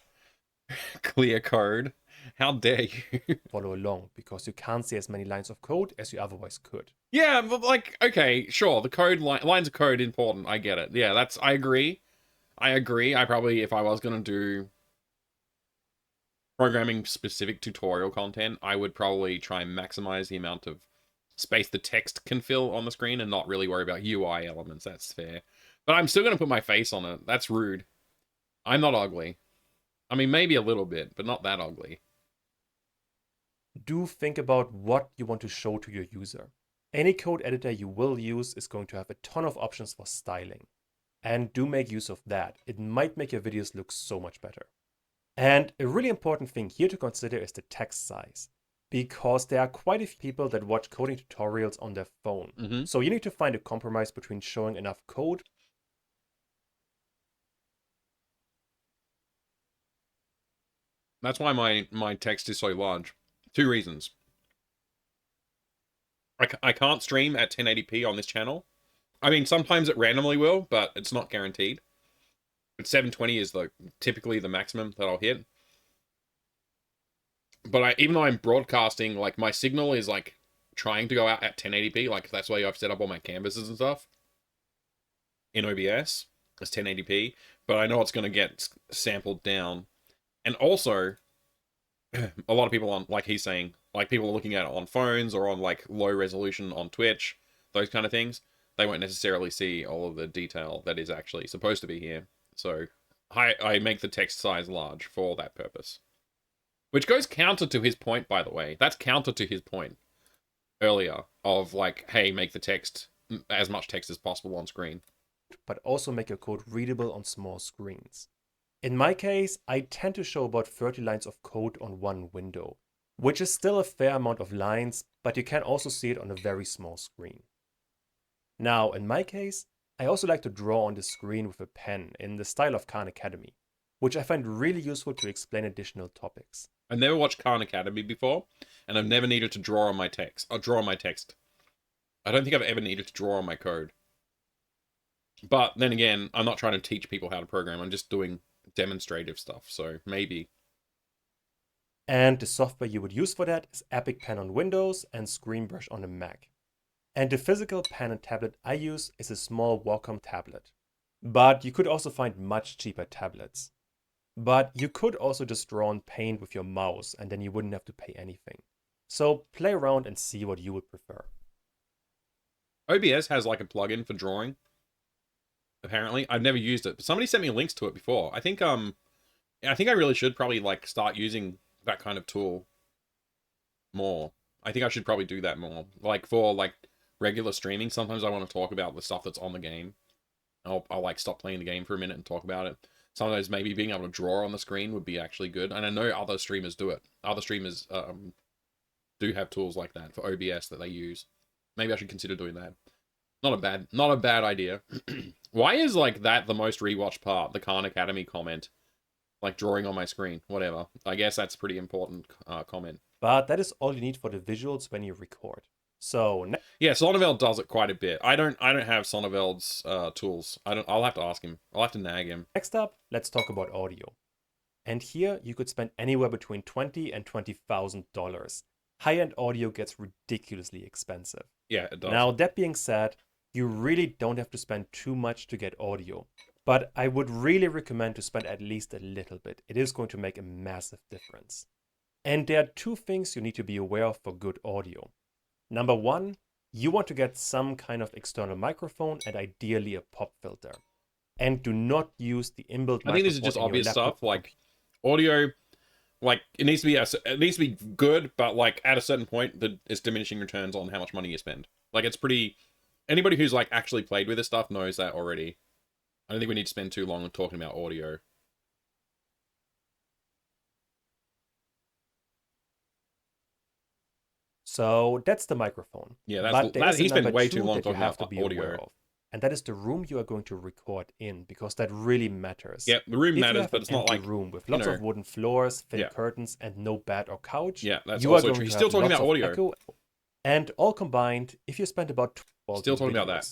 Clear code. How dare you? follow along because you can't see as many lines of code as you otherwise could. Yeah, but like, okay, sure, the code lines of code important. I get it. Yeah, I agree. I probably, if I was gonna do programming specific tutorial content, I would probably try and maximize the amount of space the text can fill on the screen and not really worry about UI elements. That's fair. But I'm still gonna put my face on it. That's rude. I'm not ugly. I mean, maybe a little bit, but not that ugly. Do think about what you want to show to your user. Any code editor you will use is going to have a ton of options for styling. and do make use of that. It might make your videos look so much better. And a really important thing here to consider is the text size, because there are quite a few people that watch coding tutorials on their phone. So you need to find a compromise between showing enough code. That's why my text is so large. 2 reasons. I can't stream at 1080p on this channel. I mean, sometimes it randomly will, but it's not guaranteed. But 720 is typically the maximum that I'll hit. But even though I'm broadcasting, like, my signal is, like, trying to go out at 1080p. Like, that's why I've set up all my canvases and stuff in OBS. It's 1080p. But I know it's going to get sampled down. And also, a lot of people on, like he's saying, like, people are looking at it on phones or on, like, low resolution on Twitch, those kind of things. They won't necessarily see all of the detail that is actually supposed to be here. So I make the text size large for that purpose. Which goes counter to his point, by the way. That's counter to his point earlier of, like, hey, make the text, as much text as possible on screen. But also make your code readable on small screens. In my case, I tend to show about 30 lines of code on one window, which is still a fair amount of lines, but you can also see it on a very small screen. Now, in my case, I also like to draw on the screen with a pen in the style of Khan Academy, which I find really useful to explain additional topics. I've never watched Khan Academy before, and I've never needed to draw on my text. I don't think I've ever needed to draw on my code. But then again, I'm not trying to teach people how to program. I'm just doing demonstrative stuff, so maybe. And the software you would use for that is Epic Pen on Windows and ScreenBrush on a Mac. And the physical pen and tablet I use is a small Wacom tablet. But you could also find much cheaper tablets. But you could also just draw on Paint with your mouse and then you wouldn't have to pay anything. So play around and see what you would prefer. OBS has, like, a plugin for drawing. Apparently. I've never used it, but somebody sent me links to it before. I think I really should probably, like, start using that kind of tool more. I think I should probably do that more. Like, for, like, regular streaming, sometimes I want to talk about the stuff that's on the game. I'll like, stop playing the game for a minute and talk about it. Sometimes maybe being able to draw on the screen would be actually good. And I know other streamers do it. Other streamers do have tools like that for OBS that they use. Maybe I should consider doing that. Not a bad idea. Why is, like, that the most rewatched part? The Khan Academy comment. Like, drawing on my screen. Whatever. I guess that's a pretty important comment. But that is all you need for the visuals when you record. So yeah, Sonneveld does it quite a bit. I don't have Sonneveld's tools. I'll have to ask him. I'll have to nag him. Next up, let's talk about audio. And here you could spend anywhere between $20,000 and $20,000. High-end audio gets ridiculously expensive. Yeah, it does. Now, that being said, you really don't have to spend too much to get audio. But I would really recommend to spend at least a little bit. It is going to make a massive difference. And there are 2 things you need to be aware of for good audio. Number 1, you want to get some kind of external microphone and ideally a pop filter. And do not use the inbuilt microphone. I think this is just obvious stuff, like audio, like it needs to be good, but, like, at a certain point it's diminishing returns on how much money you spend. Like, it's pretty, anybody who's, like, actually played with this stuff knows that already. I don't think we need to spend too long talking about audio. So that's the microphone. Yeah, he spent way too long talking about audio. And that is the room you are going to record in, because that really matters. Yeah, the room matters, but it's not like a room with lots of wooden floors, thin curtains, and no bed or couch. Yeah, that's also true. He's still talking about audio. And all combined, if you spend about 12 still talking about that.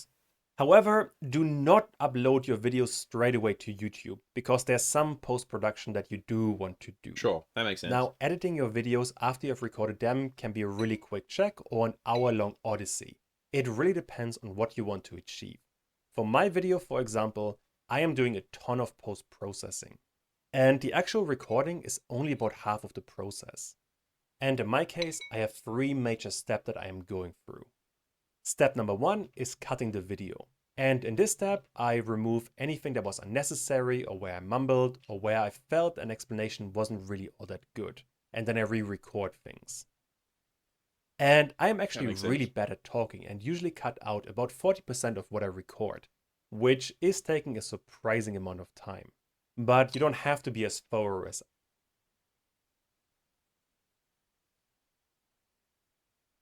However, do not upload your videos straight away to YouTube, because there's some post-production that you do want to do. Sure, that makes sense. Now, editing your videos after you've recorded them can be a really quick check or an hour-long odyssey. It really depends on what you want to achieve. For my video, for example, I am doing a ton of post-processing. And the actual recording is only about half of the process. And in my case, I have 3 major steps that I am going through. Step number 1 is cutting the video. And in this step, I remove anything that was unnecessary or where I mumbled or where I felt an explanation wasn't really all that good. And then I re-record things. And I am actually really bad at talking and usually cut out about 40% of what I record. which is taking a surprising amount of time. But you don't have to be as thorough as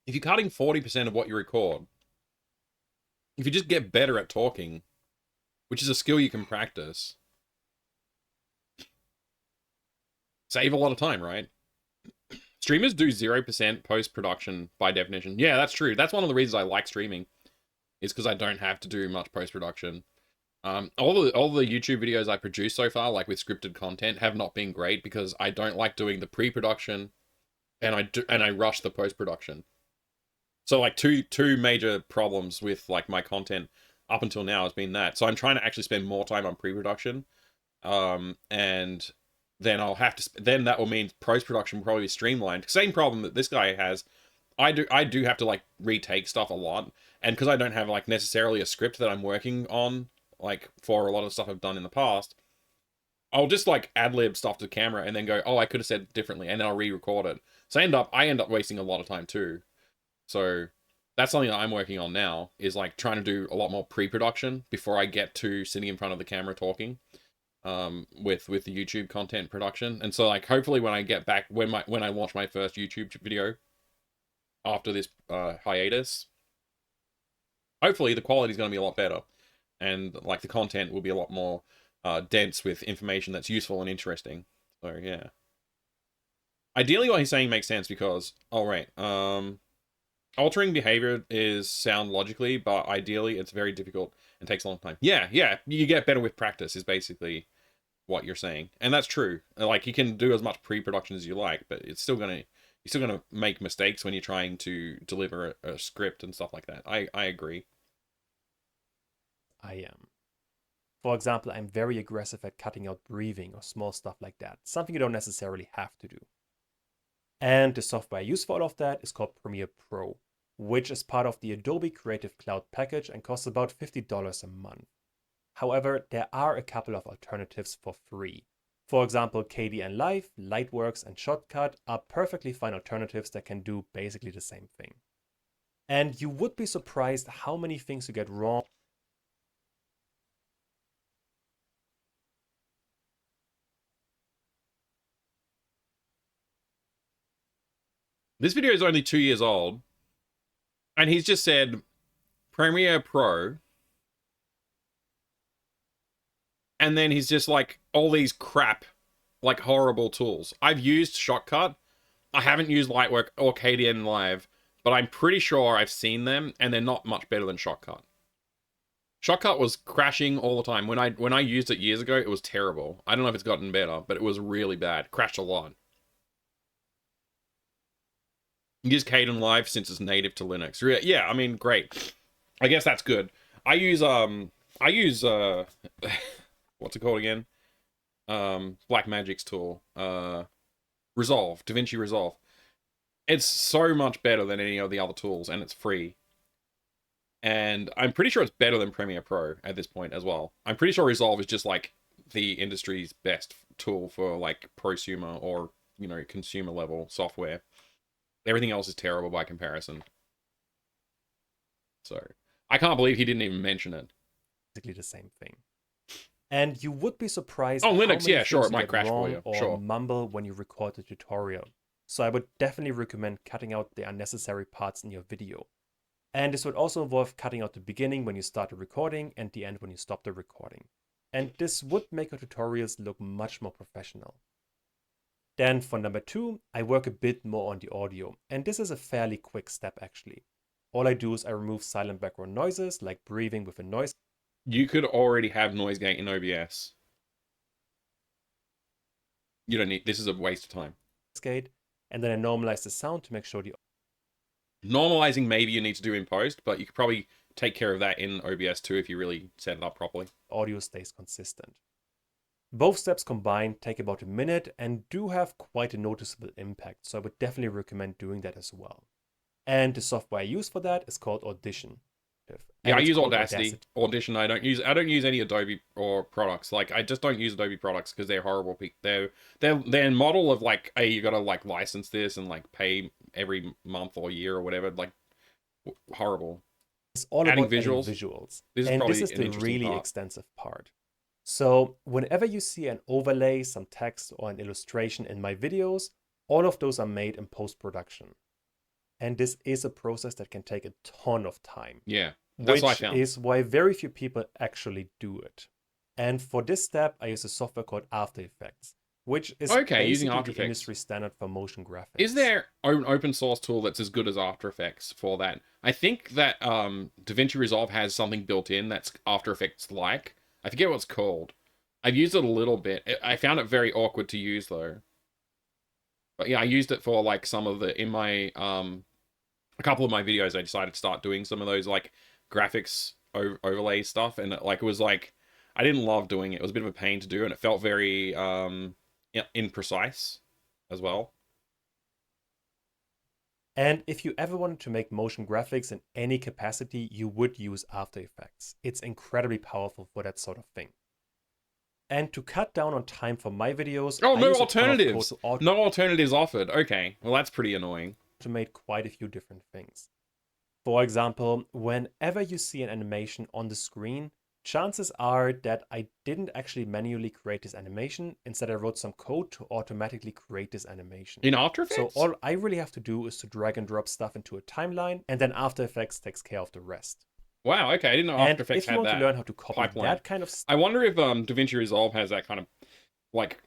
If you're cutting 40% of what you record, if you just get better at talking, which is a skill you can practice, save a lot of time, right? Streamers do 0% post-production by definition. Yeah, that's true. That's one of the reasons I like streaming, is because I don't have to do much post-production. All the YouTube videos I produced so far, like with scripted content, have not been great because I don't like doing the pre-production, and I rush the post-production. So like two major problems with like my content up until now has been that. So I'm trying to actually spend more time on pre-production, and then I'll have to. Then that will mean post-production will probably be streamlined. Same problem that this guy has. I do have to like retake stuff a lot, and because I don't have like necessarily a script that I'm working on, like for a lot of stuff I've done in the past, I'll just like ad-lib stuff to the camera and then go, oh, I could have said it differently, and then I'll re-record it. So I end up wasting a lot of time too. So that's something that I'm working on now, is like trying to do a lot more pre-production before I get to sitting in front of the camera talking, with the YouTube content production. And so like hopefully when I get back, when I launch my first YouTube video after this hiatus, hopefully the quality is going to be a lot better, and like the content will be a lot more dense with information that's useful and interesting. So yeah, ideally what he's saying makes sense because, all right, altering behavior is sound logically, but ideally it's very difficult and takes a long time. Yeah, you get better with practice is basically what you're saying, and that's true. Like you can do as much pre-production as you like, but you're still gonna make mistakes when you're trying to deliver a script and stuff like that. I agree. I am. For example, I'm very aggressive at cutting out breathing or small stuff like that, something you don't necessarily have to do. And the software I use for all of that is called Premiere Pro, which is part of the Adobe Creative Cloud package and costs about $50 a month. However, there are a couple of alternatives for free. For example, Kdenlive, Lightworks, and Shotcut are perfectly fine alternatives that can do basically the same thing. And you would be surprised how many things you get wrong. This video is only 2 years old, and he's just said Premiere Pro, and then he's just like all these crap, like horrible tools. I've used Shotcut. I haven't used Lightwork or Kdenlive, but I'm pretty sure I've seen them, and they're not much better than Shotcut. Shotcut was crashing all the time. When I used it years ago, it was terrible. I don't know if it's gotten better, but it was really bad. Crashed a lot. Use Kdenlive since it's native to Linux. Yeah, I mean, great. I guess that's good. I use what's it called again? Blackmagic's tool. Resolve, DaVinci Resolve. It's so much better than any of the other tools, and it's free. And I'm pretty sure it's better than Premiere Pro at this point as well. I'm pretty sure Resolve is just like the industry's best tool for like prosumer or, you know, consumer level software. Everything else is terrible by comparison. So I can't believe he didn't even mention it. Basically the same thing. And you would be surprised. Oh, Linux, yeah, sure, it might might crash for you. Or sure. mumble when you record the tutorial. So I would definitely recommend cutting out the unnecessary parts in your video. And this would also involve cutting out the beginning when you start the recording and the end when you stop the recording. And this would make your tutorials look much more professional. Then for number 2, I work a bit more on the audio, and this is a fairly quick step actually. All I do is I remove silent background noises like breathing with a noise. You could already have noise gate in OBS. You don't need, this is a waste of time. Gate, and then I normalize the sound to make sure the Normalizing maybe you need to do in post, but you could probably take care of that in OBS too if you really set it up properly. Audio stays consistent. Both steps combined take about a minute and do have quite a noticeable impact, so I would definitely recommend doing that as well. And the software I use for that is called Audition. Yeah, I use Audacity. Audition, I don't use any Adobe or products. Like I just don't use Adobe products because they're horrible. They're model of like, hey, you gotta like license this and like pay every month or year or whatever. Like horrible. It's all Adding about adding visuals. visuals. This is And this probably is an the interesting really part. extensive part. So whenever you see an overlay, some text, or an illustration in my videos, all of those are made in post-production. And this is a process that can take a ton of time. Yeah, that's what I Which found. is why very few people actually do it. And for this step, I use a software called After Effects, which is Okay, using basically After the Effects. industry standard for motion graphics. Is there an open source tool that's as good as After Effects for that? I think that DaVinci Resolve has something built in that's After Effects like. I forget what it's called. I've used it a little bit. I found it very awkward to use though. But yeah, I used it for like some of the in my a couple of my videos. I decided to start doing some of those like graphics overlay stuff, and it was like I didn't love doing it. It was a bit of a pain to do, and it felt very imprecise as well. And if you ever wanted to make motion graphics in any capacity, you would use After Effects. It's incredibly powerful for that sort of thing. And to cut down on time for my videos, Oh, I no use alternatives. a ton of code to No alternatives offered. Okay, well that's pretty annoying. automate quite a few different things. For example, whenever you see an animation on the screen, chances are that I didn't actually manually create this animation. Instead, I wrote some code to automatically create this animation. In After So Effects? all I really have to do is to drag and drop stuff into a timeline, and then After Effects takes care of the rest. Wow, okay, I didn't know And After Effects if you had want that to learn how to copy pipeline. that kind of stuff, I wonder if DaVinci Resolve has that kind of like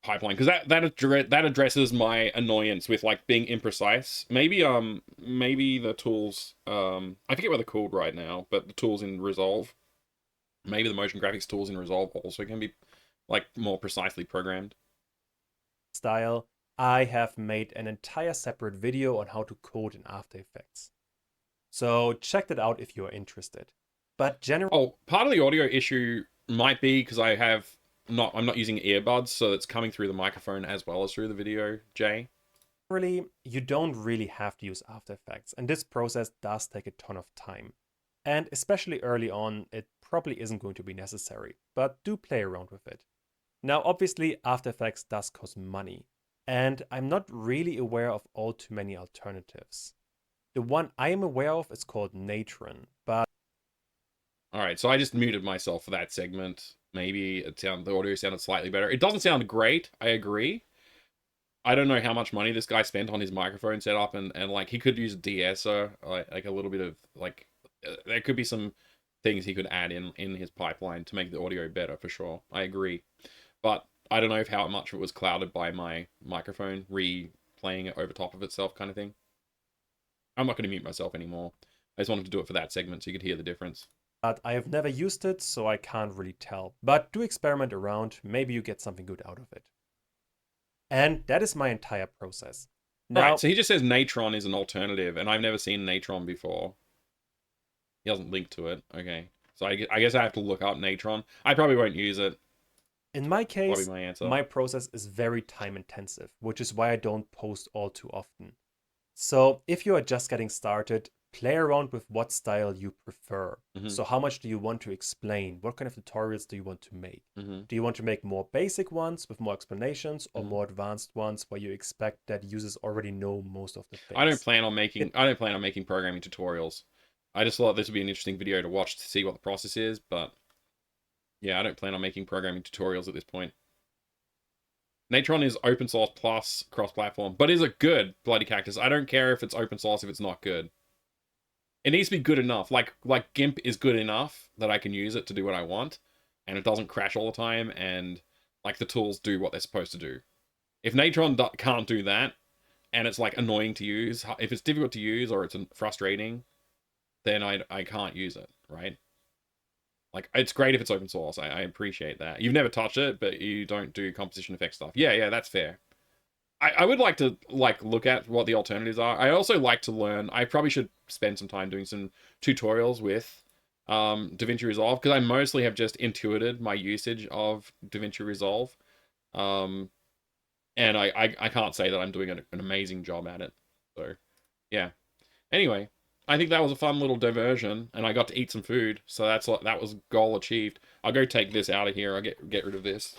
pipeline, because that addresses my annoyance with like being imprecise. Maybe the tools I forget what they're called right now, but the tools in Resolve, maybe the motion graphics tools in Resolve also can be like more precisely programmed. style, I have made an entire separate video on how to code in After Effects. So check that out if you're interested. But generally, Oh, part of the audio issue might be because I'm not using earbuds, so it's coming through the microphone as well as through the video, Jay. you don't really have to use After Effects, and this process does take a ton of time. And especially early on, it probably isn't going to be necessary, but do play around with it. Now, obviously, After Effects does cost money, and I'm not really aware of all too many alternatives. The one I am aware of is called Natron, but All right, so I just muted myself for that segment. Maybe the audio sounded slightly better. It doesn't sound great. I agree. I don't know how much money this guy spent on his microphone setup, and like he could use a de-esser, like a little bit of like there could be some things he could add in his pipeline to make the audio better for sure. I agree, but I don't know if how much it was clouded by my microphone replaying it over top of itself, kind of thing. I'm not going to mute myself anymore. I just wanted to do it for that segment so you could hear the difference. I have never used it, so I can't really tell. But do experiment around, maybe you get something good out of it. And that is my entire process. Now, Right, so he just says Natron is an alternative, and I've never seen Natron before. He doesn't link to it. Okay, so I guess I have to look up Natron. I probably won't use it. in my Probably case, my answer. my process is very time intensive, which is why I don't post all too often. So if you are just getting started, play around with what style you prefer. Mhm. So how much do you want to explain? What kind of tutorials do you want to make? Mhm. Do you want to make more basic ones with more explanations, or Mhm. more advanced ones where you expect that users already know most of the things? I don't plan on making programming tutorials. I just thought this would be an interesting video to watch to see what the process is, but yeah, I don't plan on making programming tutorials at this point. Natron is open source plus cross-platform, but is it good, Bloody Cactus? I don't care if it's open source if it's not good. It needs to be good enough. Like GIMP is good enough that I can use it to do what I want, and it doesn't crash all the time, and like the tools do what they're supposed to do. If Natron can't do that, and it's like annoying to use, if it's difficult to use or it's frustrating, then I can't use it, right? Like, it's great if it's open source. I appreciate that. You've never touched it, but you don't do composition effect stuff. Yeah, that's fair. I would like to like look at what the alternatives are. I also like to learn. I probably should spend some time doing some tutorials with DaVinci Resolve, because I mostly have just intuited my usage of DaVinci Resolve. And I can't say that I'm doing an amazing job at it. So, yeah. Anyway, I think that was a fun little diversion, and I got to eat some food, so that was goal achieved. I'll go take this out of here. I'll get rid of this.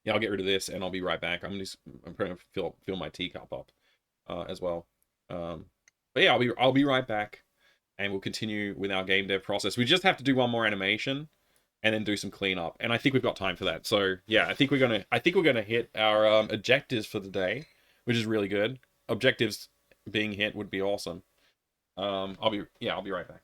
Yeah, I'll get rid of this, and I'll be right back. I'm going to fill my teacup up as well. But yeah, I'll be right back, and we'll continue with our game dev process. We just have to do one more animation, and then do some cleanup, and I think we've got time for that. So yeah, I think we're gonna hit our objectives for the day, which is really good. Objectives being hit would be awesome. I'll be right back.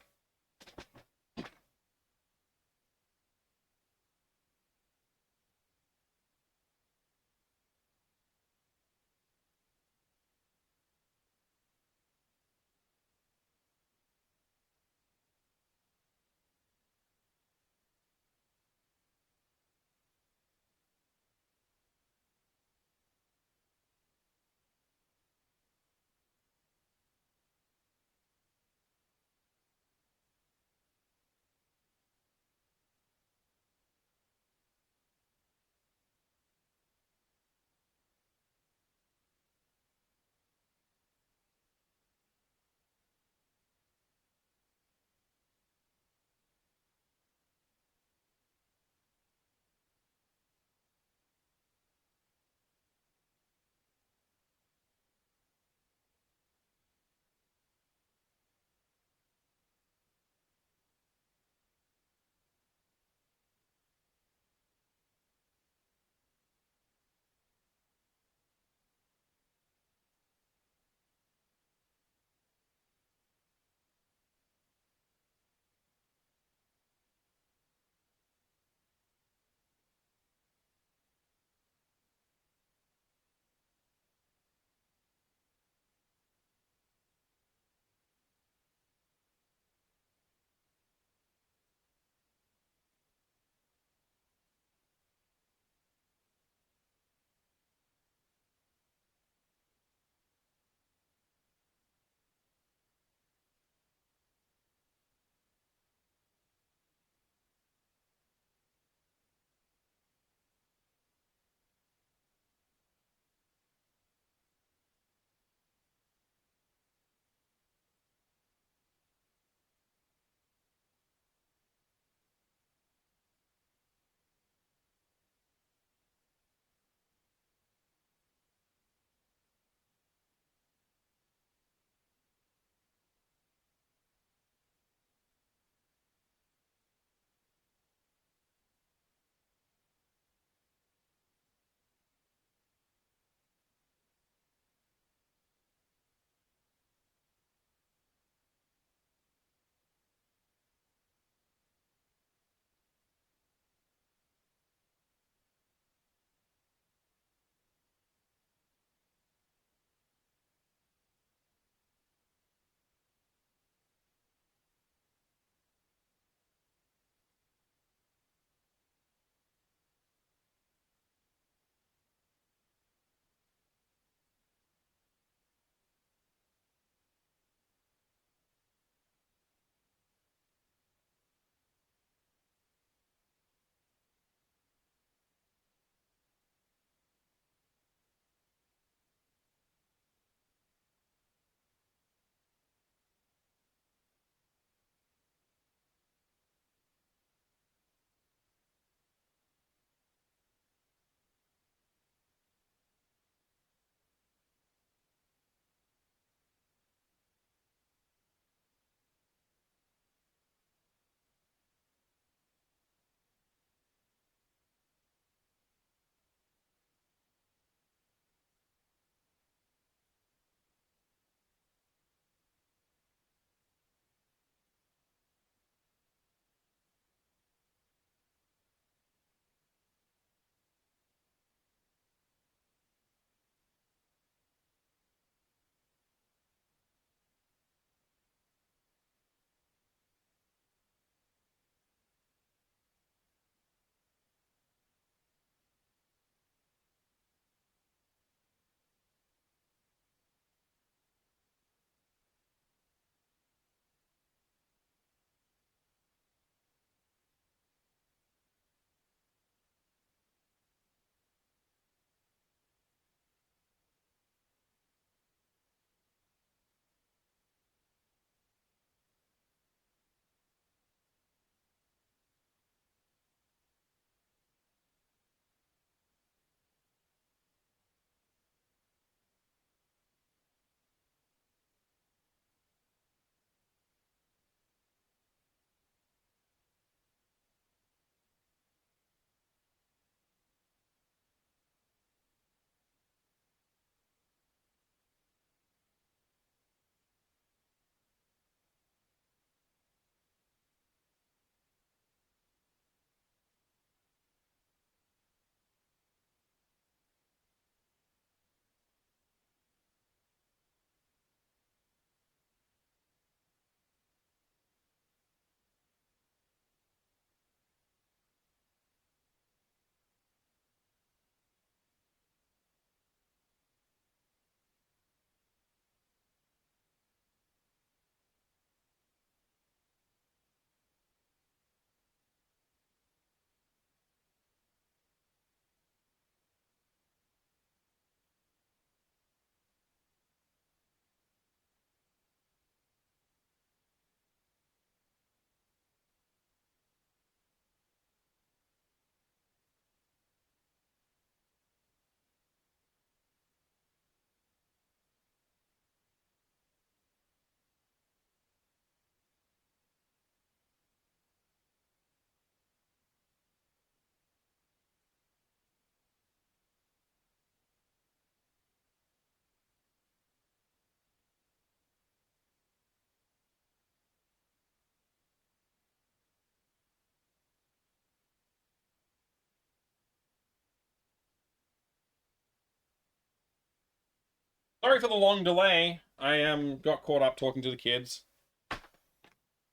Sorry for the long delay. I got caught up talking to the kids.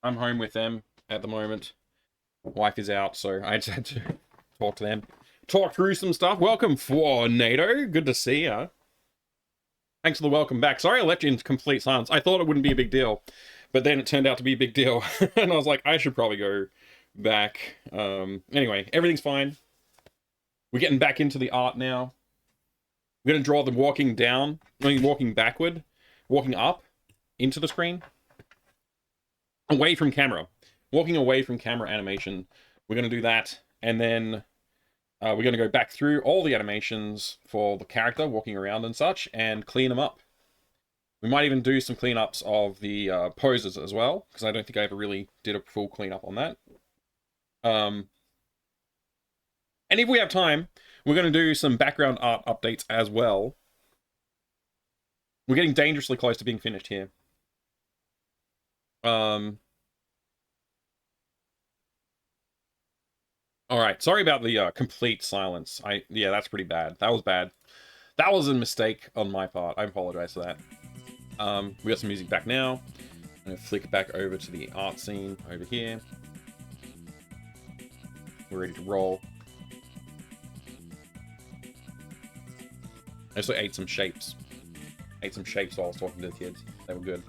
I'm home with them at the moment. Wife is out, so I just had to talk to them. Talk through some stuff. Welcome, Fornado. Good to see ya. Thanks for the welcome back. Sorry I left you in complete silence. I thought it wouldn't be a big deal, but then it turned out to be a big deal. And I was like, I should probably go back. Anyway, everything's fine. We're getting back into the art now. We're going to draw them walking down, walking backward, walking up into the screen. Away from camera. Walking away from camera animation. We're going to do that, and then we're going to go back through all the animations for the character walking around and such, and clean them up. We might even do some cleanups of the poses as well, because I don't think I ever really did a full cleanup on that. And if we have time, we're going to do some background art updates as well. We're getting dangerously close to being finished here. Alright, sorry about the complete silence. Yeah, that's pretty bad. That was bad. That was a mistake on my part. I apologize for that. We got some music back now. I'm going to flick back over to the art scene over here. We're ready to roll. I also ate some shapes. Ate some shapes while I was talking to the kids. They were good.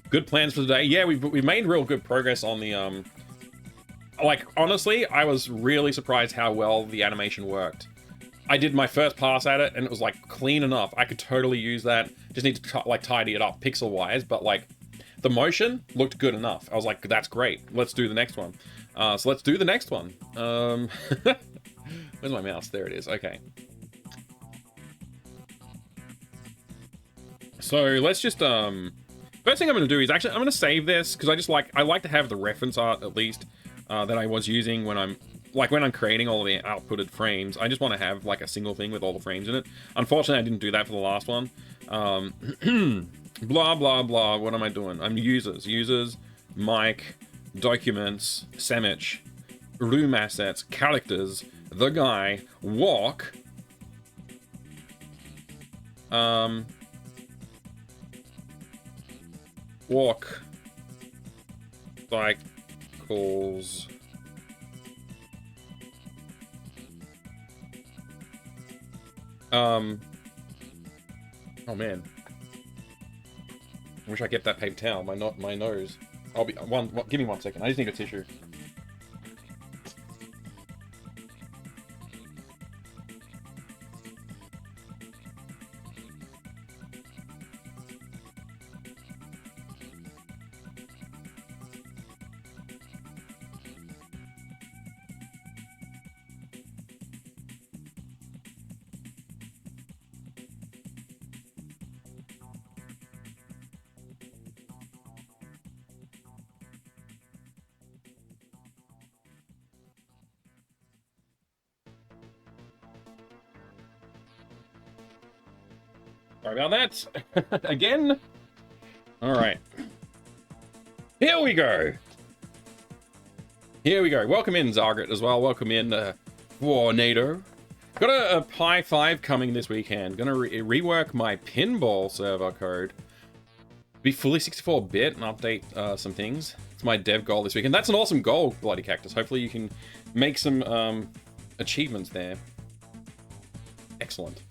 Good plans for today. Yeah, we've made real good progress on the like, honestly, I was really surprised how well the animation worked. I did my first pass at it and it was like clean enough. I could totally use that. Just need to like tidy it up pixel wise, but like the motion looked good enough. I was like, that's great. Let's do the next one. So let's do the next one. Where's my mouse? There it is. Okay. So let's just first thing I'm going to do is actually I'm going to save this because I like to have the reference art at least that I was using when I'm creating all of the outputted frames. I just want to have like a single thing with all the frames in it. Unfortunately, I didn't do that for the last one. Blah blah blah. What am I doing? I'm users, mic, documents, semich, room assets, characters, the guy, walk. Walk cycles. Oh man, I wish I get that paper towel. My nose. I'll be give me 1 second. I just need a tissue. Sorry about that. Again. All right. Here we go. Here we go. Welcome in, Zargit, as well. Welcome in, Fornado. Got a Pi 5 coming this weekend. Gonna rework my pinball server code. Be fully 64-bit and update some things. It's my dev goal this weekend. That's an awesome goal, Bloody Cactus. Hopefully you can make some achievements there. Excellent.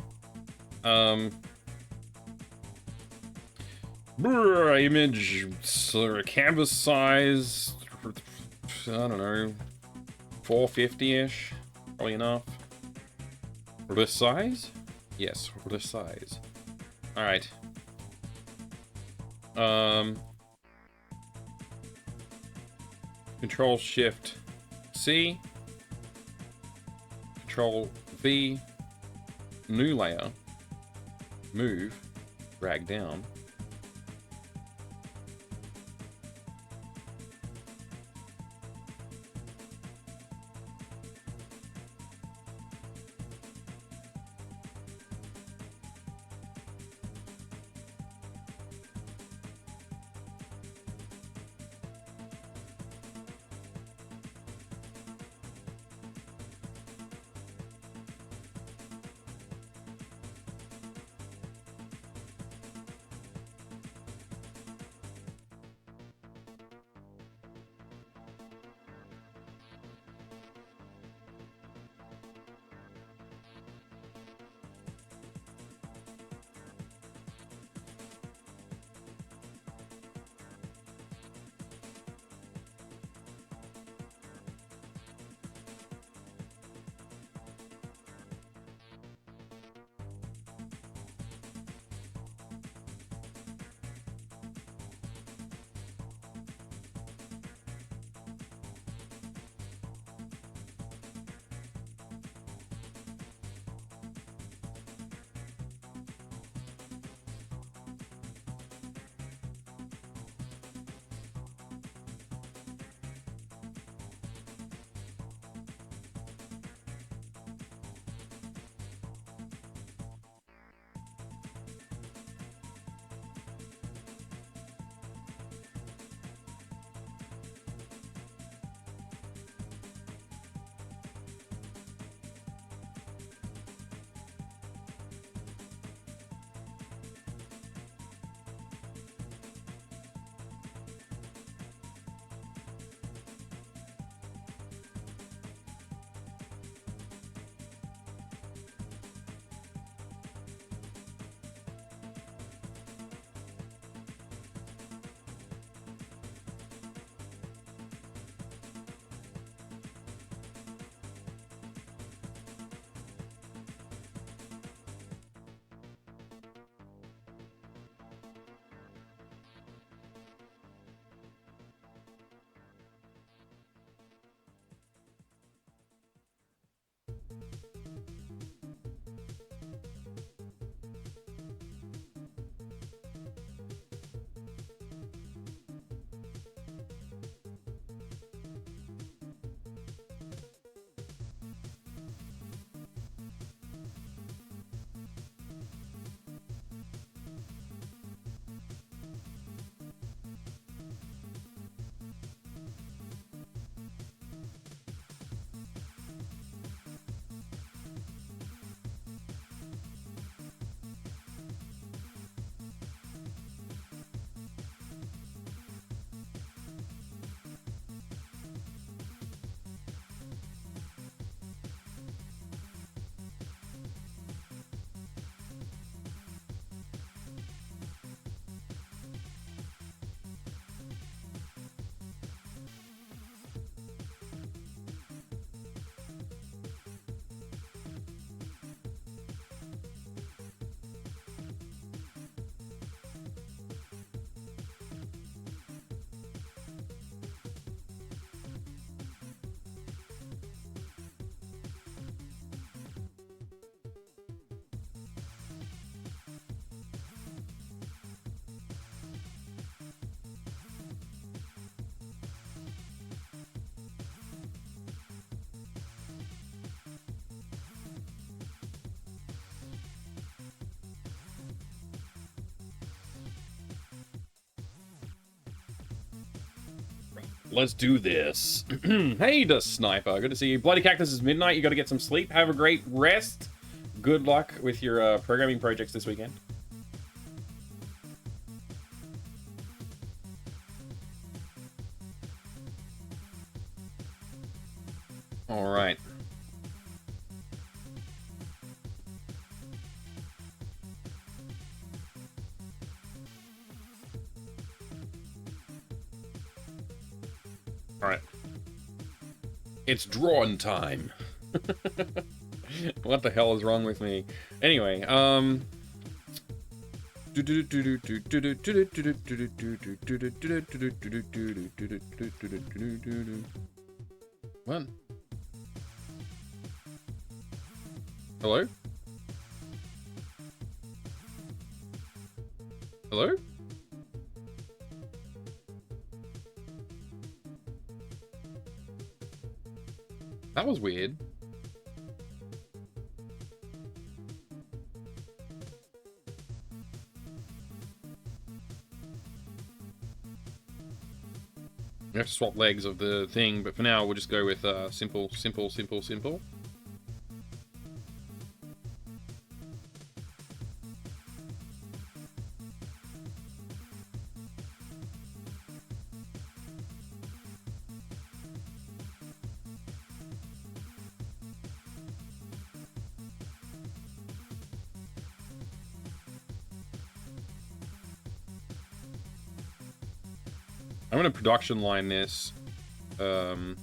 Image, canvas size, I don't know, 450-ish, probably enough. This size? Yes, this size. Alright. Control Shift C, Control V, new layer, move, drag down. Let's do this. Hey, the sniper. Good to see you. Bloody Cactus is midnight. You got to get some sleep. Have a great rest. Good luck with your programming projects this weekend. All right. All right. It's drawing time. What the hell is wrong with me? Anyway, what? Hello? Hello? That was weird. We have to swap legs of the thing, but for now we'll just go with simple, simple, simple, simple. I'm gonna production line this, and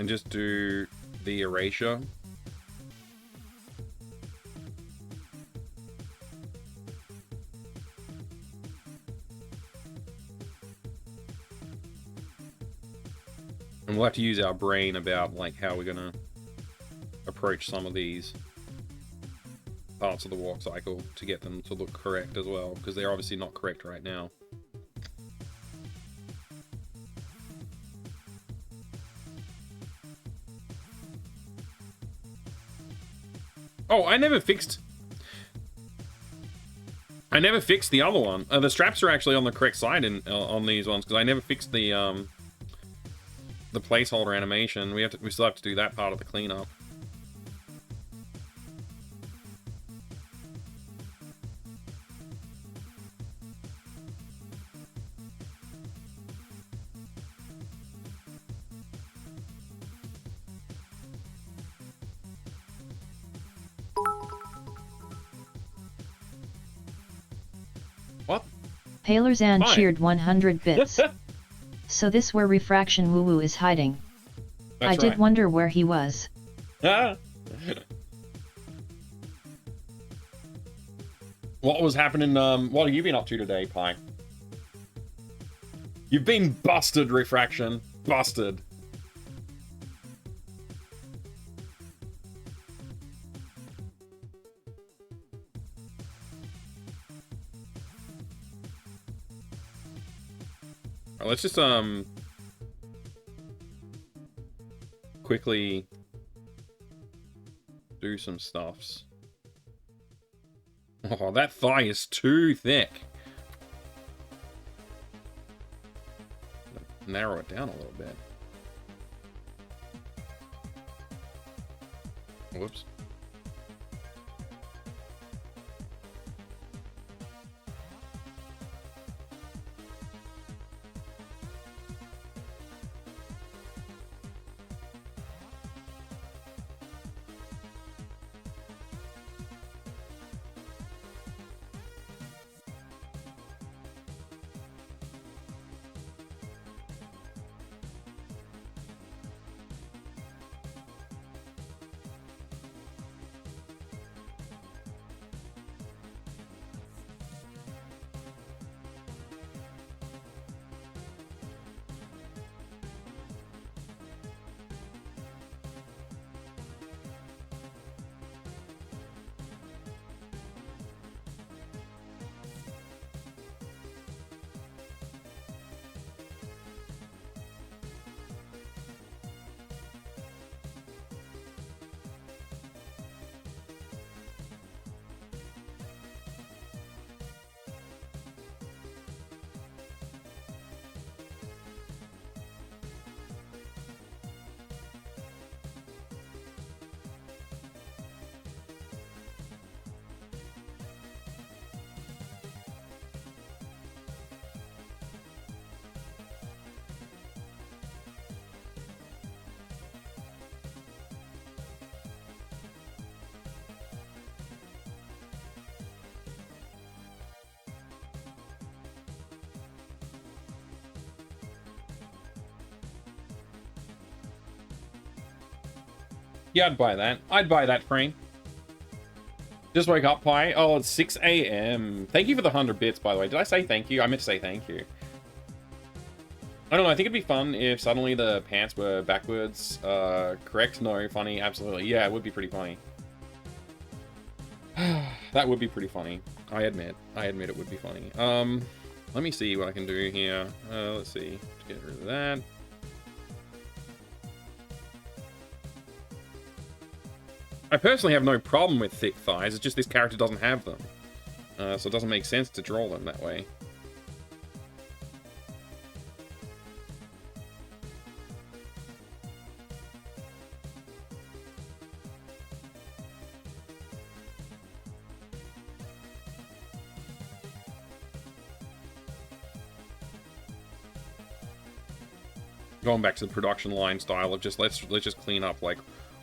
just do the erasure. And we'll have to use our brain about like how we're gonna approach some of these parts of the walk cycle to get them to look correct as well, because they're obviously not correct right now. Oh, I never fixed the other one. The straps are actually on the correct side on these ones, because I never fixed the placeholder animation. We still have to do that part of the cleanup. What? Palerzan Fine. cheered 100 bits. So this where Refraction Woo Woo is hiding. That's I did right. wonder where he was. Ah. What was happening? What have you been up to today, Pi? You've been busted, Refraction. Busted. Alright, let's just quickly do some stuffs. Oh, that thigh is too thick. Narrow it down a little bit. Whoops. Yeah, I'd buy that. I'd buy that frame. Just woke up, Pi. Oh, it's 6 a.m. Thank you for the 100 bits, by the way. Did I say thank you? I meant to say thank you. I don't know, I think it'd be fun if suddenly the pants were backwards. Correct? No, funny, absolutely. Yeah, it would be pretty funny. That would be pretty funny. I admit it would be funny. Let me see what I can do here. Let's see. Let's get rid of that. I personally have no problem with thick thighs, it's just this character doesn't have them. So it doesn't make sense to draw them that way. Going back to the production line style of just let's just clean up like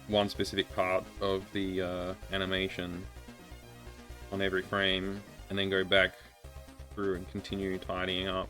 one specific part of the animation on every frame, and then go back through and continue tidying up.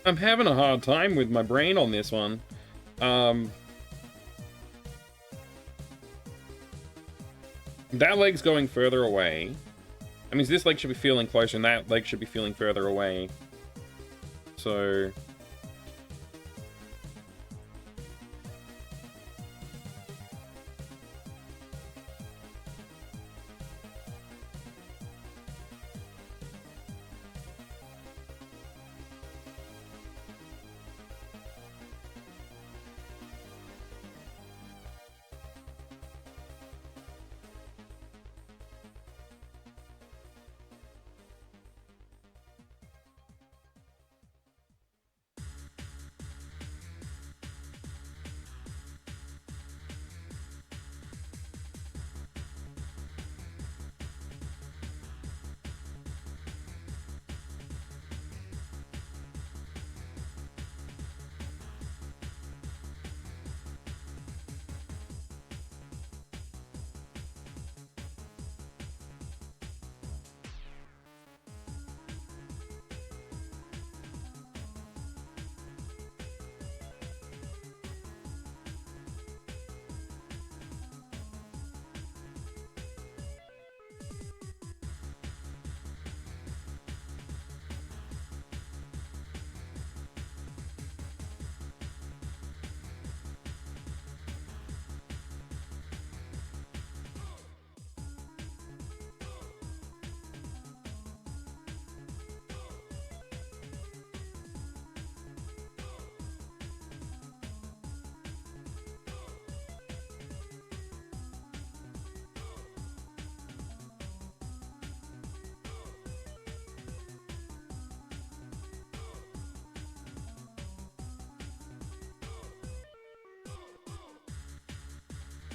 I'm having a hard time with my brain on this one. That leg's going further away. I mean, this leg should be feeling closer, and that leg should be feeling further away. So...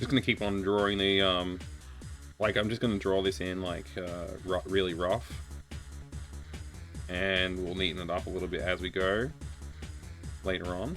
Just gonna keep on drawing the like I'm just gonna draw this in like really rough, and we'll neaten it up a little bit as we go later on.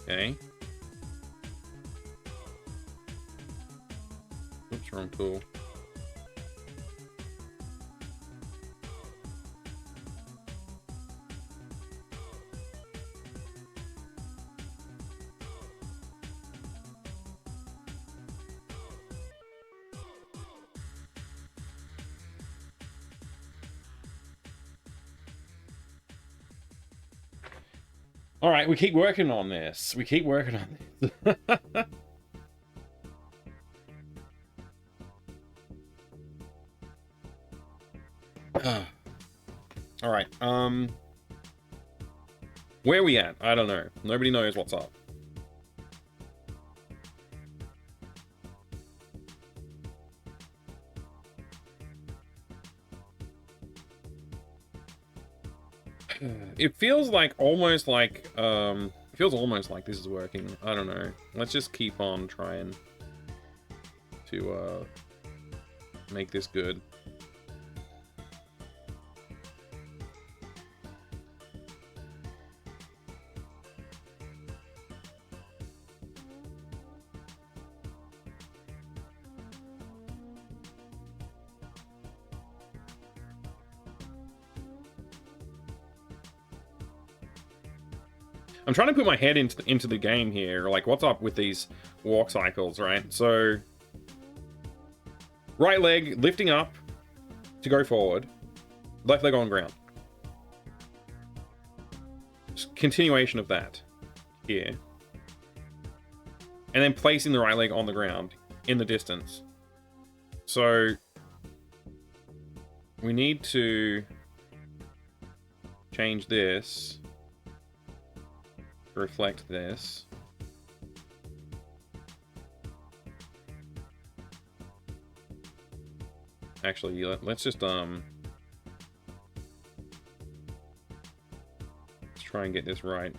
Okay. Oops, wrong tool. All right, we keep working on this. We keep working on this. All right. Where are we at? I don't know. Nobody knows what's up. It feels like almost like it feels almost like this is working. I don't know. Let's just keep on trying to make this good. I'm trying to put my head into the game here. Like, what's up with these walk cycles, right? So, right leg lifting up to go forward. Left leg on ground. Just continuation of that here. And then placing the right leg on the ground in the distance. So, we need to change this. Reflect this. Actually, let's just let's try and get this right.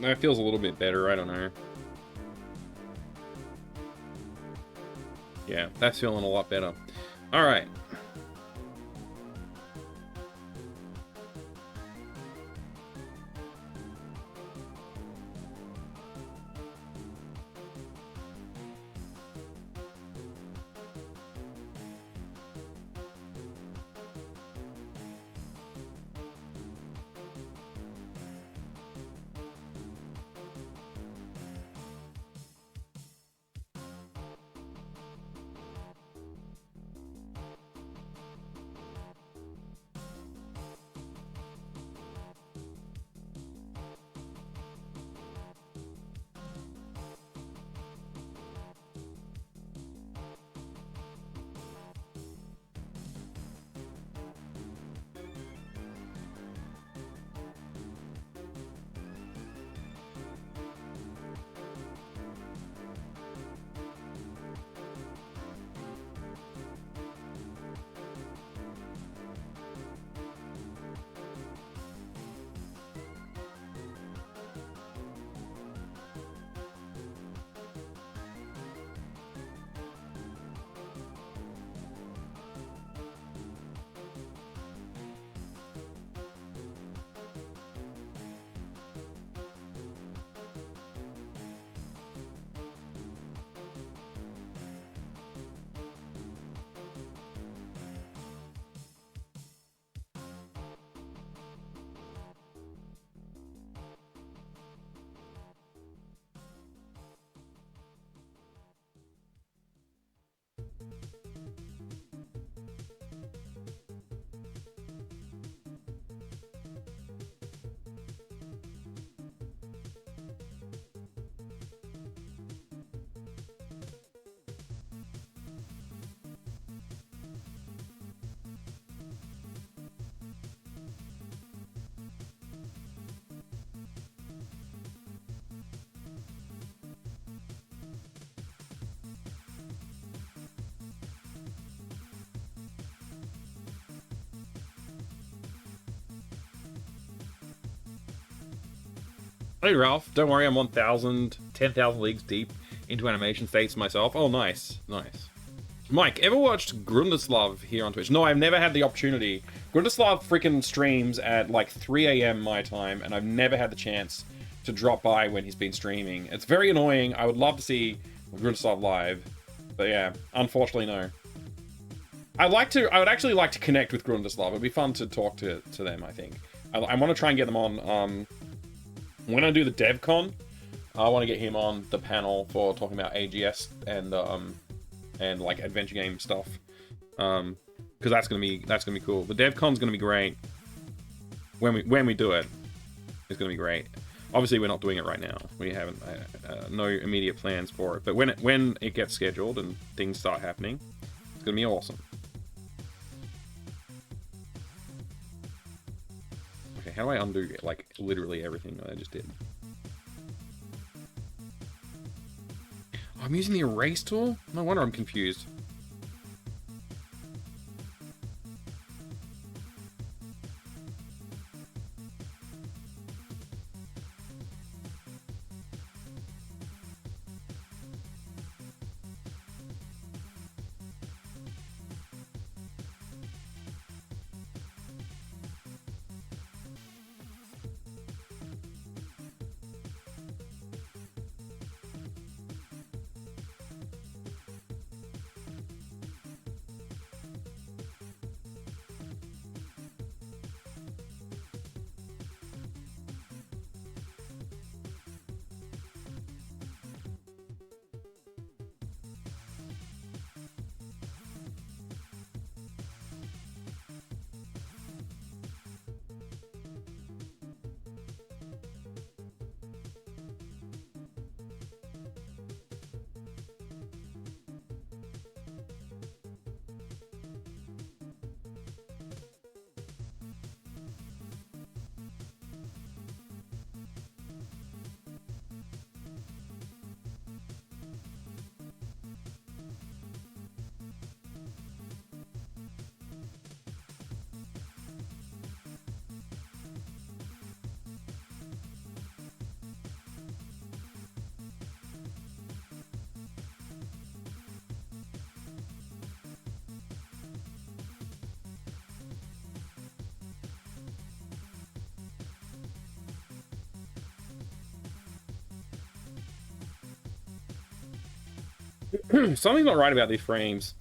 That feels a little bit better, I don't know. Yeah, that's feeling a lot better. Alright. Hey Ralph, don't worry, I'm 10,000 leagues deep into animation states myself. Oh, nice. Nice. Mike, ever watched Grundislav here on Twitch? No, I've never had the opportunity. Grundislav freaking streams at like 3 a.m. my time, and I've never had the chance to drop by when he's been streaming. It's very annoying. I would love to see Grundislav live, but yeah, unfortunately, no. I would actually like to connect with Grundislav. It'd be fun to talk to them, I think. I want to try and get them on, when I do the DevCon, I want to get him on the panel for talking about AGS and like adventure game stuff, because that's gonna be cool. The DevCon's gonna be great when we do it. It's gonna be great. Obviously, we're not doing it right now. We haven't no immediate plans for it. But when it gets scheduled and things start happening, it's gonna be awesome. Okay, how do I undo like literally everything that I just did? I'm using the erase tool? No wonder I'm confused. Something's not right about these frames.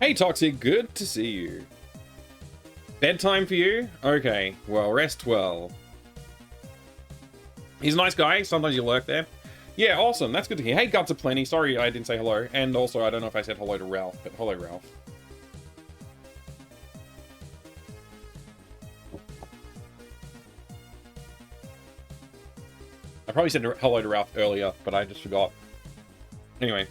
Hey, Toxic, good to see you. Bedtime for you? Okay, well, rest well. He's a nice guy. Sometimes you lurk there. Yeah, awesome. That's good to hear. Hey, Guts Aplenty. Sorry I didn't say hello. And also, I don't know if I said hello to Ralph, but hello, Ralph. I probably said hello to Ralph earlier, but I just forgot. Anyway.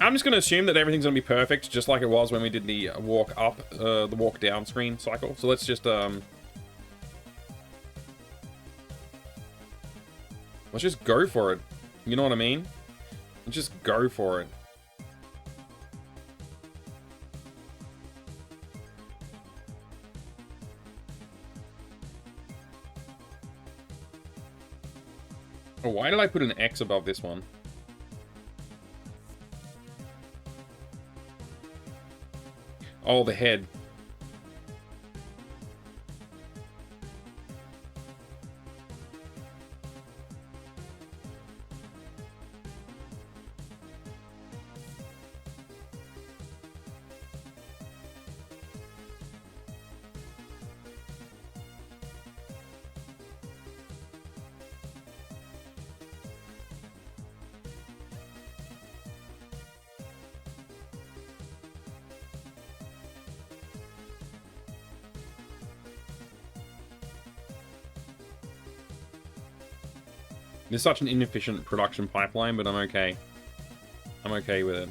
I'm just going to assume that everything's going to be perfect, just like it was when we did the walk up, the walk down screen cycle. So let's just, let's just go for it. You know what I mean? Let's just go for it. Oh, why did I put an X above this one? Oh, the head. It's such an inefficient production pipeline, but I'm okay. I'm okay with it.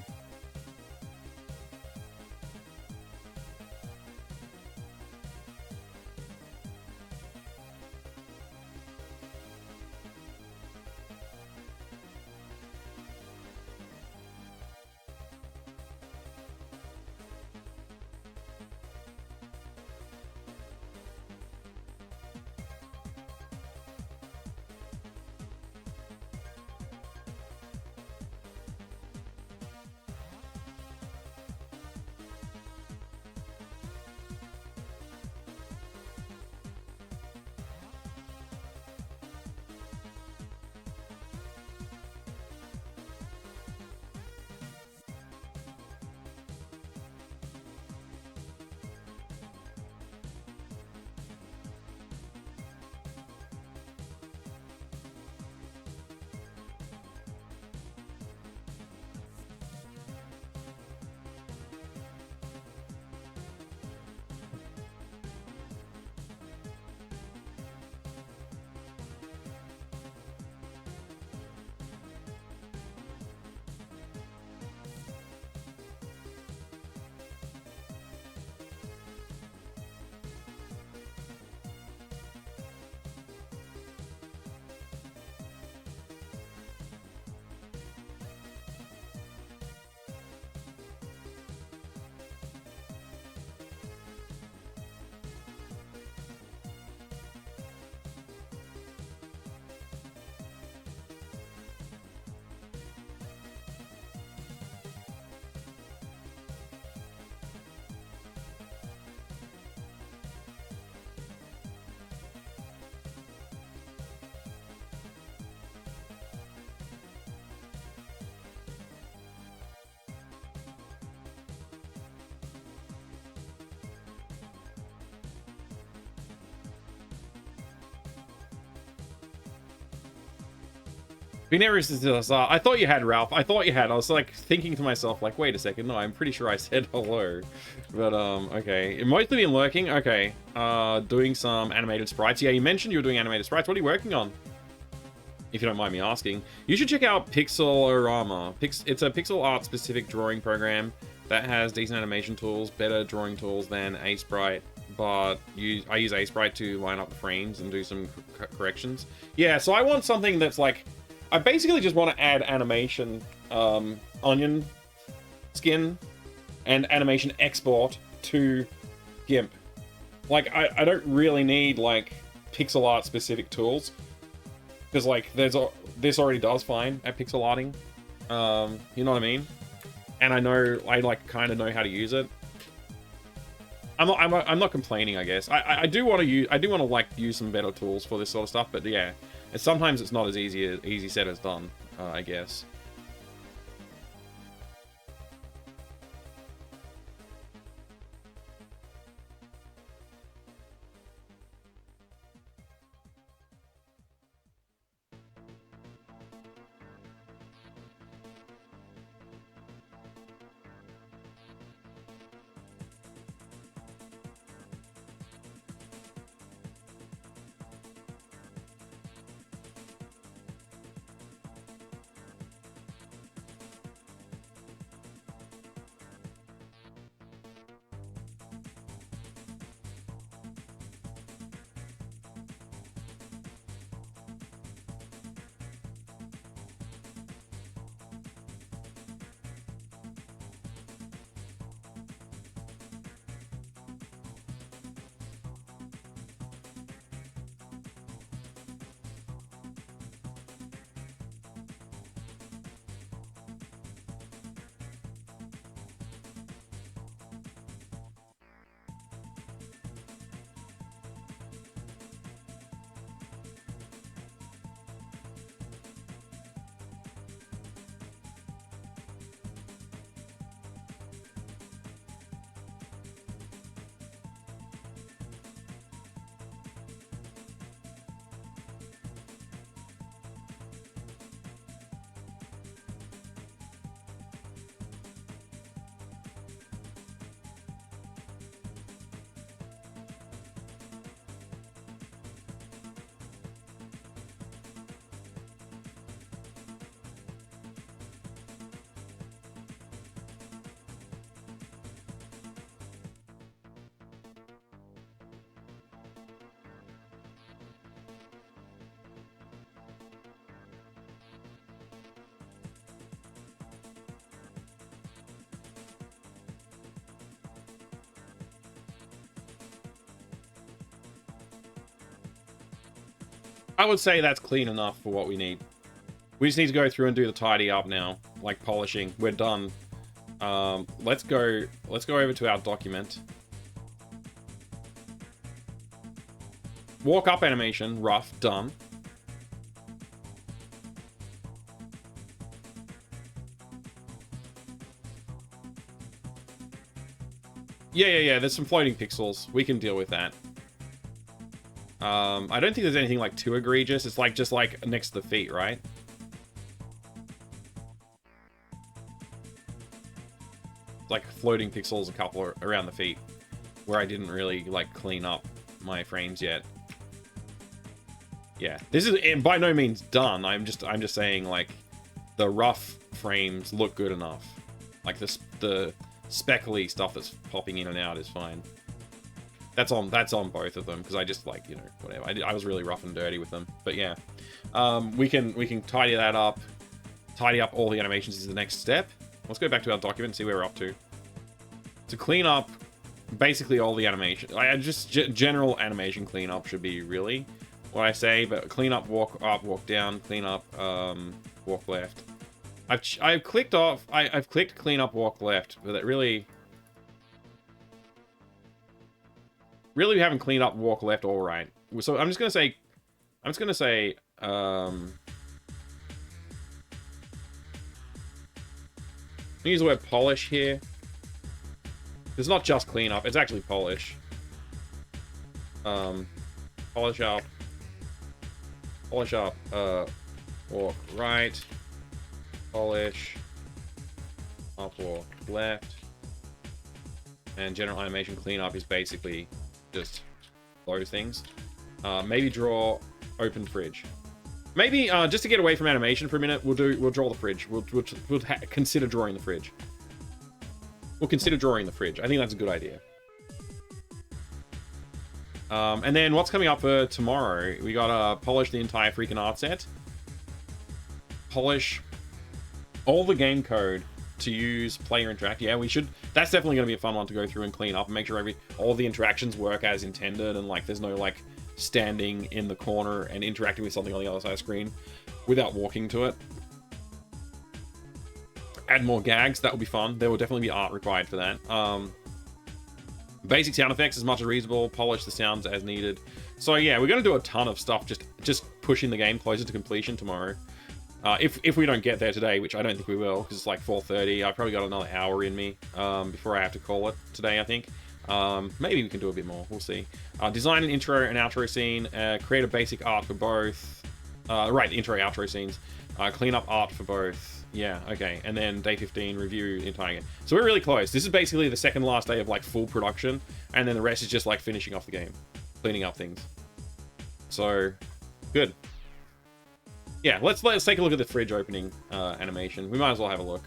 I thought you had, Ralph. I thought you had. I was like thinking to myself, like, wait a second. No, I'm pretty sure I said hello. But okay. It mostly been lurking. Okay. Doing some animated sprites. Yeah, you mentioned you were doing animated sprites. What are you working on? If you don't mind me asking. You should check out Pixelorama. It's a pixel art specific drawing program that has decent animation tools, better drawing tools than Aseprite. But I use Aseprite to line up the frames and do some corrections. Yeah, so I want something that's like, I basically just want to add animation, onion skin, and animation export to GIMP. Like, I don't really need, like, pixel art specific tools. Because, like, this already does fine at pixel arting. You know what I mean? And I like, kind of know how to use it. I'm not complaining, I guess. I do want to like use some better tools for this sort of stuff, but yeah. Sometimes it's not as easy said as done, I guess. I would say that's clean enough for what we need. We just need to go through and do the tidy up now, like polishing. We're done. Let's go over to our document. Walk up animation, rough, done. Yeah, there's some floating pixels. We can deal with that. I don't think there's anything like too egregious. It's like just like next to the feet, right? Like floating pixels, a couple around the feet, where I didn't really like clean up my frames yet. Yeah, this is by no means done. I'm just saying like the rough frames look good enough. Like the speckly stuff that's popping in and out is fine. That's on both of them because I just like, you know, whatever. I was really rough and dirty with them, but yeah, we can tidy that up. Tidy up all the animations is the next step. Let's go back to our document and see where we're up to. To clean up basically all the animation. Just general animation cleanup should be really what I say, but clean up, walk up, walk down, clean up, walk left. I've clicked off. I've clicked clean up, walk left, but it really we haven't cleaned up walk left or right. So I'm just gonna say use the word polish here. It's not just clean up, it's actually polish. Polish up, walk right, polish, up, walk left, and general animation cleanup is basically just those things. Maybe draw open fridge. Maybe just to get away from animation for a minute, we'll draw the fridge. We'll consider drawing the fridge. We'll consider drawing the fridge. I think that's a good idea. And then what's coming up for tomorrow? We gotta polish the entire freaking art set. Polish all the game code to use player interact. Yeah, we should. That's definitely gonna be a fun one to go through and clean up and make sure all the interactions work as intended, and like there's no like standing in the corner and interacting with something on the other side of the screen without walking to it. Add more gags, that would be fun. There will definitely be art required for that. Basic sound effects as much as reasonable, polish the sounds as needed. So yeah, we're gonna do a ton of stuff, just pushing the game closer to completion tomorrow. If we don't get there today, which I don't think we will, because it's like 4:30. I've probably got another hour in me before I have to call it today, I think. Maybe we can do a bit more, we'll see. Design an intro and outro scene, create a basic art for both. Right, the intro, outro scenes. Clean up art for both. Yeah, okay. And then day 15, review the entire game. So we're really close. This is basically the second last day of like full production, and then the rest is just like finishing off the game, cleaning up things. So, good. Yeah, let's take a look at the fridge opening animation. We might as well have a look.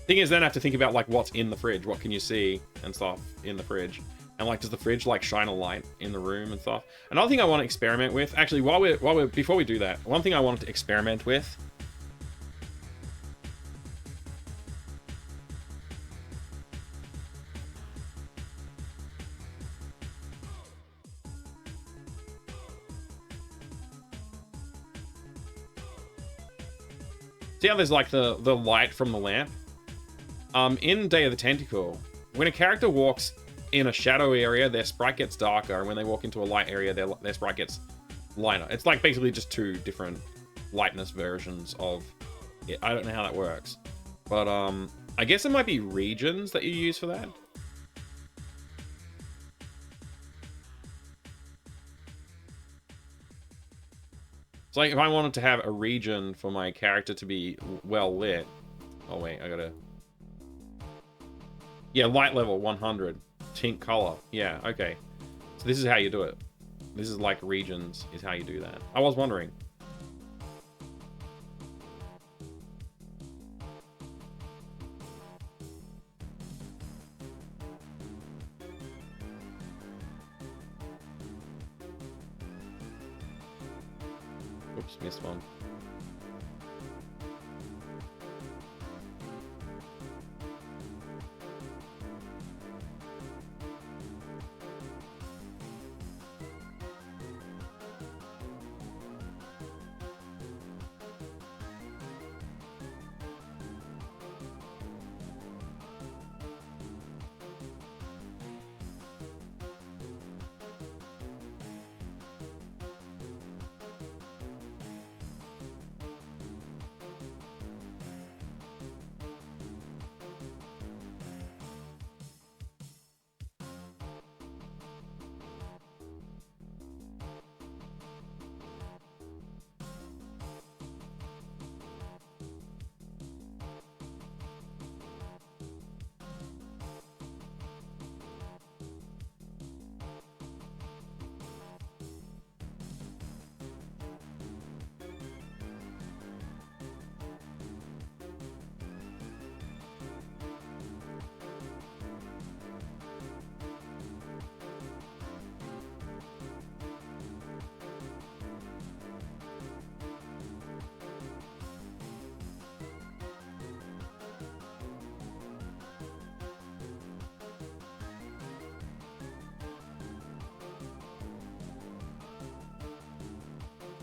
Thing is, then I have to think about like what's in the fridge, what can you see and stuff in the fridge, and like does the fridge like shine a light in the room and stuff. Another thing I want to experiment with, actually, before we do that, one thing I wanted to experiment with. See how there's like the light from the lamp? In Day of the Tentacle, when a character walks in a shadow area, their sprite gets darker, and when they walk into a light area, their sprite gets lighter. It's like basically just two different lightness versions of it. I don't know how that works, but I guess it might be regions that you use for that. It's like if I wanted to have a region for my character to be well lit. Oh wait, I gotta. Yeah, light level 100. Tint color. Yeah, okay. So this is how you do it. This is like regions is how you do that. I was wondering. Oops, missed one.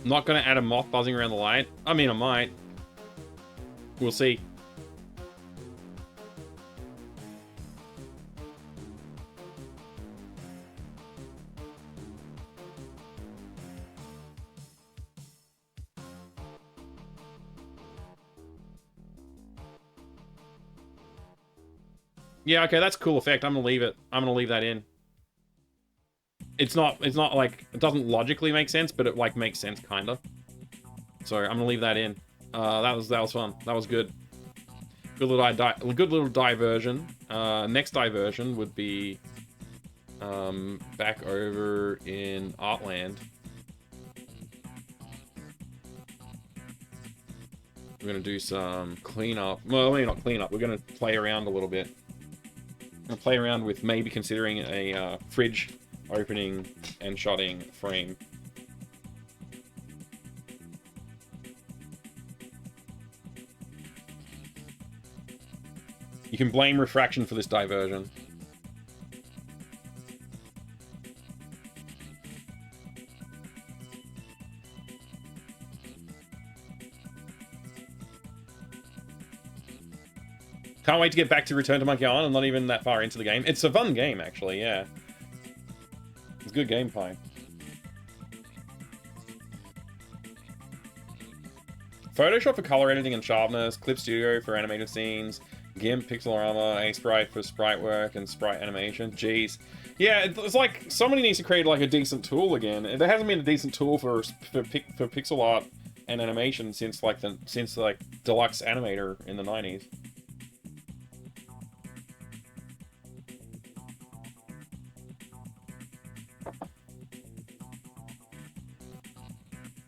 Not gonna add a moth buzzing around the light. I mean, I might. We'll see. Yeah, okay, that's a cool effect. I'm gonna leave it. I'm gonna leave that in. It's not like, it doesn't logically make sense, but it like makes sense kinda. So I'm gonna leave that in. That was fun. That was good. Good little diversion. Next diversion would be back over in Artland. We're gonna do some cleanup. Well, maybe not cleanup. We're gonna play around a little bit. I'm gonna play around with maybe considering a fridge opening and shutting frame. You can blame refraction for this diversion. Can't wait to get back to Return to Monkey Island. I'm not even that far into the game. It's a fun game, actually, yeah. It's good gameplay. Photoshop for color editing and sharpness, Clip Studio for animated scenes, GIMP, Pixelorama, A-Sprite for sprite work and sprite animation. Jeez. Yeah, it's like somebody needs to create like a decent tool again. There hasn't been a decent tool for pixel art and animation since like Deluxe Animator in the 90s.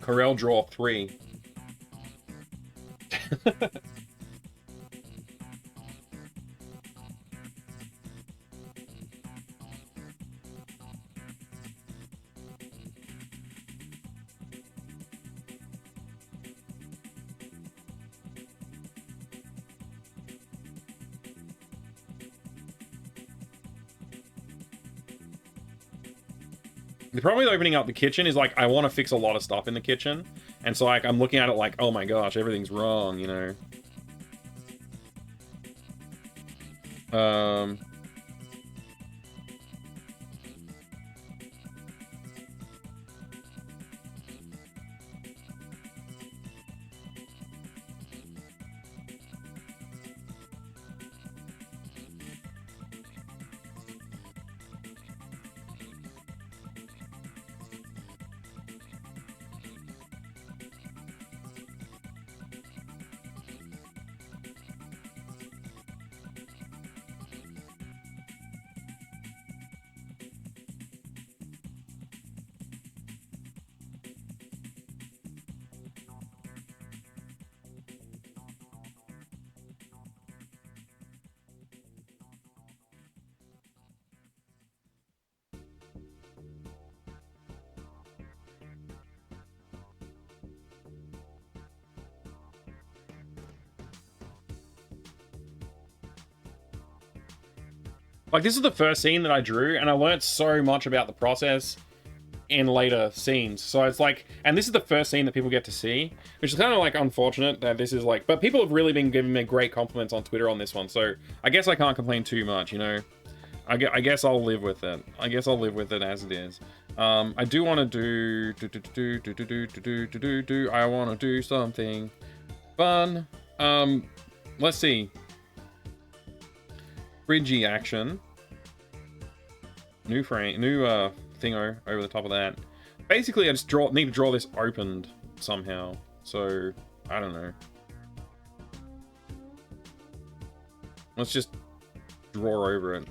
Corel Draw 3. The problem with opening up the kitchen is like I want to fix a lot of stuff in the kitchen, and so like I'm looking at it like, oh my gosh, everything's wrong, you know. Like, this is the first scene that I drew, and I learned so much about the process in later scenes. So it's like, and this is the first scene that people get to see, which is kind of like unfortunate that this is like, but people have really been giving me great compliments on Twitter on this one, so I guess I can't complain too much, you know? I guess I'll live with it. I guess I'll live with it as it is. I do want to I want to do something fun. Let's see. Bridgey action. New frame, new thingo over the top of that. Basically, I just need to draw this opened somehow. So, I don't know. Let's just draw over it.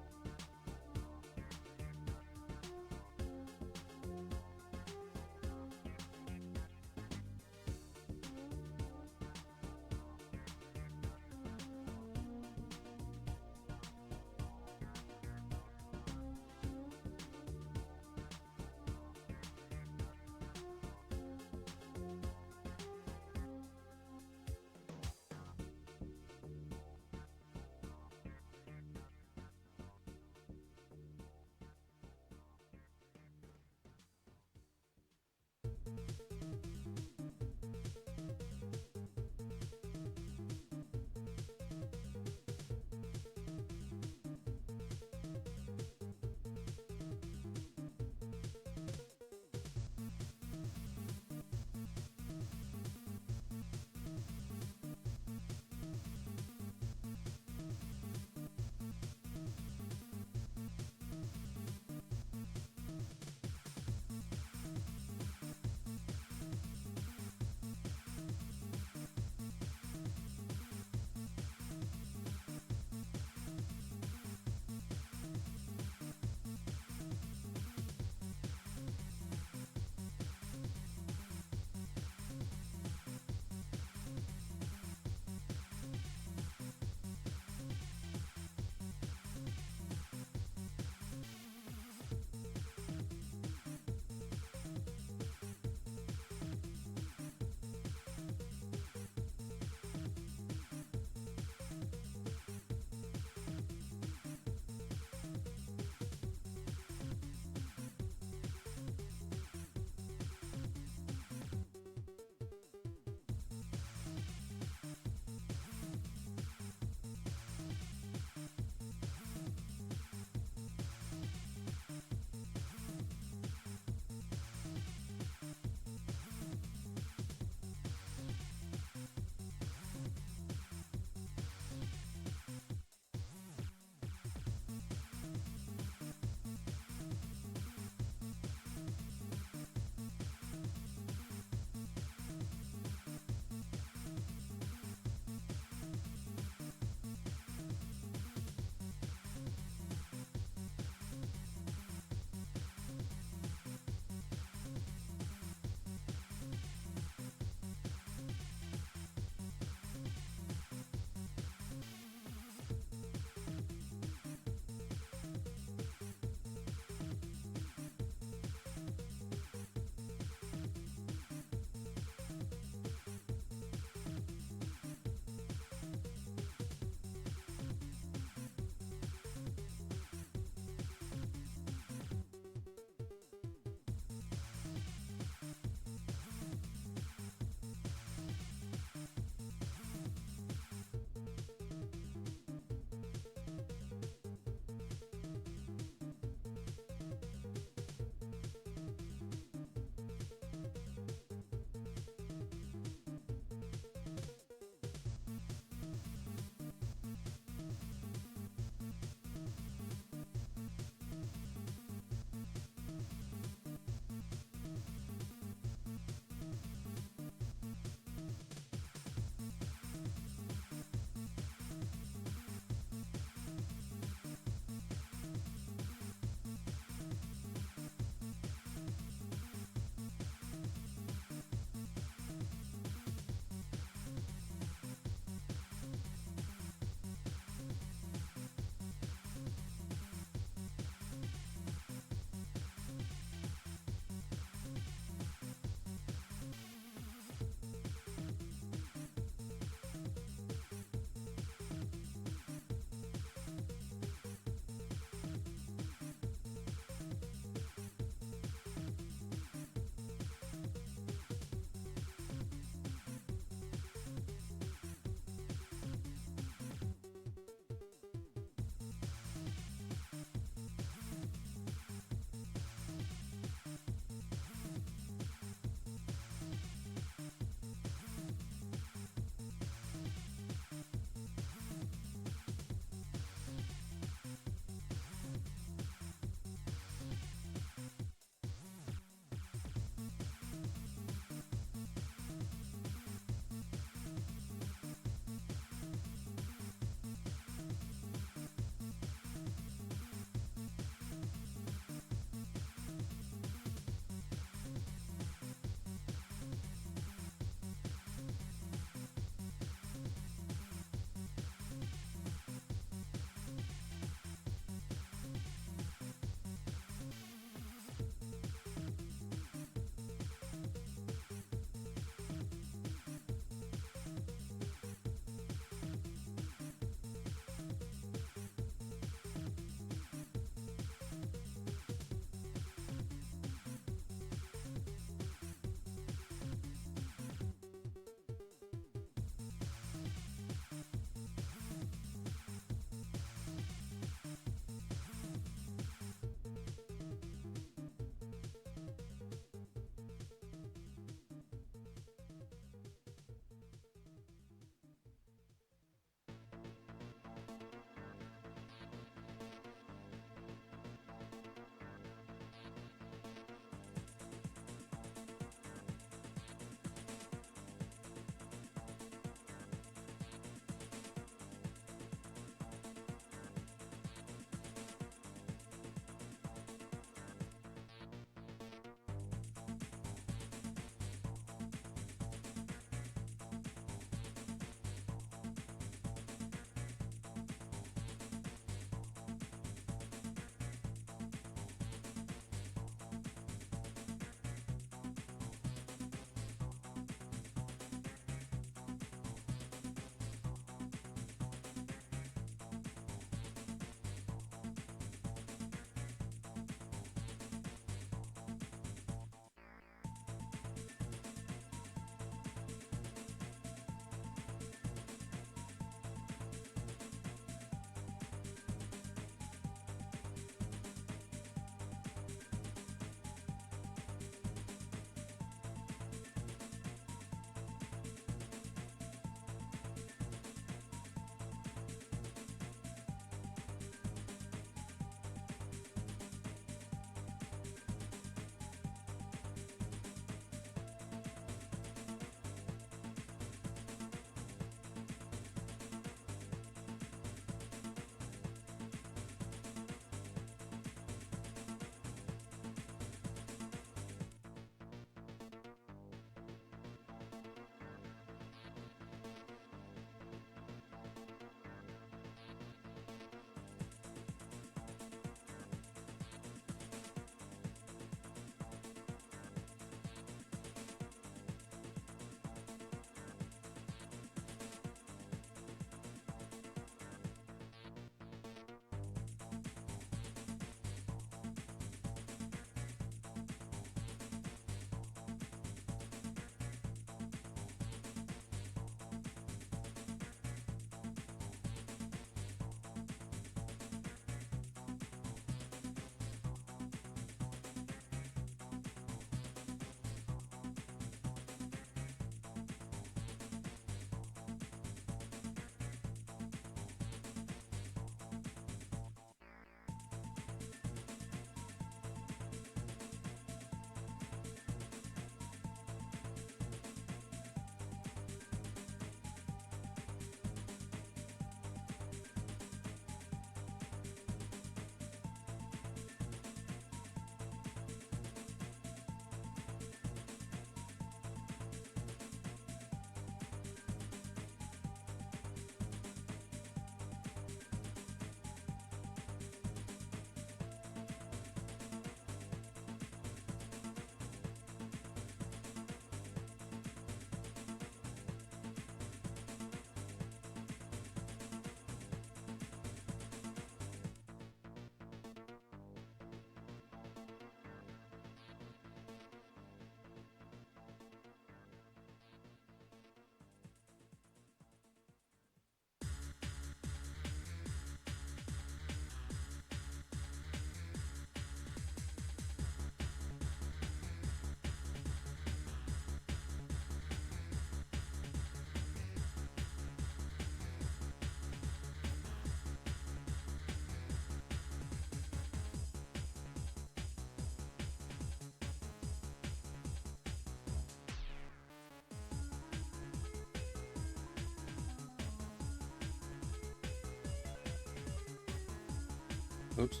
Oops.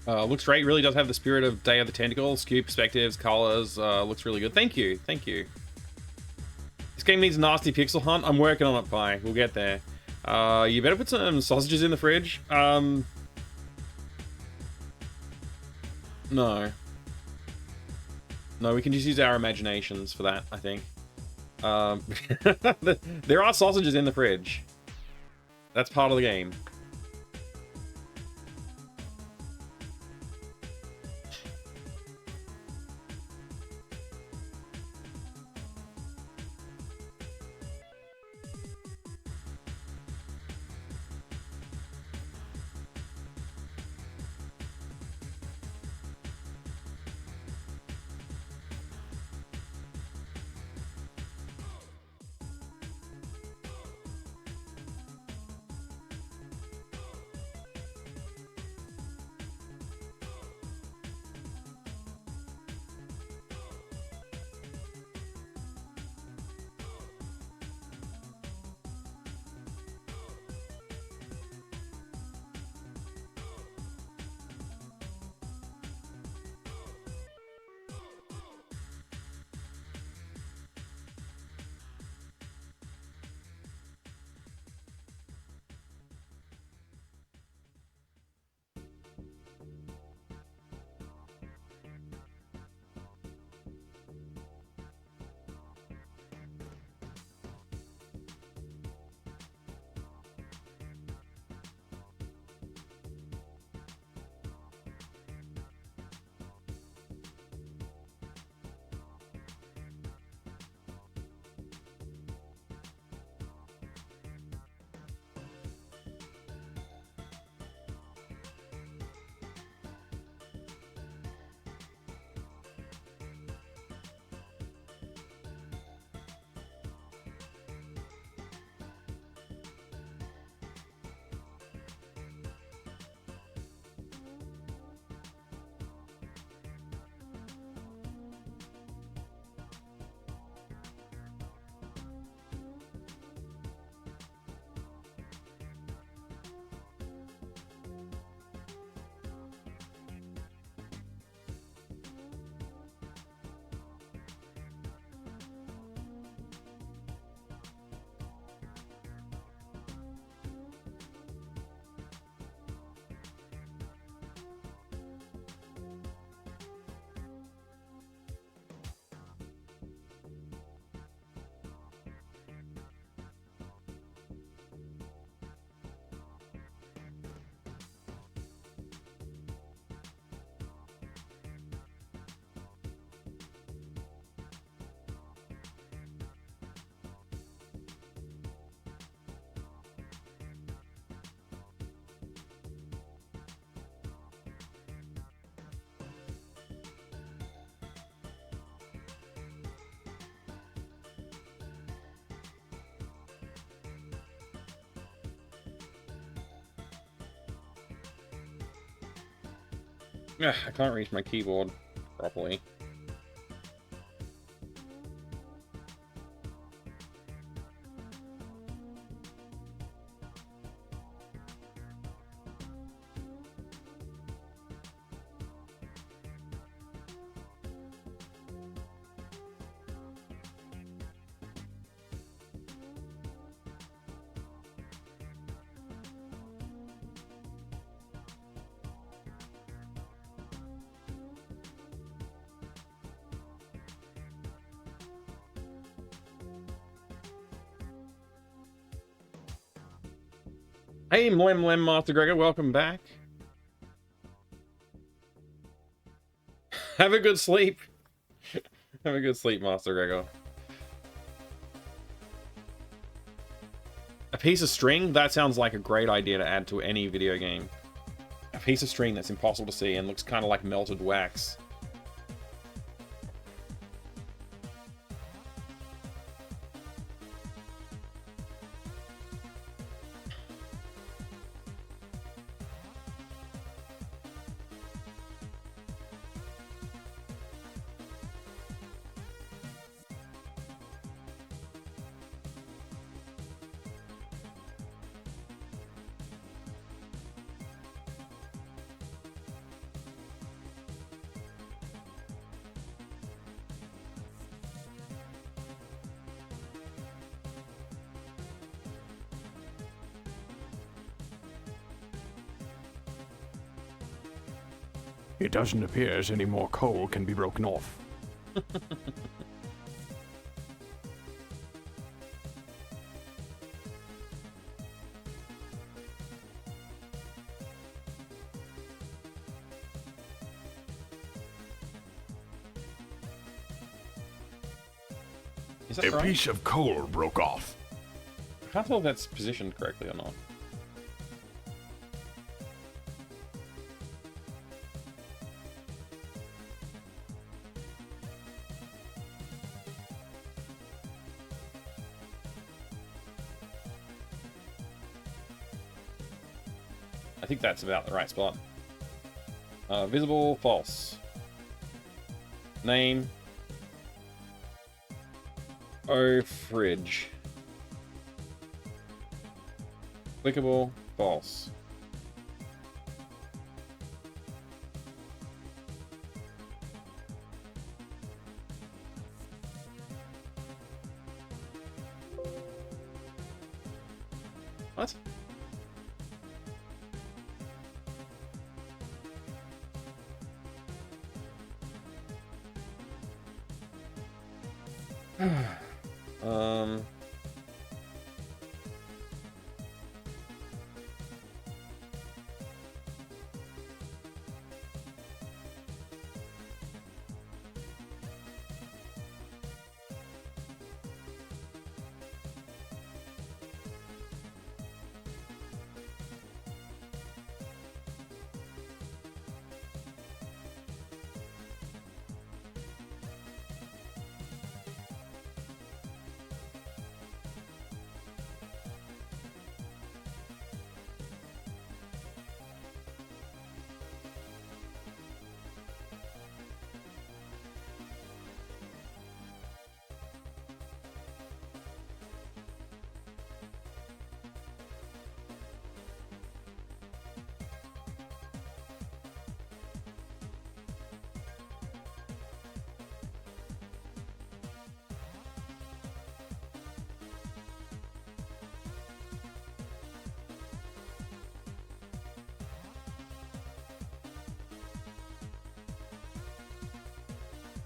Looks great. Really does have the spirit of Day of the Tentacle. Skew perspectives, colors. Looks really good. Thank you. Thank you. This game needs a nasty pixel hunt. I'm working on it, Pi. We'll get there. You better put some sausages in the fridge. No. No, we can just use our imaginations for that, I think. There are sausages in the fridge. That's part of the game. Ugh, I can't reach my keyboard properly. Hey, Mlem Master Gregor, welcome back. Have a good sleep. Have a good sleep, Master Gregor. A piece of string? That sounds like a great idea to add to any video game. A piece of string that's impossible to see and looks kind of like melted wax. It doesn't appear as any more coal can be broken off. Is that A right? piece of coal broke off. I can't tell if that's positioned correctly or not. I think that's about the right spot. Visible, false. Name. Oh, fridge. Clickable, false. What? um...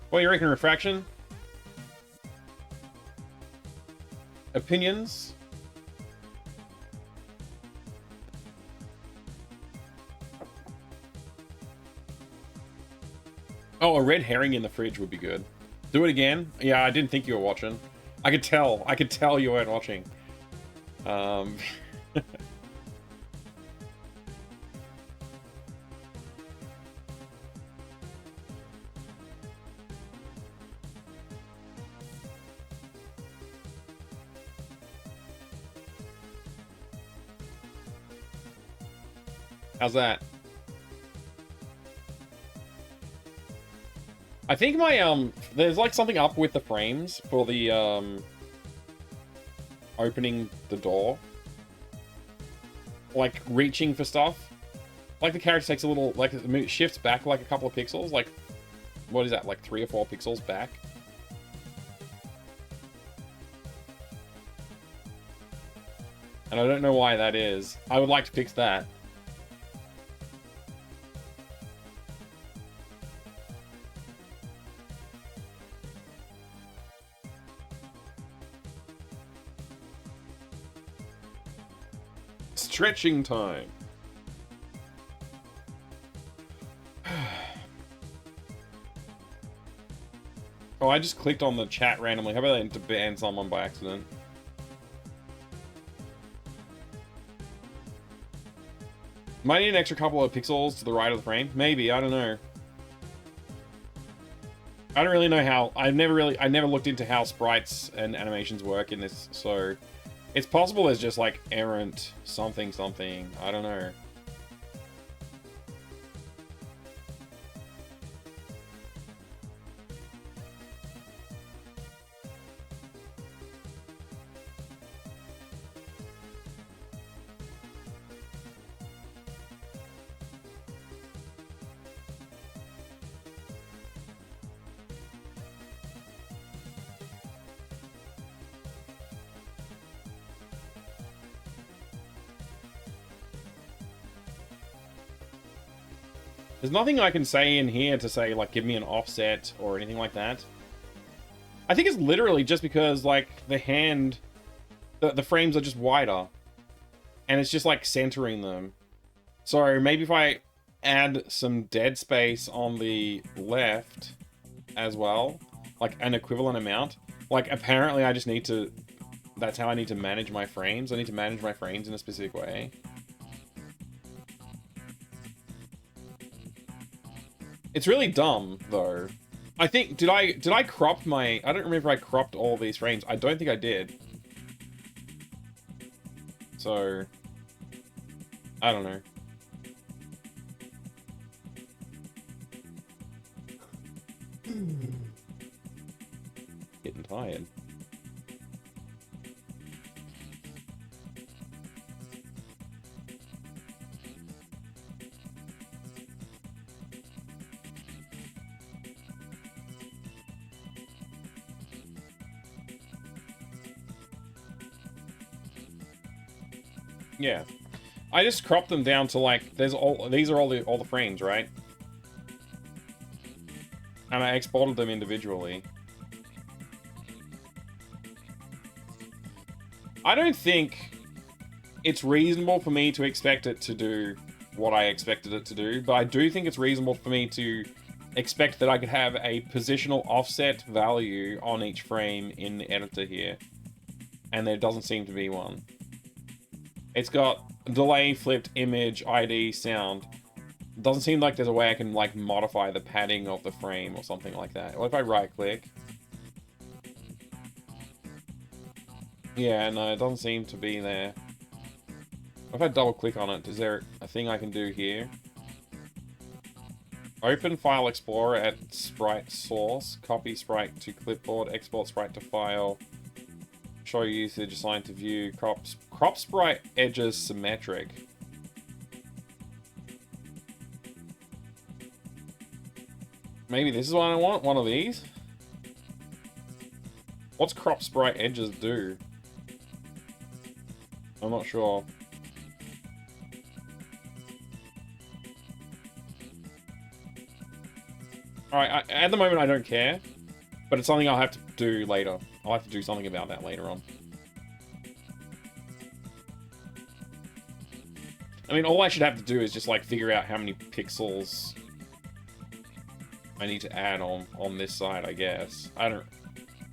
What do you reckon, Refraction? Opinions? Oh, a red herring in the fridge would be good. Do it again? Yeah, I didn't think you were watching. I could tell you weren't watching. How's that? I think my, there's like something up with the frames for the, opening the door. Like, reaching for stuff. Like, the character takes a little, like, it shifts back like a couple of pixels. Like, what is that, like 3 or 4 pixels back? And I don't know why that is. I would like to fix that. Stretching time. Oh, I just clicked on the chat randomly. How about I to ban someone by accident? Might need an extra couple of pixels to the right of the frame. Maybe, I don't know. I don't really know how. I never looked into how sprites and animations work in this, so it's possible there's just like errant something. I don't know. There's nothing I can say in here to say, like, give me an offset or anything like that. I think it's literally just because, like, the hand... The frames are just wider. And it's just, like, centering them. So maybe if I add some dead space on the left as well, like, an equivalent amount. Like, apparently I just need to... That's how I need to manage my frames. I need to manage my frames in a specific way. It's really dumb, though. I think, did I crop my... I don't remember if I cropped all these frames. I don't think I did. So... I don't know. Getting tired. Yeah, I just cropped them down to like these are all the frames, right? And I exported them individually. I don't think it's reasonable for me to expect it to do what I expected it to do, but I do think it's reasonable for me to expect that I could have a positional offset value on each frame in the editor here, and there doesn't seem to be one. It's got delay, flipped, image, ID, sound. Doesn't seem like there's a way I can, like, modify the padding of the frame or something like that. What if I right-click? Yeah, no, it doesn't seem to be there. What if I double-click on it? Is there a thing I can do here? Open File Explorer at Sprite Source. Copy sprite to clipboard. Export sprite to file. Show usage, assign to view, crop sprite edges symmetric. Maybe this is what I want, one of these? What's crop sprite edges do? I'm not sure. Alright, at the moment I don't care, but it's something I'll have to do later. I'll have to do something about that later on. I mean, all I should have to do is just, like, figure out how many pixels I need to add on this side, I guess. I don't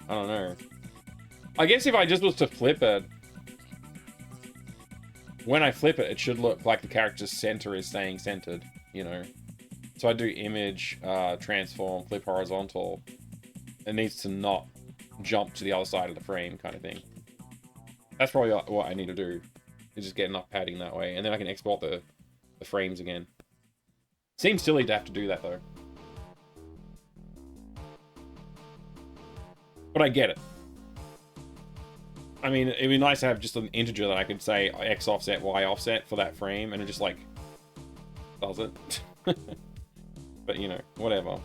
know. I guess if I just was to flip it, when I flip it, it should look like the character's center is staying centered, you know? So I do image, transform, flip horizontal. It needs to not jump to the other side of the frame kind of thing. That's probably what I need to do, is just get enough padding that way, and then I can export the frames again. Seems silly to have to do that, though. But I get it. I mean, it'd be nice to have just an integer that I could say X offset, Y offset for that frame, and it just, like, does it. But, you know, whatever.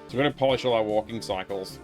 So we're going to polish all our walking cycles.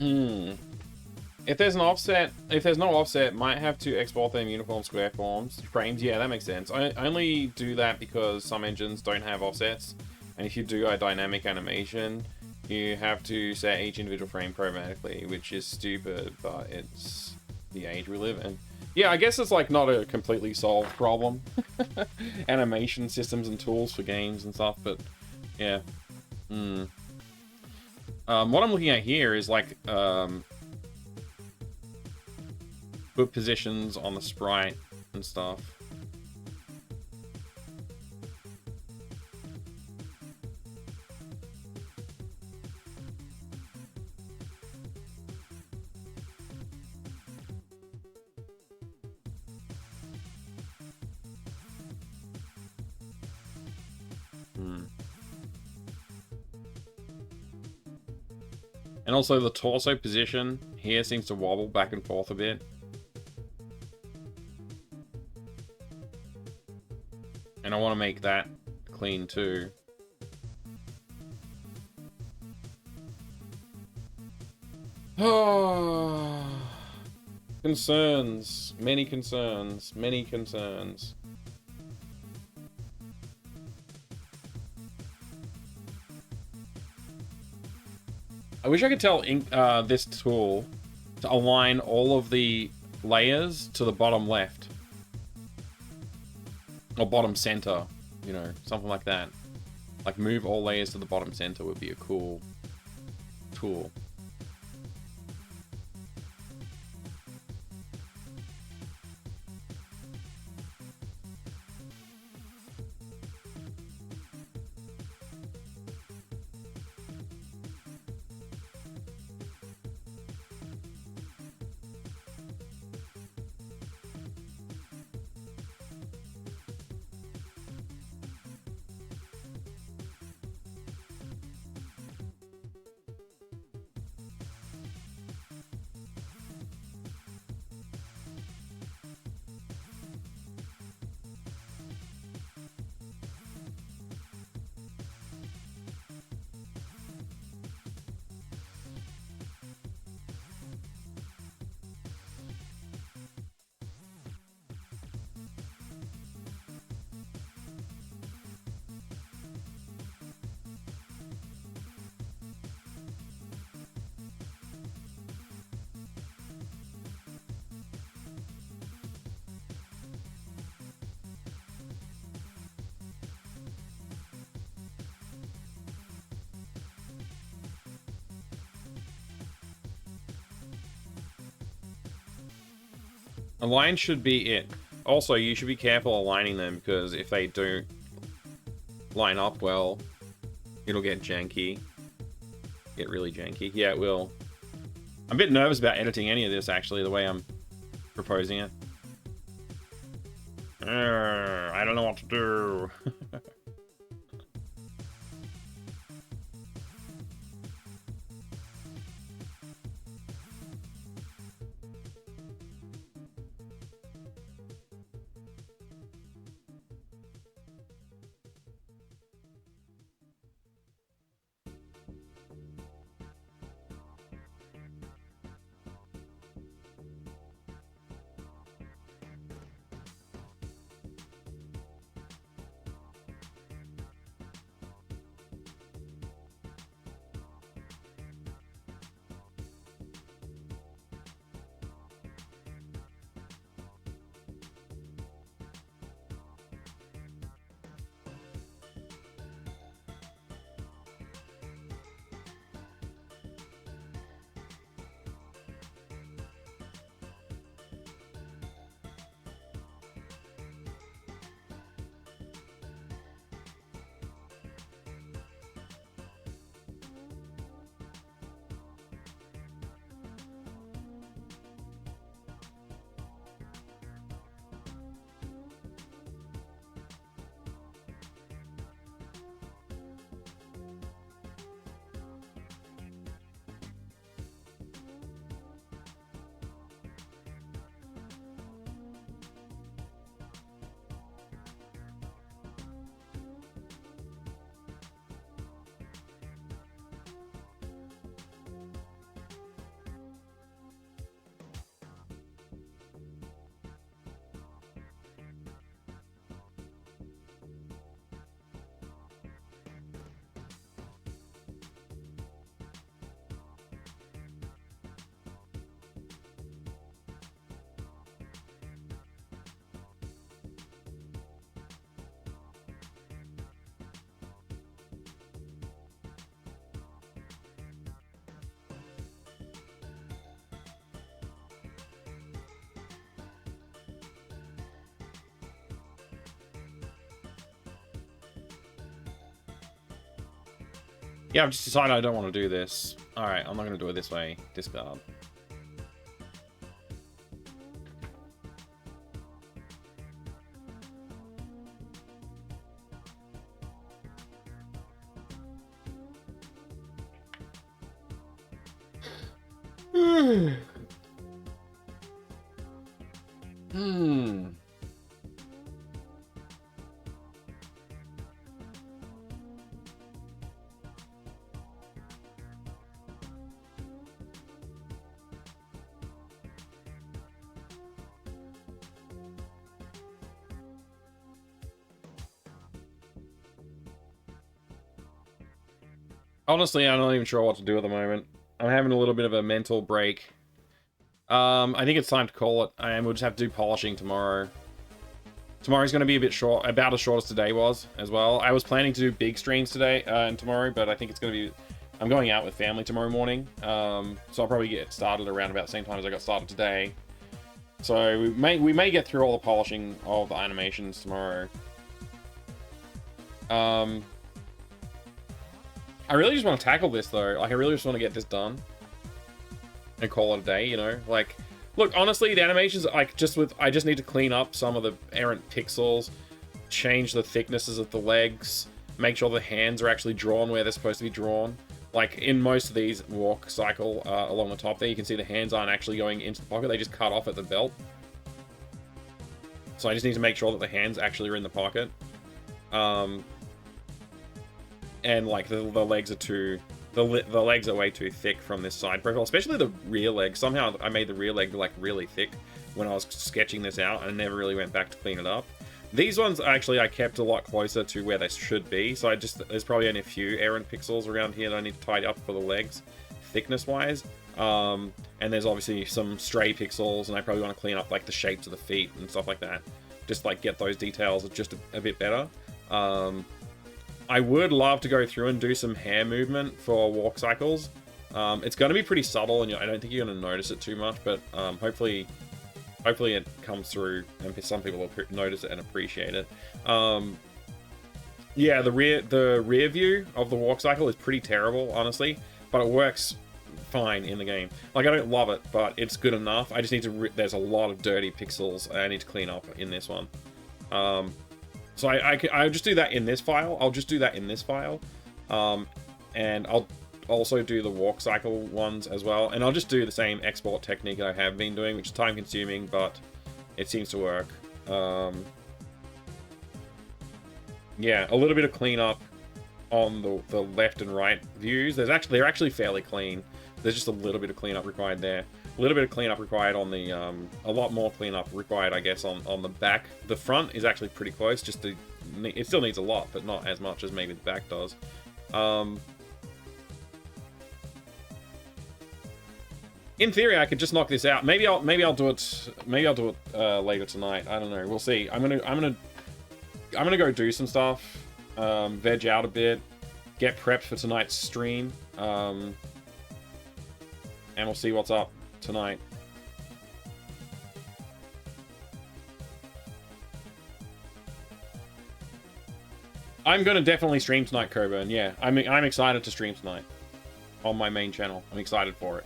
Hmm. If there's an offset, if there's no offset, might have to export them uniform square frames. Yeah, that makes sense. I only do that because some engines don't have offsets, and if you do a dynamic animation, you have to set each individual frame chromatically, which is stupid, but it's the age we live in. Yeah, I guess it's like not a completely solved problem. Animation systems and tools for games and stuff, but yeah. What I'm looking at here is like foot positions on the sprite and stuff. And also the torso position here seems to wobble back and forth a bit. And I want to make that clean too. Oh, concerns. Many concerns. Many concerns. I wish I could tell this tool to align all of the layers to the bottom left. Or bottom center, you know, something like that. Like move all layers to the bottom center would be a cool tool. Align should be it. Also, you should be careful aligning them, because if they don't line up well, it'll get janky. Get really janky. Yeah, it will. I'm a bit nervous about editing any of this, actually, the way I'm proposing it. I don't know what to do. Yeah, I've just decided I don't want to do this. Alright, I'm not going to do it this way. Discard. Honestly, I'm not even sure what to do at the moment. I'm having a little bit of a mental break. I think it's time to call it, and we'll just have to do polishing tomorrow. Tomorrow's going to be a bit short, about as short as today was, as well. I was planning to do big streams today and tomorrow, but I think it's going to be... I'm going out with family tomorrow morning, so I'll probably get started around about the same time as I got started today. So we may get through all the polishing of the animations tomorrow. I really just want to tackle this, though. Like, I really just want to get this done and call it a day, you know? Like, look, honestly, the animations, like, I just need to clean up some of the errant pixels, change the thicknesses of the legs, make sure the hands are actually drawn where they're supposed to be drawn. Like, in most of these walk cycle along the top there, you can see the hands aren't actually going into the pocket, they just cut off at the belt. So I just need to make sure that the hands actually are in the pocket. And like the legs are too, the legs are way too thick from this side profile, especially the rear leg. Somehow I made the rear leg like really thick when I was sketching this out, and never really went back to clean it up. These ones actually I kept a lot closer to where they should be, so there's probably only a few errant pixels around here that I need to tidy up for the legs, thickness wise. And there's obviously some stray pixels, and I probably want to clean up like the shapes of the feet and stuff like that. Just like get those details just a bit better. I would love to go through and do some hair movement for walk cycles. It's going to be pretty subtle, and I don't think you're going to notice it too much, but hopefully it comes through, and some people will notice it and appreciate it. Yeah, the rear view of the walk cycle is pretty terrible, honestly, but it works fine in the game. Like, I don't love it, but it's good enough. I just need to... There's a lot of dirty pixels I need to clean up in this one. So I'll just do that in this file. I'll just do that in this file. And I'll also do the walk cycle ones as well. And I'll just do the same export technique that I have been doing, which is time consuming, but it seems to work. Yeah, a little bit of cleanup on the left and right views. They're actually fairly clean. There's just a little bit of cleanup required there. A little bit of cleanup required on the, a lot more cleanup required, I guess, on the back. The front is actually pretty close, it still needs a lot, but not as much as maybe the back does. In theory, I could just knock this out. Maybe I'll do it later tonight. I don't know. We'll see. I'm gonna go do some stuff, veg out a bit, get prepped for tonight's stream, and we'll see what's up tonight. I'm gonna definitely stream tonight, Coburn. Yeah, I'm excited to stream tonight on my main channel. I'm excited for it.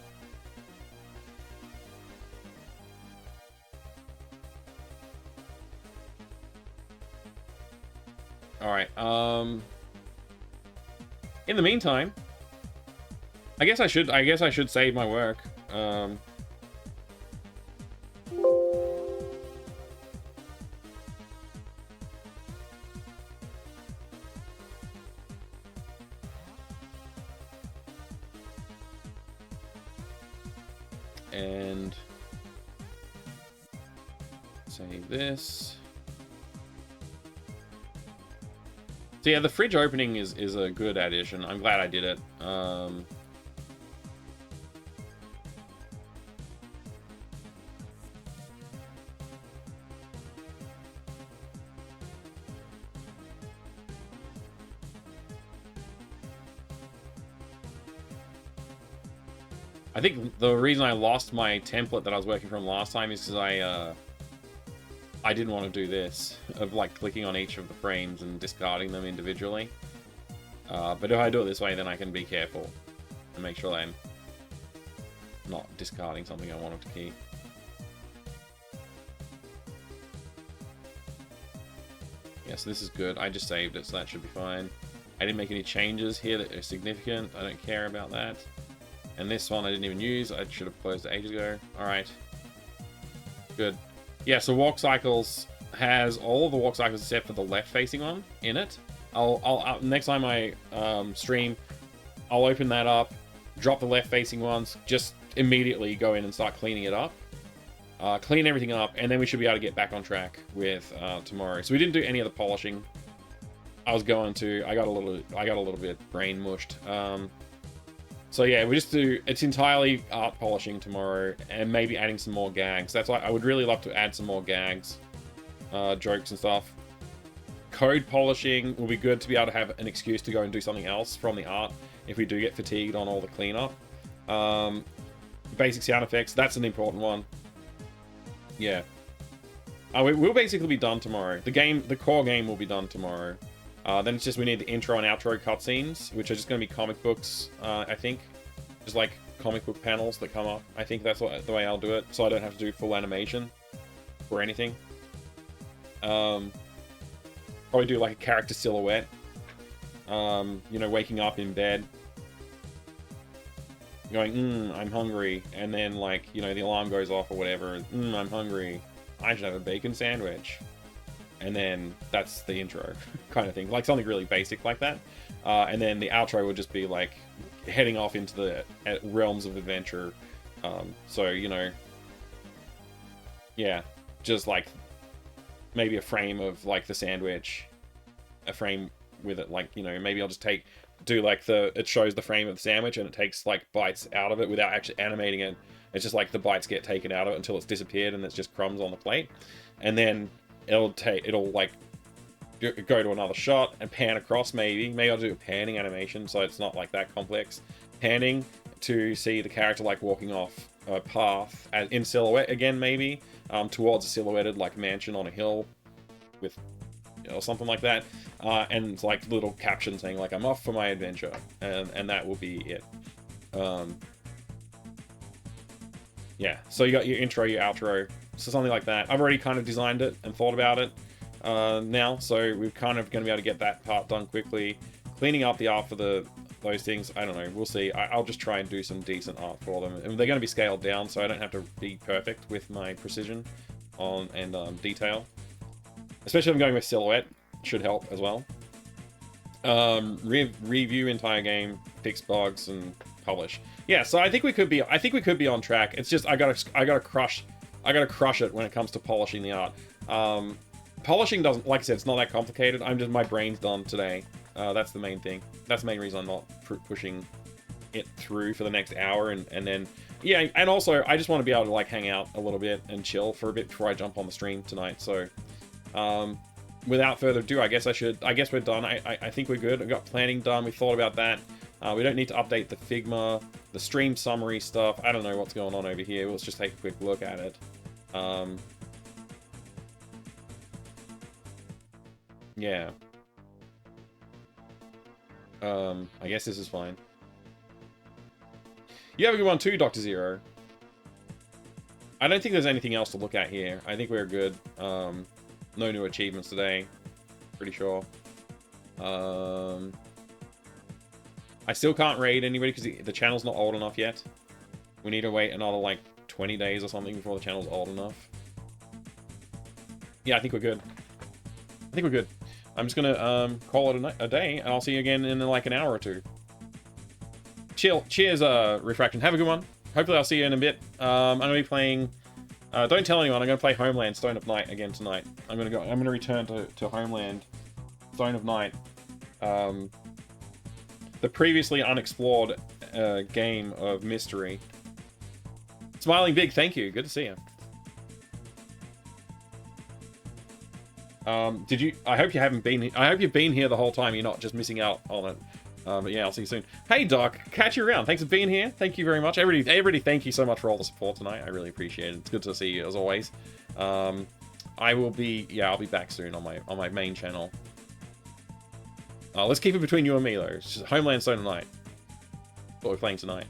All right. In the meantime, I guess I should save my work. And save this. So yeah, the fridge opening is a good addition. I'm glad I did it. I think the reason I lost my template that I was working from last time is because I didn't want to do this, of like clicking on each of the frames and discarding them individually. But if I do it this way, then I can be careful and make sure that I'm not discarding something I wanted to keep. Yeah, so this is good. I just saved it, so that should be fine. I didn't make any changes here that are significant. I don't care about that. And this one I didn't even use. I should have closed it ages ago. Alright. Good. Yeah, so Walk Cycles has all of the Walk Cycles except for the left-facing one in it. I'll next time I stream, I'll open that up, drop the left-facing ones, just immediately go in and start cleaning it up. Clean everything up, and then we should be able to get back on track with tomorrow. So we didn't do any of the polishing. I was going to. I got a little bit brain mushed. So yeah, we just do. It's entirely art polishing tomorrow, and maybe adding some more gags. That's why I would really love to add some more gags, jokes and stuff. Code polishing will be good to be able to have an excuse to go and do something else from the art if we do get fatigued on all the cleanup. Basic sound effects. That's an important one. Yeah. We'll basically be done tomorrow. The core game will be done tomorrow. Then it's just we need the intro and outro cutscenes, which are just going to be comic books, I think. Just like comic book panels that come up. I think that's the way I'll do it, so I don't have to do full animation or anything. Probably do like a character silhouette. You know, waking up in bed. Going, I'm hungry, and then, like, you know, the alarm goes off or whatever, I'm hungry, I should have a bacon sandwich, and then that's the intro, kind of thing, like something really basic like that, and then the outro would just be, like, heading off into the realms of adventure, so, you know, yeah, just, like, maybe a frame of, like, the sandwich, a frame with it, like, you know, maybe I'll just do like it shows the frame of the sandwich and it takes like bites out of it without actually animating it. It's just like the bites get taken out of it until it's disappeared and it's just crumbs on the plate. And then it'll like go to another shot and pan across maybe I'll do a panning animation so it's not like that complex. Panning to see the character like walking off a path in silhouette again maybe towards a silhouetted like mansion on a hill with or something like that, and like little caption saying like I'm off for my adventure, and that will be it. Yeah, so you got your intro, your outro, so something like that. I've already kind of designed it and thought about it now, so we're kind of going to be able to get that part done quickly. Cleaning up the art for those things, I don't know, we'll see. I'll just try and do some decent art for them, and they're going to be scaled down, so I don't have to be perfect with my precision and detail. Especially if I'm going with silhouette, should help as well. Review entire game, fix bugs, and publish. Yeah, so I think we could be on track. It's just I gotta crush it when it comes to polishing the art. Polishing doesn't, like I said, it's not that complicated. My brain's done today. That's the main thing. That's the main reason I'm not pushing it through for the next hour, and then yeah, and also I just want to be able to like hang out a little bit and chill for a bit before I jump on the stream tonight. So. Without further ado, I guess we're done. I think we're good. I've got planning done. We thought about that. We don't need to update the Figma, the stream summary stuff. I don't know what's going on over here. Let's just take a quick look at it. Yeah. I guess this is fine. You have a good one too, Dr. Zero. I don't think there's anything else to look at here. I think we're good. No new achievements today. Pretty sure. I still can't raid anybody because the channel's not old enough yet. We need to wait another like 20 days or something before the channel's old enough. Yeah, I think we're good. I'm just gonna call it a day, and I'll see you again in like an hour or two. Cheers, Refraction. Have a good one. Hopefully I'll see you in a bit. I'm gonna be playing. Don't tell anyone. I'm gonna play Homeland Stone of Night again tonight. I'm gonna return to Homeland Stone of Night. The previously unexplored game of mystery. Smiling Big, thank you. Good to see you. I hope you haven't been. I hope you've been here the whole time. You're not just missing out on it. But yeah, I'll see you soon. Hey, Doc, catch you around. Thanks for being here. Thank you very much. Everybody, thank you so much for all the support tonight. I really appreciate it. It's good to see you as always. I'll be back soon on my main channel. Let's keep it between you and me, though. It's just Homeland Stone Night. What we're playing tonight.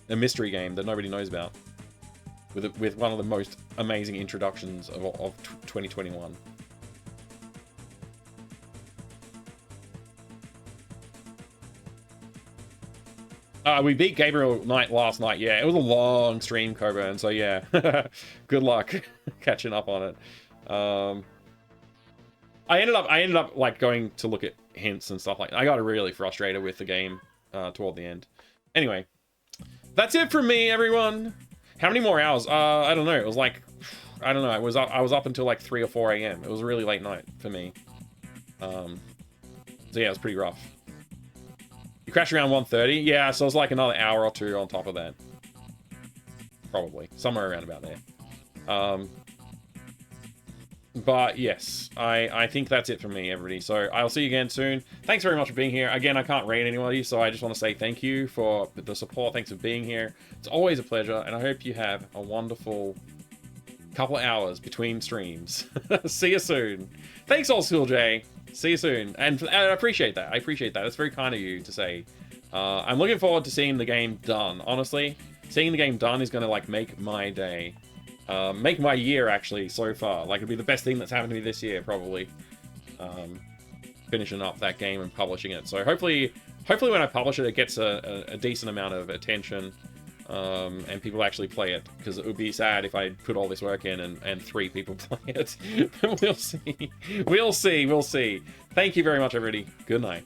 A mystery game that nobody knows about. With one of the most amazing introductions of 2021. We beat Gabriel Knight last night. Yeah, it was a long stream, Coburn. So yeah, good luck catching up on it. I ended up like going to look at hints and stuff like that. I got really frustrated with the game toward the end. Anyway, that's it from me, everyone. How many more hours? I don't know. It was like, I don't know. I was up until like 3 or 4 a.m. It was a really late night for me. So yeah, it was pretty rough. You crashed around 1:30? Yeah, so it was like another hour or two on top of that. Probably. Somewhere around about there. But yes, I think that's it from me, everybody. So I'll see you again soon. Thanks very much for being here. Again, I can't rate anybody, so I just want to say thank you for the support. Thanks for being here. It's always a pleasure, and I hope you have a wonderful couple of hours between streams. See you soon. Thanks, Old School J. See you soon. And I appreciate that. I appreciate that. That's very kind of you to say. I'm looking forward to seeing the game done. Honestly, seeing the game done is going to like make my day. Make my year, actually, so far. Like, it'd be the best thing that's happened to me this year, probably. Finishing up that game and publishing it. So hopefully when I publish it, it gets a decent amount of attention, and people actually play it. Because it would be sad if I put all this work in and 3 people play it. We'll see. We'll see. Thank you very much, everybody. Good night.